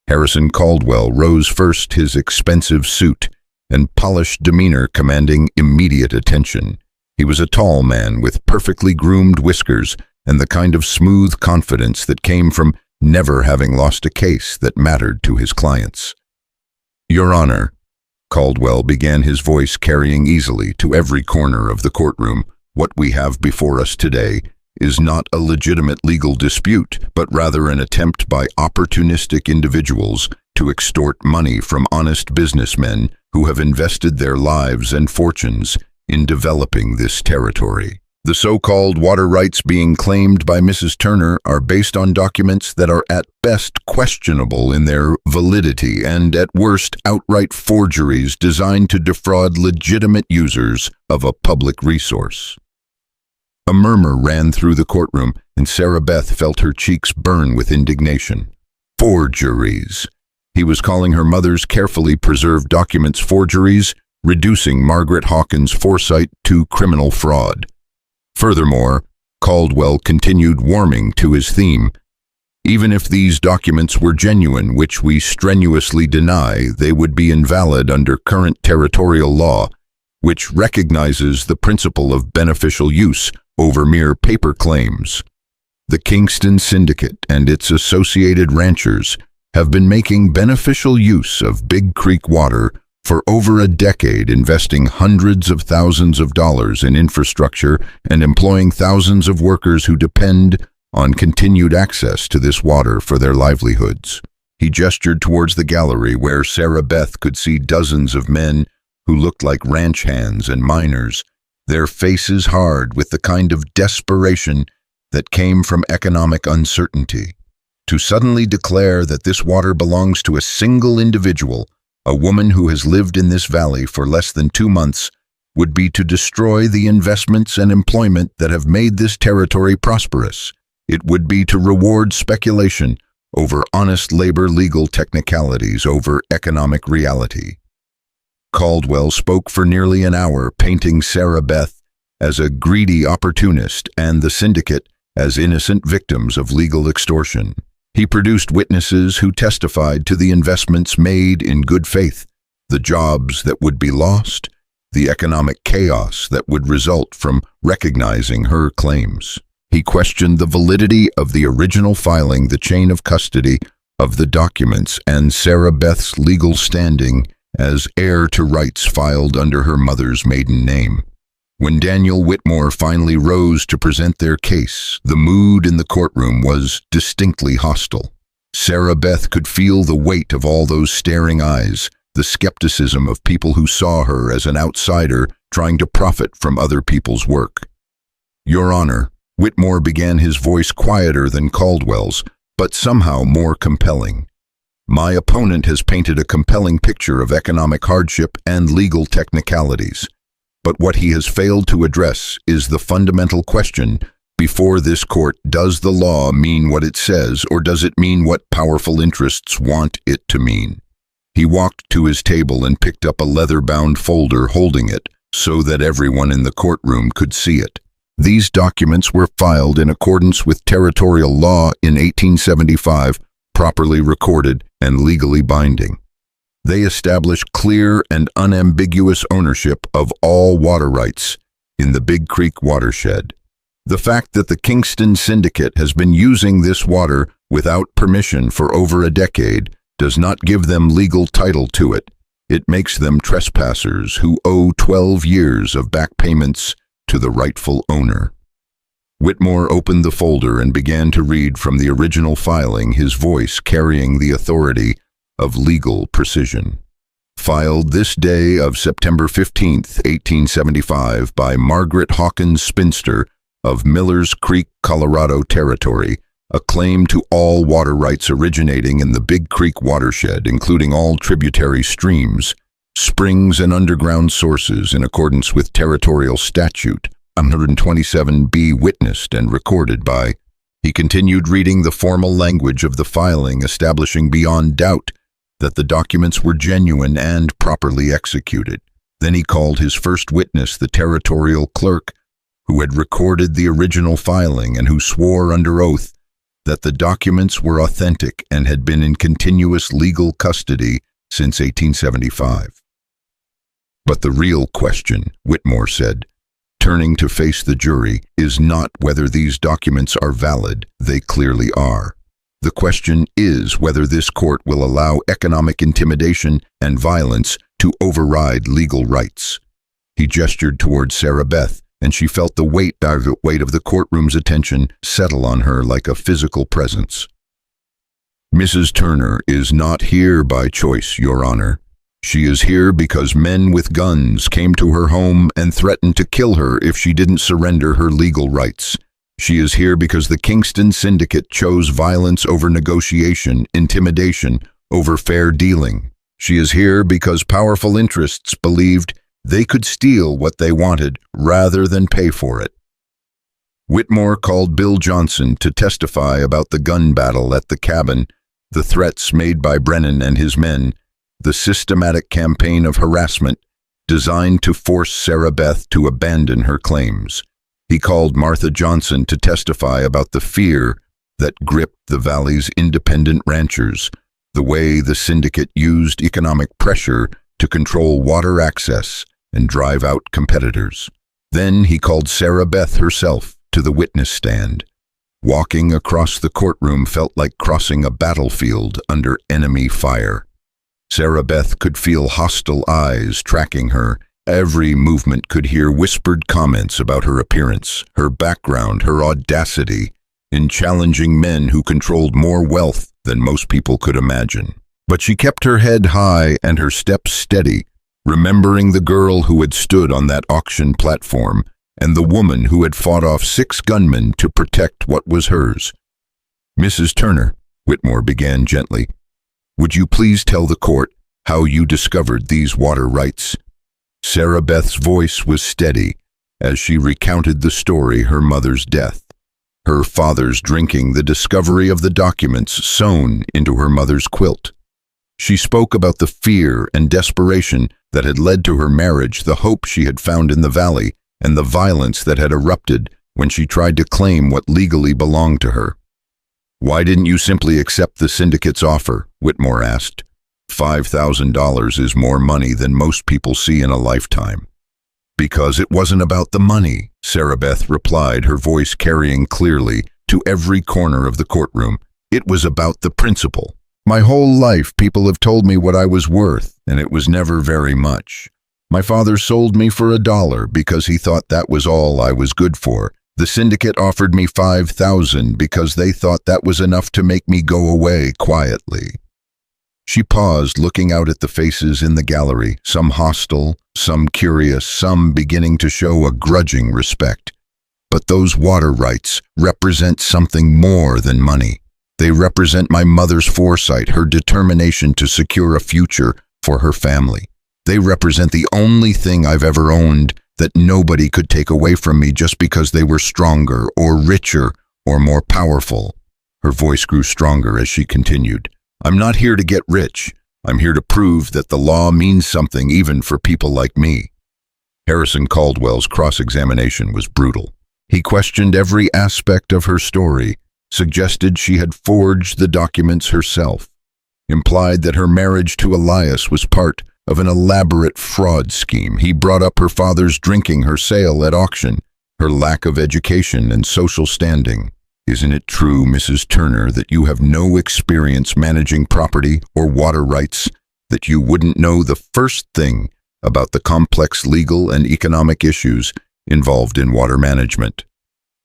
Harrison Caldwell rose first, his expensive suit and polished demeanor commanding immediate attention. He was a tall man with perfectly groomed whiskers and the kind of smooth confidence that came from never having lost a case that mattered to his clients. "Your Honor," Caldwell began, his voice carrying easily to every corner of the courtroom, "what we have before us today is not a legitimate legal dispute, but rather an attempt by opportunistic individuals to extort money from honest businessmen who have invested their lives and fortunes in developing this territory. The so-called water rights being claimed by Mrs. Turner are based on documents that are at best questionable in their validity and at worst outright forgeries designed to defraud legitimate users of a public resource." A murmur ran through the courtroom, and Sarah Beth felt her cheeks burn with indignation. Forgeries. He was calling her mother's carefully preserved documents forgeries, reducing Margaret Hawkins' foresight to criminal fraud. Furthermore, Caldwell continued warming to his theme. Even if these documents were genuine, which we strenuously deny, they would be invalid under current territorial law, which recognizes the principle of beneficial use over mere paper claims. The Kingston Syndicate and its associated ranchers have been making beneficial use of Big Creek water for over a decade, investing hundreds of thousands of dollars in infrastructure and employing thousands of workers who depend on continued access to this water for their livelihoods. He gestured towards the gallery where Sarah Beth could see dozens of men who looked like ranch hands and miners, their faces hard with the kind of desperation that came from economic uncertainty. To suddenly declare that this water belongs to a single individual, a woman who has lived in this valley for less than 2 months, would be to destroy the investments and employment that have made this territory prosperous. It would be to reward speculation over honest labor, legal technicalities over economic reality. Caldwell spoke for nearly an hour, painting Sarah Beth as a greedy opportunist and the syndicate as innocent victims of legal extortion. He produced witnesses who testified to the investments made in good faith, the jobs that would be lost, the economic chaos that would result from recognizing her claims. He questioned the validity of the original filing, the chain of custody of the documents, and Sarah Beth's legal standing as heir to rights filed under her mother's maiden name. When Daniel Whitmore finally rose to present their case, the mood in the courtroom was distinctly hostile. Sarah Beth could feel the weight of all those staring eyes, the skepticism of people who saw her as an outsider trying to profit from other people's work. "Your Honor," Whitmore began, his voice quieter than Caldwell's, but somehow more compelling. "My opponent has painted a compelling picture of economic hardship and legal technicalities. But what he has failed to address is the fundamental question before this court: does the law mean what it says, or does it mean what powerful interests want it to mean?" He walked to his table and picked up a leather-bound folder, holding it so that everyone in the courtroom could see it. These documents were filed in accordance with territorial law in 1875, properly recorded and legally binding. They establish clear and unambiguous ownership of all water rights in the Big Creek watershed. The fact that the Kingston Syndicate has been using this water without permission for over a decade does not give them legal title to it. It makes them trespassers who owe 12 years of back payments to the rightful owner. Whitmore opened the folder and began to read from the original filing, his voice carrying the authority of legal precision. "Filed this day of September 15th, 1875, by Margaret Hawkins Spinster of Millers Creek, Colorado Territory, a claim to all water rights originating in the Big Creek watershed, including all tributary streams, springs, and underground sources in accordance with Territorial Statute 127B, witnessed and recorded by..." He continued reading the formal language of the filing, establishing beyond doubt that the documents were genuine and properly executed. Then he called his first witness, the territorial clerk, who had recorded the original filing and who swore under oath that the documents were authentic and had been in continuous legal custody since 1875. "But the real question," Whitmore said, turning to face the jury, "is not whether these documents are valid. They clearly are. The question is whether this court will allow economic intimidation and violence to override legal rights." He gestured towards Sarah Beth, and she felt the weight of the courtroom's attention settle on her like a physical presence. "Mrs. Turner is not here by choice, Your Honor. She is here because men with guns came to her home and threatened to kill her if she didn't surrender her legal rights. She is here because the Kingston Syndicate chose violence over negotiation, intimidation over fair dealing. She is here because powerful interests believed they could steal what they wanted rather than pay for it. Whitmore called Bill Johnson to testify about the gun battle at the cabin, the threats made by Brennan and his men, the systematic campaign of harassment designed to force Sarah Beth to abandon her claims. He called Martha Johnson to testify about the fear that gripped the valley's independent ranchers, the way the syndicate used economic pressure to control water access and drive out competitors. Then he called Sarah Beth herself to the witness stand. Walking across the courtroom felt like crossing a battlefield under enemy fire. Sarah Beth could feel hostile eyes tracking her. Every movement could hear whispered comments about her appearance, her background, her audacity in challenging men who controlled more wealth than most people could imagine. But she kept her head high and her steps steady, remembering the girl who had stood on that auction platform and the woman who had fought off 6 gunmen to protect what was hers. "Mrs. Turner," Whitmore began gently, "would you please tell the court how you discovered these water rights?" Sarah Beth's voice was steady as she recounted the story: her mother's death, her father's drinking, the discovery of the documents sewn into her mother's quilt. She spoke about the fear and desperation that had led to her marriage, the hope she had found in the valley, and the violence that had erupted when she tried to claim what legally belonged to her. "Why didn't you simply accept the syndicate's offer?" Whitmore asked. $5,000 is more money than most people see in a lifetime. "Because it wasn't about the money," Sarah Beth replied, her voice carrying clearly to every corner of the courtroom. "It was about the principle. My whole life people have told me what I was worth, and it was never very much. My father sold me for $1 because he thought that was all I was good for. The syndicate offered me $5,000 because they thought that was enough to make me go away quietly." She paused, looking out at the faces in the gallery, some hostile, some curious, some beginning to show a grudging respect. "But those water rights represent something more than money. They represent my mother's foresight, her determination to secure a future for her family. They represent the only thing I've ever owned that nobody could take away from me just because they were stronger or richer or more powerful." Her voice grew stronger as she continued. "I'm not here to get rich. I'm here to prove that the law means something even for people like me." Harrison Caldwell's cross-examination was brutal. He questioned every aspect of her story, suggested she had forged the documents herself, implied that her marriage to Elias was part of an elaborate fraud scheme. He brought up her father's drinking, her sale at auction, her lack of education and social standing. "Isn't it true, Mrs. Turner, that you have no experience managing property or water rights, that you wouldn't know the first thing about the complex legal and economic issues involved in water management?"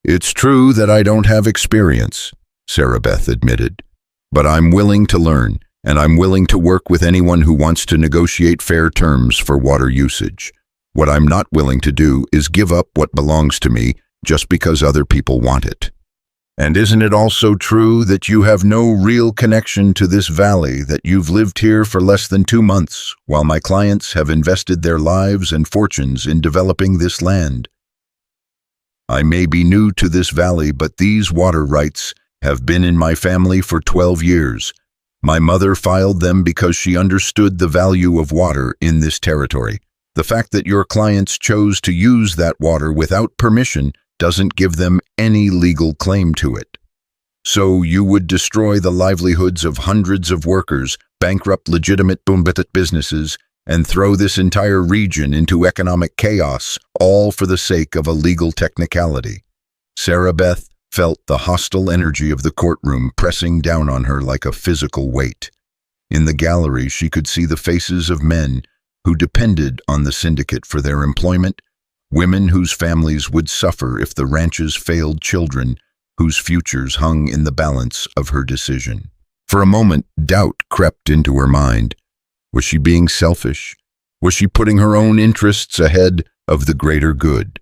"It's true that I don't have experience," Sarah Beth admitted, "but I'm willing to learn, and I'm willing to work with anyone who wants to negotiate fair terms for water usage. What I'm not willing to do is give up what belongs to me just because other people want it." "And isn't it also true that you have no real connection to this valley, that you've lived here for less than 2 months, while my clients have invested their lives and fortunes in developing this land?" "I may be new to this valley, but these water rights have been in my family for 12 years. My mother filed them because she understood the value of water in this territory. The fact that your clients chose to use that water without permission doesn't give them any legal claim to it. So you would destroy the livelihoods of hundreds of workers, bankrupt legitimate businesses, and throw this entire region into economic chaos, all for the sake of a legal technicality." Sarah Beth felt the hostile energy of the courtroom pressing down on her like a physical weight. In the gallery, she could see the faces of men who depended on the syndicate for their employment, women whose families would suffer if the ranches failed, children whose futures hung in the balance of her decision. For a moment, doubt crept into her mind. Was she being selfish? Was she putting her own interests ahead of the greater good?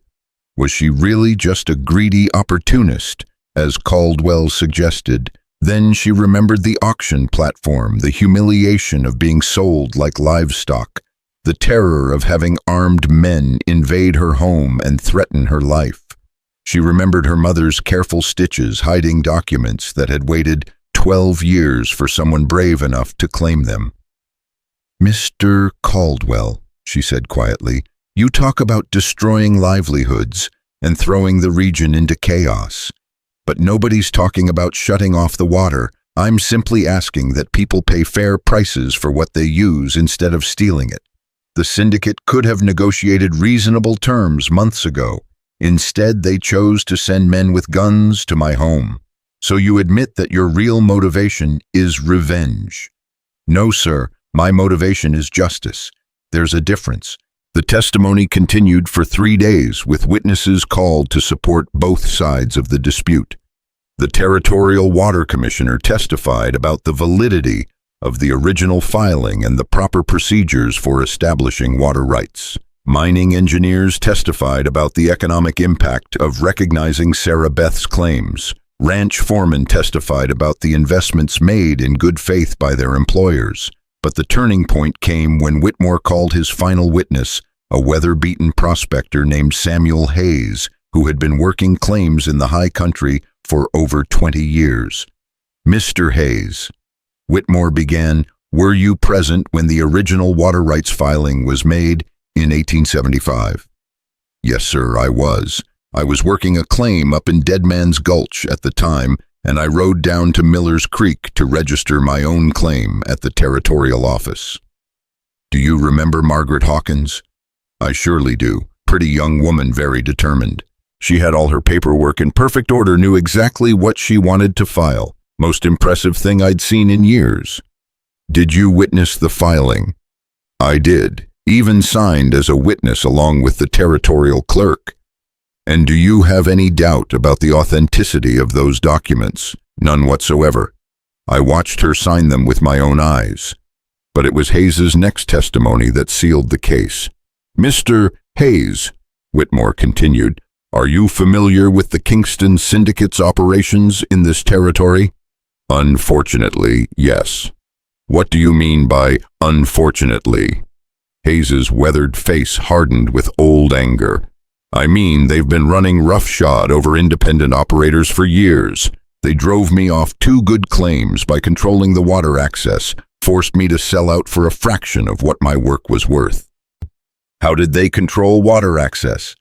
Was she really just a greedy opportunist, as Caldwell suggested? Then she remembered the auction platform, the humiliation of being sold like livestock, the terror of having armed men invade her home and threaten her life. She remembered her mother's careful stitches hiding documents that had waited 12 years for someone brave enough to claim them. "Mr. Caldwell," she said quietly, "you talk about destroying livelihoods and throwing the region into chaos. But nobody's talking about shutting off the water. I'm simply asking that people pay fair prices for what they use instead of stealing it. The syndicate could have negotiated reasonable terms months ago. Instead, they chose to send men with guns to my home. So you admit that your real motivation is revenge." "No, sir. My motivation is justice. There's a difference." The testimony continued for 3 days, with witnesses called to support both sides of the dispute. The Territorial Water Commissioner testified about the validity of the original filing and the proper procedures for establishing water rights. Mining engineers testified about the economic impact of recognizing Sarah Beth's claims. Ranch foremen testified about the investments made in good faith by their employers. But the turning point came when Whitmore called his final witness, a weather-beaten prospector named Samuel Hayes, who had been working claims in the high country for over 20 years. "Mr. Hayes," Whitmore began, "were you present when the original water rights filing was made in 1875? "Yes, sir, I was. I was working a claim up in Dead Man's Gulch at the time, and I rode down to Miller's Creek to register my own claim at the territorial office." "Do you remember Margaret Hawkins?" "I surely do. Pretty young woman, very determined. She had all her paperwork in perfect order, knew exactly what she wanted to file. Most impressive thing I'd seen in years." "Did you witness the filing?" "I did, even signed as a witness along with the territorial clerk." "And do you have any doubt about the authenticity of those documents?" "None whatsoever. I watched her sign them with my own eyes." But it was Hayes's next testimony that sealed the case. "Mr. Hayes," Whitmore continued, "are you familiar with the Kingston Syndicate's operations in this territory?" "Unfortunately, yes." "What do you mean by unfortunately?" Hayes's weathered face hardened with old anger. "I mean, they've been running roughshod over independent operators for years. They drove me off 2 good claims by controlling the water access, forced me to sell out for a fraction of what my work was worth." "How did they control water access?"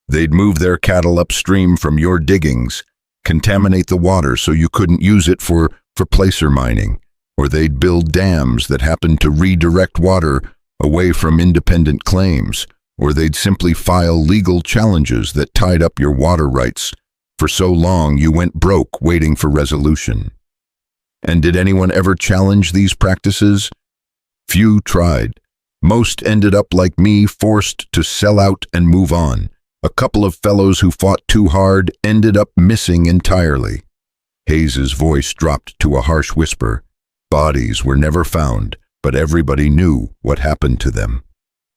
"They'd move their cattle upstream from your diggings, contaminate the water so you couldn't use it for placer mining, or they'd build dams that happened to redirect water away from independent claims, or they'd simply file legal challenges that tied up your water rights for so long you went broke waiting for resolution." "And did anyone ever challenge these practices?" "Few tried. Most ended up like me, forced to sell out and move on. A couple of fellows who fought too hard ended up missing entirely." Hayes's voice dropped to a harsh whisper. "Bodies were never found, but everybody knew what happened to them."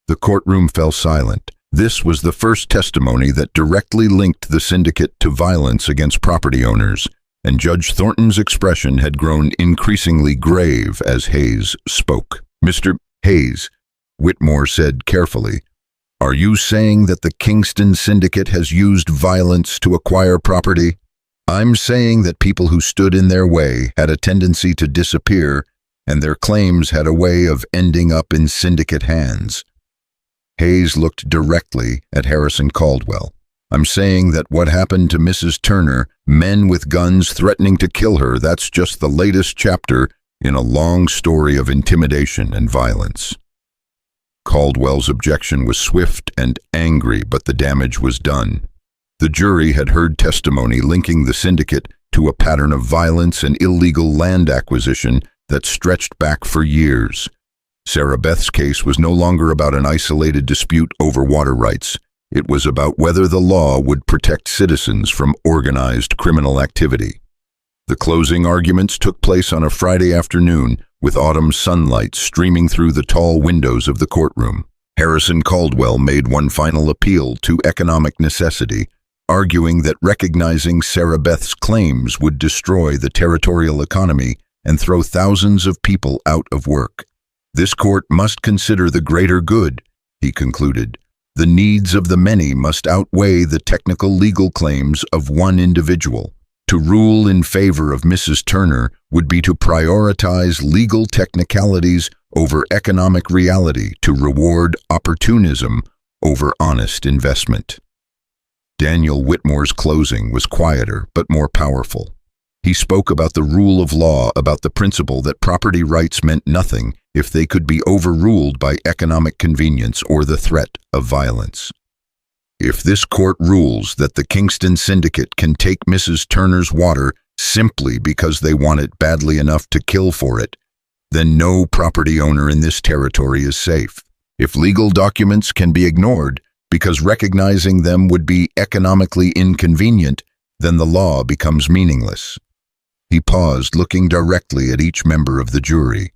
The courtroom fell silent. This was the first testimony that directly linked the syndicate to violence against property owners, and Judge Thornton's expression had grown increasingly grave as Hayes spoke. "Mr. Hayes," Whitmore said carefully, "are you saying that the Kingston Syndicate has used violence to acquire property?" "I'm saying that people who stood in their way had a tendency to disappear, and their claims had a way of ending up in syndicate hands." Hayes looked directly at Harrison Caldwell. "I'm saying that what happened to Mrs. Turner, men with guns threatening to kill her, that's just the latest chapter in a long story of intimidation and violence." Caldwell's objection was swift and angry, but the damage was done. The jury had heard testimony linking the syndicate to a pattern of violence and illegal land acquisition that stretched back for years. Sarah Beth's case was no longer about an isolated dispute over water rights. It was about whether the law would protect citizens from organized criminal activity. The closing arguments took place on a Friday afternoon, with autumn sunlight streaming through the tall windows of the courtroom. Harrison Caldwell made one final appeal to economic necessity, arguing that recognizing Sarah Beth's claims would destroy the territorial economy and throw thousands of people out of work. "This court must consider the greater good," he concluded. The needs of the many must outweigh the technical legal claims of one individual. To rule in favor of Mrs. Turner would be to prioritize legal technicalities over economic reality, to reward opportunism over honest investment. Daniel Whitmore's closing was quieter but more powerful. He spoke about the rule of law, about the principle that property rights meant nothing if they could be overruled by economic convenience or the threat of violence. If this court rules that the Kingston Syndicate can take Mrs. Turner's water simply because they want it badly enough to kill for it, then no property owner in this territory is safe. If legal documents can be ignored because recognizing them would be economically inconvenient, then the law becomes meaningless. He paused, looking directly at each member of the jury.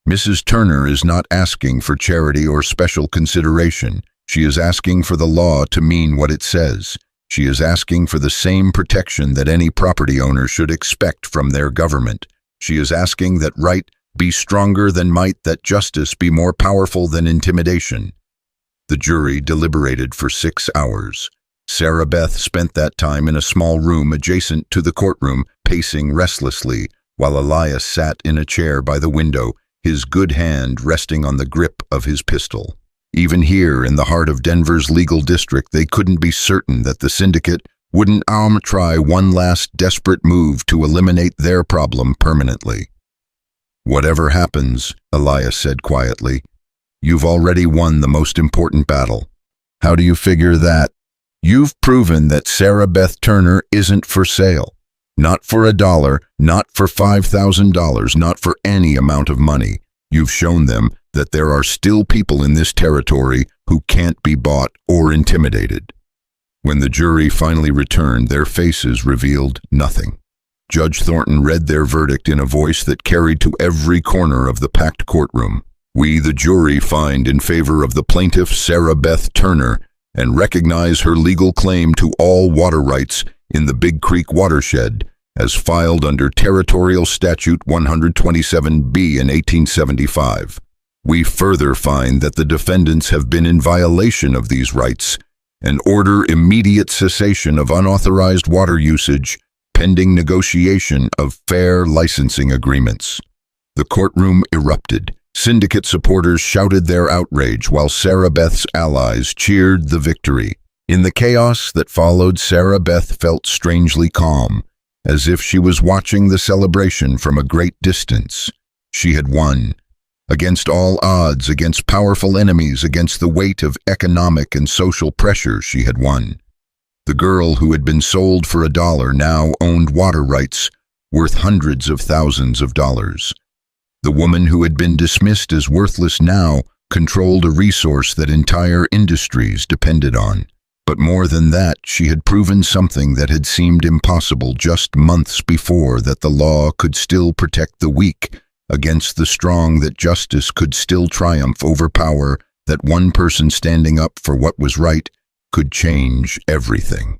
Mrs. Turner is not asking for charity or special consideration. She is asking for the law to mean what it says. She is asking for the same protection that any property owner should expect from their government. She is asking that right be stronger than might, that justice be more powerful than intimidation. The jury deliberated for 6 hours. Sarah Beth spent that time in a small room adjacent to the courtroom, pacing restlessly, while Elias sat in a chair by the window, his good hand resting on the grip of his pistol. Even here, in the heart of Denver's legal district, they couldn't be certain that the syndicate wouldn't try one last desperate move to eliminate their problem permanently. "Whatever happens," Elias said quietly, "you've already won the most important battle." "How do you figure that?" "You've proven that Sarah Beth Turner isn't for sale. Not for $1, not for $5,000, not for any amount of money. You've shown them that there are still people in this territory who can't be bought or intimidated." When the jury finally returned, their faces revealed nothing. Judge Thornton read their verdict in a voice that carried to every corner of the packed courtroom. "We, the jury, find in favor of the plaintiff Sarah Beth Turner and recognize her legal claim to all water rights in the Big Creek watershed as filed under Territorial Statute 127B in 1875. We further find that the defendants have been in violation of these rights and order immediate cessation of unauthorized water usage pending negotiation of fair licensing agreements." The courtroom erupted. Syndicate supporters shouted their outrage while Sarah Beth's allies cheered the victory. In the chaos that followed, Sarah Beth felt strangely calm, as if she was watching the celebration from a great distance. She had won. Against all odds, against powerful enemies, against the weight of economic and social pressure, she had won. The girl who had been sold for $1 now owned water rights worth hundreds of thousands of dollars. The woman who had been dismissed as worthless now controlled a resource that entire industries depended on. But more than that, she had proven something that had seemed impossible just months before, that the law could still protect the weak against the strong, that justice could still triumph over power, that one person standing up for what was right could change everything.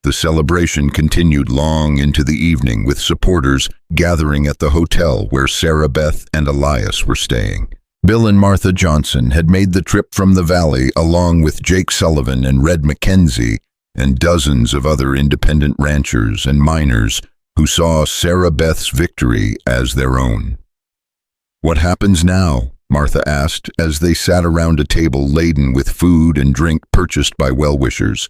The celebration continued long into the evening, with supporters gathering at the hotel where Sarah Beth and Elias were staying. Bill and Martha Johnson had made the trip from the valley along with Jake Sullivan and Red McKenzie and dozens of other independent ranchers and miners who saw Sarah Beth's victory as their own. "What happens now?" Martha asked as they sat around a table laden with food and drink purchased by well-wishers.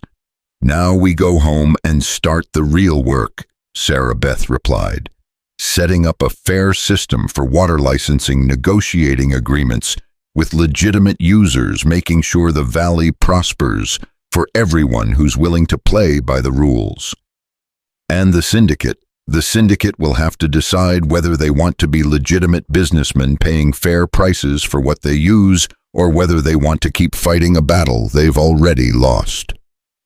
"Now we go home and start the real work," Sarah Beth replied. "Setting up a fair system for water licensing, negotiating agreements with legitimate users, making sure the valley prospers for everyone who's willing to play by the rules. And the syndicate will have to decide whether they want to be legitimate businessmen paying fair prices for what they use, or whether they want to keep fighting a battle they've already lost."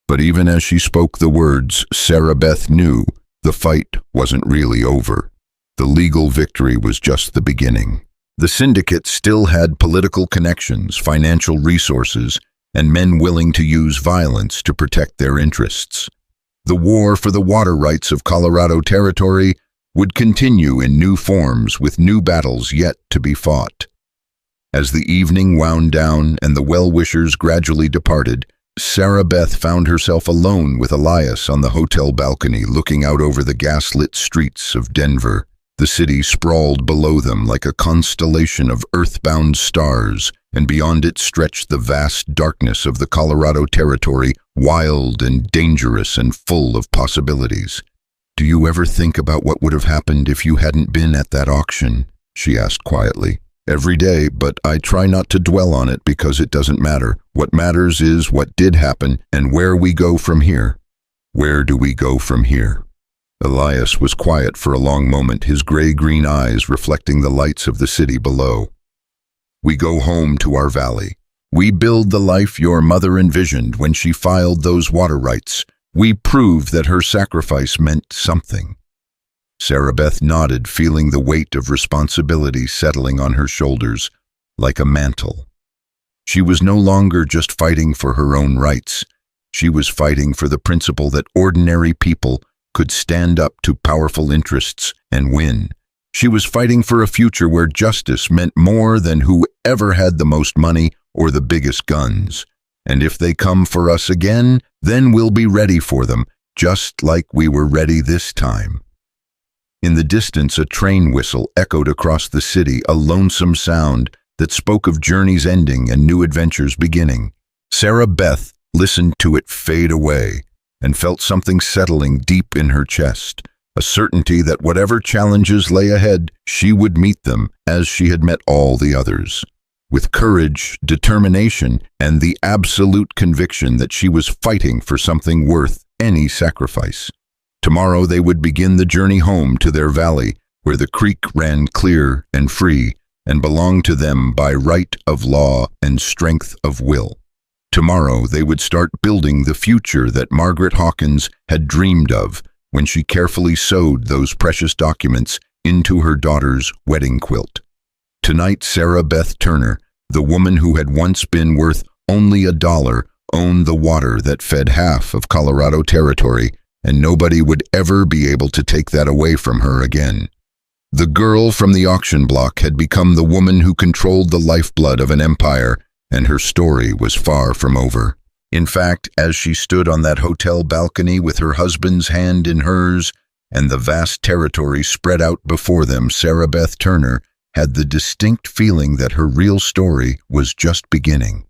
But even as she spoke the words, Sarah Beth knew the fight wasn't really over. The legal victory was just the beginning. The syndicate still had political connections, financial resources, and men willing to use violence to protect their interests. The war for the water rights of Colorado Territory would continue in new forms, with new battles yet to be fought. As the evening wound down and the well-wishers gradually departed, Sarah Beth found herself alone with Elias on the hotel balcony, looking out over the gaslit streets of Denver. The city sprawled below them like a constellation of earthbound stars, and beyond it stretched the vast darkness of the Colorado Territory, wild and dangerous and full of possibilities. "Do you ever think about what would have happened if you hadn't been at that auction?" she asked quietly. "Every day, but I try not to dwell on it because it doesn't matter. What matters is what did happen and where we go from here." "Where do we go from here?" Elias was quiet for a long moment, his gray-green eyes reflecting the lights of the city below. "We go home to our valley. We build the life your mother envisioned when she filed those water rights. We prove that her sacrifice meant something." Sarah Beth nodded, feeling the weight of responsibility settling on her shoulders like a mantle. She was no longer just fighting for her own rights. She was fighting for the principle that ordinary people could stand up to powerful interests and win. She was fighting for a future where justice meant more than whoever had the most money or the biggest guns. "And if they come for us again, then we'll be ready for them, just like we were ready this time." In the distance, a train whistle echoed across the city, a lonesome sound that spoke of journeys ending and new adventures beginning. Sarah Beth listened to it fade away and felt something settling deep in her chest, a certainty that whatever challenges lay ahead, she would meet them as she had met all the others, with courage, determination, and the absolute conviction that she was fighting for something worth any sacrifice. Tomorrow they would begin the journey home to their valley, where the creek ran clear and free and belonged to them by right of law and strength of will. Tomorrow they would start building the future that Margaret Hawkins had dreamed of when she carefully sewed those precious documents into her daughter's wedding quilt. Tonight, Sarah Beth Turner, the woman who had once been worth only $1, owned the water that fed half of Colorado Territory, and nobody would ever be able to take that away from her again. The girl from the auction block had become the woman who controlled the lifeblood of an empire, and her story was far from over. In fact, as she stood on that hotel balcony with her husband's hand in hers and the vast territory spread out before them, Sarah Beth Turner had the distinct feeling that her real story was just beginning.